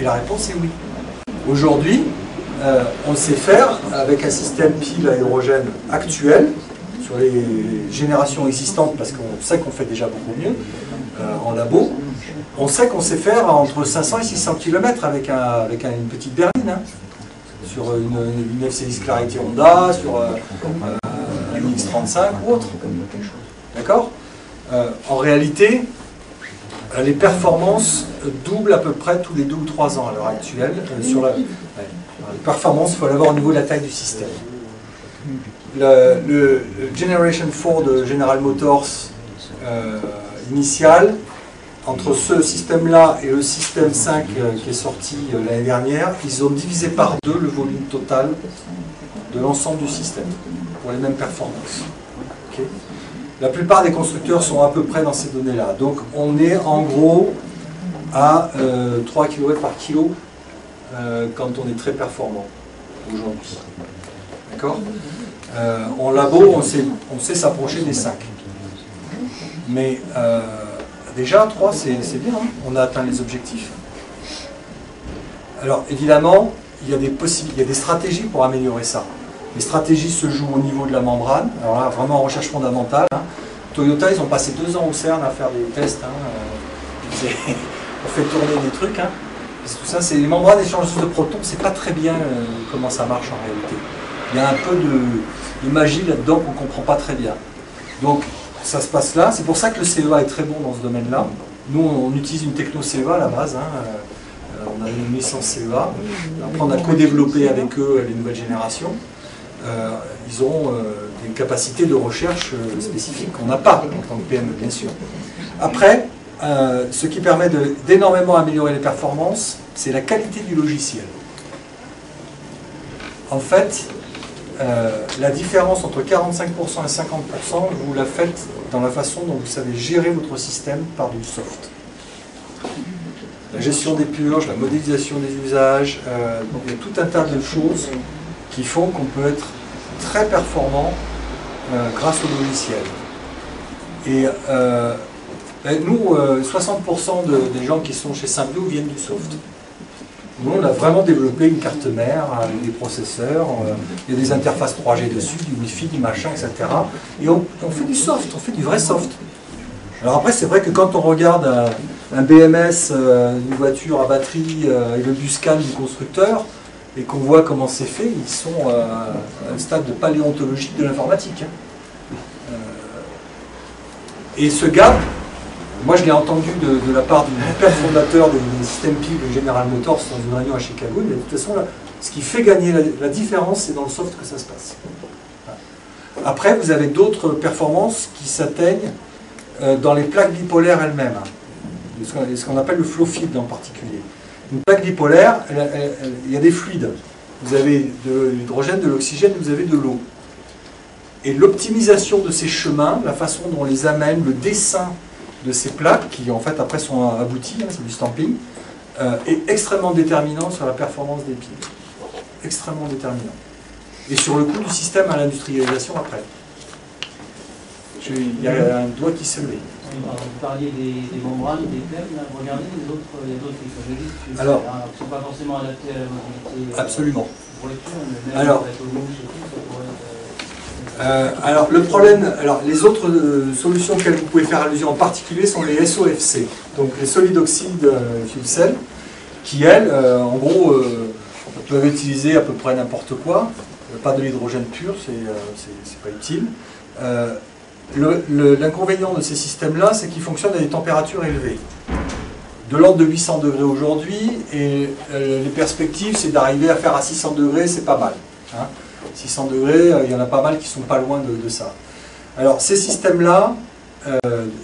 Et la réponse est oui. Aujourd'hui, on sait faire avec un système pile à hydrogène actuel, sur les générations existantes, parce qu'on sait qu'on fait déjà beaucoup mieux en labo, on sait qu'on sait faire entre 500 et 600 km avec une petite berline, hein, sur une FCX Clarity Honda, sur une X35 ou autre. D'accord ? En réalité, les performances doublent à peu près tous les 2 ou 3 ans à l'heure actuelle. Les performances, il faut l'avoir au niveau de la taille du système. Le Generation 4 de General Motors initial, entre ce système-là et le système 5 qui est sorti l'année dernière, ils ont divisé par 2 le volume total de l'ensemble du système pour les mêmes performances. Okay. La plupart des constructeurs sont à peu près dans ces données-là. Donc on est en gros à 3 kW par kilo quand on est très performant aujourd'hui. D'accord? En labo, on sait s'approcher des 5. Mais déjà, 3, c'est bien, hein, on a atteint les objectifs. Alors évidemment, il y a des stratégies pour améliorer ça. Les stratégies se jouent au niveau de la membrane, alors là, vraiment en recherche fondamentale. Hein. Toyota, ils ont passé 2 ans au CERN à faire des tests. Hein, on fait tourner des trucs. Hein. Tout ça, c'est les membranes échangeuses de protons, c'est pas très bien comment ça marche en réalité. Il y a un peu de magie là-dedans qu'on ne comprend pas très bien. Donc, ça se passe là. C'est pour ça que le CEA est très bon dans ce domaine-là. Nous, on utilise une techno CEA à la base. Hein. On a une licence CEA. Après, on a co-développé avec eux les nouvelles générations. Ils ont des capacités de recherche spécifiques qu'on n'a pas en tant que PME, bien sûr. Après, ce qui permet d'énormément améliorer les performances, c'est la qualité du logiciel. En fait, la différence entre 45% et 50%, vous la faites dans la façon dont vous savez gérer votre système par du soft. La gestion des purges, la modélisation des usages, il y a tout un tas de choses qui font qu'on peut être très performant grâce au logiciel. Et nous, 60% des gens qui sont chez Symbio viennent du soft. Nous, on a vraiment développé une carte mère avec des processeurs, il y a des interfaces 3G dessus, du Wi-Fi, du machin, etc. Et on fait du soft, on fait du vrai soft. Alors après, c'est vrai que quand on regarde un BMS, une voiture à batterie et le buscan du constructeur, et qu'on voit comment c'est fait, ils sont à un stade de paléontologique de l'informatique. Et ce gap, moi je l'ai entendu de la part du père fondateur des systèmes PIB de General Motors dans une réunion à Chicago, mais de toute façon, là, ce qui fait gagner la différence, c'est dans le soft que ça se passe. Après, vous avez d'autres performances qui s'atteignent dans les plaques bipolaires elles-mêmes, ce qu'on appelle le flow field en particulier. Une plaque bipolaire, il y a des fluides. Vous avez de l'hydrogène, de l'oxygène, vous avez de l'eau. Et l'optimisation de ces chemins, la façon dont on les amène, le dessin de ces plaques, qui en fait après sont abouties, hein, c'est du stamping, est extrêmement déterminant sur la performance des piles. Extrêmement déterminant. Et sur le coût du système à l'industrialisation après. Il y a un doigt qui s'est levé. Vous parliez des membranes, des thèmes, regardez il y a d'autres technologies qui ne sont pas forcément adaptées à la mobilité. Absolument. Pour les tueurs, mais même avec au mouche et tout, ça pourrait être... alors le problème, les autres solutions auxquelles vous pouvez faire allusion en particulier sont les SOFC, donc les solides oxydes fuel cell, qui elles, en gros, peuvent utiliser à peu près n'importe quoi, pas de l'hydrogène pur, c'est pas utile. L'inconvénient de ces systèmes-là, c'est qu'ils fonctionnent à des températures élevées. De l'ordre de 800 degrés aujourd'hui, et les perspectives, c'est d'arriver à faire à 600 degrés, c'est pas mal. Hein. 600 degrés, il y en a pas mal qui sont pas loin de ça. Alors, ces systèmes-là,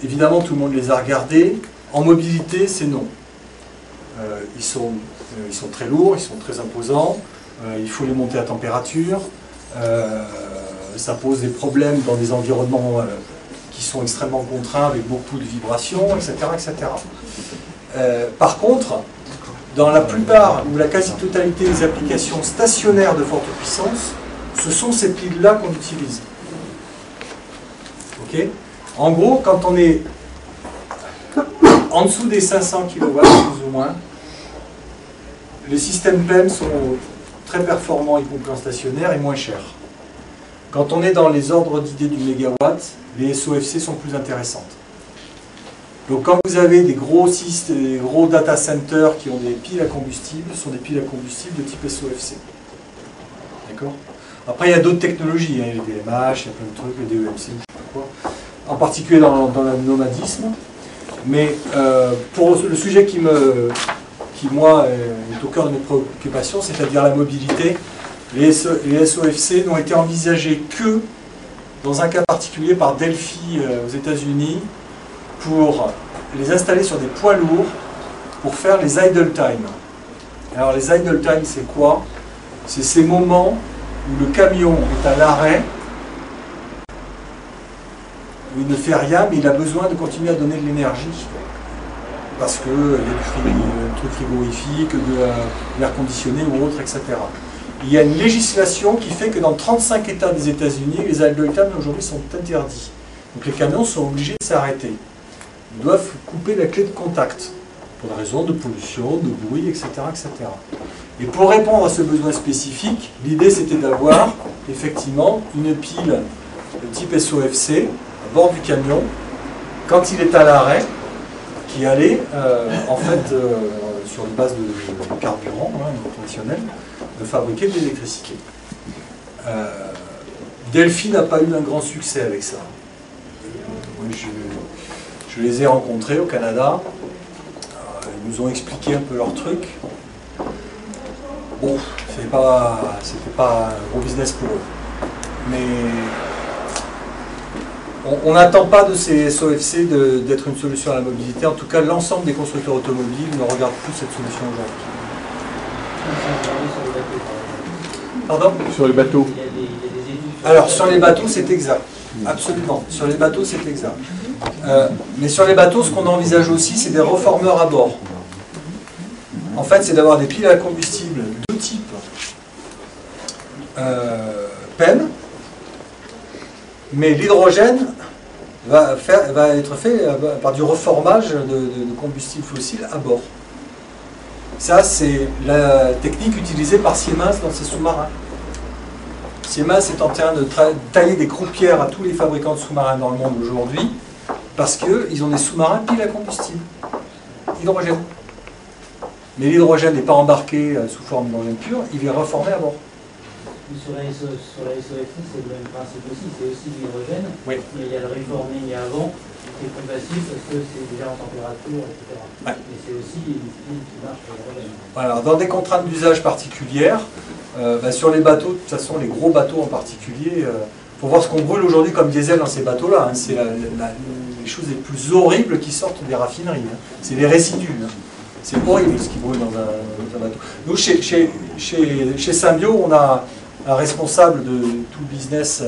évidemment, tout le monde les a regardés. En mobilité, c'est non. Ils sont très lourds, ils sont très imposants, il faut les monter à température. Ça pose des problèmes dans des environnements qui sont extrêmement contraints avec beaucoup de vibrations, etc. etc. Par contre, dans la plupart ou la quasi-totalité des applications stationnaires de forte puissance, ce sont ces piles-là qu'on utilise. Okay. En gros, quand on est en dessous des 500 kW, plus ou moins, les systèmes PEM sont très performants, y compris en stationnaire, et moins chers. Quand on est dans les ordres d'idées du mégawatt, les SOFC sont plus intéressantes. Donc quand vous avez des gros data centers qui ont des piles à combustible, ce sont des piles à combustible de type SOFC. D'accord ? Après, il y a d'autres technologies, hein, les DMH, il y a plein de trucs, les DEMC, je sais pas quoi, en particulier dans le nomadisme. Mais pour le sujet qui moi, est au cœur de mes préoccupations, c'est-à-dire la mobilité, les SOFC n'ont été envisagés que dans un cas particulier par Delphi aux États-Unis pour les installer sur des poids lourds pour faire les idle time. Alors les idle time, c'est quoi? C'est ces moments où le camion est à l'arrêt où il ne fait rien, mais il a besoin de continuer à donner de l'énergie. Parce qu'il y a du truc frigorifique, de l'air conditionné ou autre, etc. Il y a une législation qui fait que dans 35 États des États-Unis, les alcooltams aujourd'hui sont interdits. Donc les camions sont obligés de s'arrêter. Ils doivent couper la clé de contact, pour des raisons de pollution, de bruit, etc., etc. Et pour répondre à ce besoin spécifique, l'idée c'était d'avoir effectivement une pile de type SOFC à bord du camion, quand il est à l'arrêt, qui allait en fait sur une base de carburant traditionnel, de fabriquer de l'électricité. Delphi n'a pas eu un grand succès avec ça. Je les ai rencontrés au Canada, ils nous ont expliqué un peu leur truc. Bon, c'était pas un gros business pour eux. Mais on n'attend pas de ces SOFC d'être une solution à la mobilité. En tout cas, l'ensemble des constructeurs automobiles ne regardent plus cette solution aujourd'hui. Pardon ? Sur les bateaux. Alors, sur les bateaux, c'est exact. Absolument. Sur les bateaux, c'est exact. Mais sur les bateaux, ce qu'on envisage aussi, c'est des reformeurs à bord. En fait, c'est d'avoir des piles à combustible de type PEM, mais l'hydrogène va être fait par du reformage de combustible fossile à bord. Ça, c'est la technique utilisée par Siemens dans ses sous-marins. Siemens est en train de tailler des croupières à tous les fabricants de sous-marins dans le monde aujourd'hui, parce qu'ils ont des sous-marins piles à combustible, hydrogène. Mais l'hydrogène n'est pas embarqué sous forme d'hydrogène pur, il est reformé à bord. Sur la SOFC, c'est le même principe aussi, c'est aussi l'hydrogène, oui. Mais il y a le reforming avant, qui est plus facile parce que c'est déjà en température, etc. Ouais. Et c'est aussi une pile qui marche sur l'hydrogène. Voilà, dans des contraintes d'usage particulières, sur les bateaux, de toute façon les gros bateaux en particulier, pour voir ce qu'on brûle aujourd'hui comme diesel dans ces bateaux-là, hein, c'est les choses les plus horribles qui sortent des raffineries, hein. C'est les résidus. Hein. C'est horrible ce qui brûle dans un bateau. Nous, chez Symbio, on a un responsable de tout le business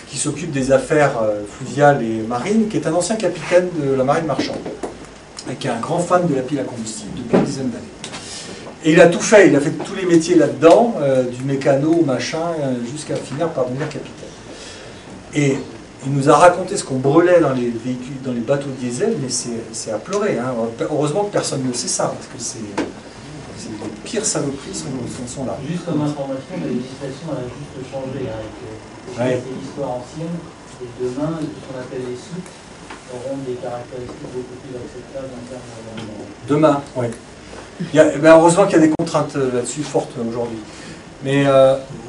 qui s'occupe des affaires fluviales et marines, qui est un ancien capitaine de la marine marchande, et qui est un grand fan de la pile à combustible depuis une dizaine d'années. Et il a tout fait, il a fait tous les métiers là-dedans, du mécano au machin, jusqu'à finir par devenir capitaine. Et il nous a raconté ce qu'on brûlait dans les véhicules, dans les bateaux diesel, mais c'est à pleurer. Hein. Heureusement que personne ne sait ça, parce que les pires saloperies sont là. Juste comme information, la législation a juste changé avec l'histoire ancienne, et demain, ce qu'on appelle les sites auront des caractéristiques beaucoup plus acceptables en termes d'environnement. Demain, oui. Heureusement qu'il y a des contraintes là-dessus fortes aujourd'hui. Mais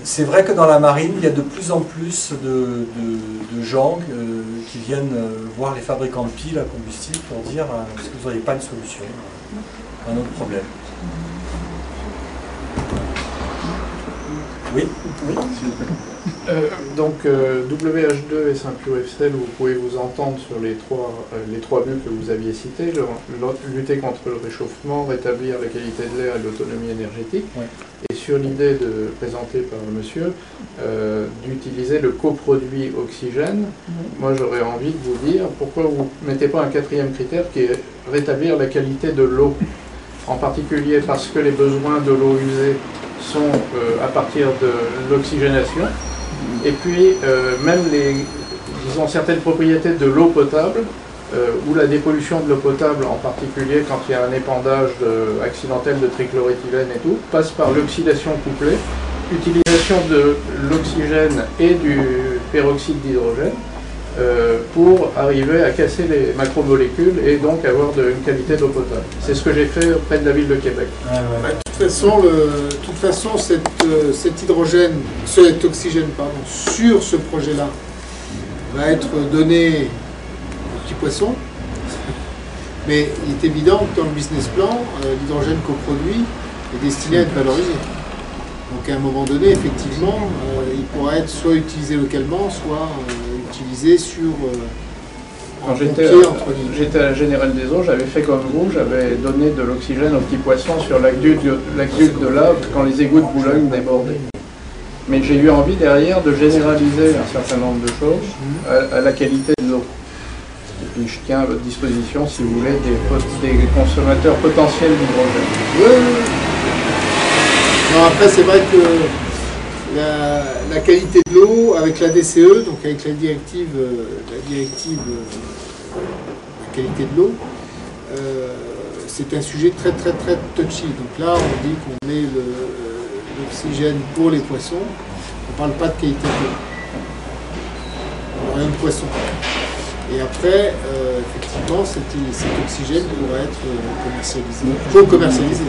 c'est vrai que dans la marine, il y a de plus en plus de gens qui viennent voir les fabricants de piles à combustible pour dire est-ce que vous n'auriez pas une solution à un autre problème. Oui. Donc WH2 et Symbio-FCL, vous pouvez vous entendre sur les trois buts que vous aviez cités, lutter contre le réchauffement, rétablir la qualité de l'air et l'autonomie énergétique, oui. Et sur l'idée présentée par le monsieur, d'utiliser le coproduit oxygène, moi j'aurais envie de vous dire, pourquoi vous ne mettez pas un quatrième critère qui est rétablir la qualité de l'eau, en particulier parce que les besoins de l'eau usée sont à partir de l'oxygénation, et puis même disons certaines propriétés de l'eau potable, ou la dépollution de l'eau potable, en particulier quand il y a un épandage accidentel de trichloroéthylène et tout, passe par l'oxydation couplée, utilisation de l'oxygène et du peroxyde d'hydrogène, pour arriver à casser les macromolécules et donc avoir une qualité d'eau potable. C'est ce que j'ai fait près de la ville de Québec. De toute façon, cet hydrogène, cet oxygène, pardon, sur ce projet-là, va être donné aux petits poissons. Mais il est évident que dans le business plan, l'hydrogène coproduit est destiné à être valorisé. Donc à un moment donné, effectivement, il pourra être soit utilisé localement, soit utilisé sur... Quand j'étais à la Générale des Eaux, j'avais fait comme vous, j'avais donné de l'oxygène aux petits poissons sur l'aqueduc de l'Ave quand les égouts de Boulogne débordaient. Mais j'ai eu envie derrière de généraliser un certain nombre de choses à la qualité de l'eau. Et puis je tiens à votre disposition, si vous voulez, des consommateurs potentiels d'hydrogène. Oui. Non, après, c'est vrai que la qualité de l'eau, avec la DCE, donc avec la directive de qualité de l'eau, c'est un sujet très très très touchy. Donc là, on dit qu'on met l'oxygène pour les poissons, on ne parle pas de qualité de l'eau. Rien de poisson. Et après, effectivement, cet oxygène pourrait être commercialisé. Il faut commercialiser.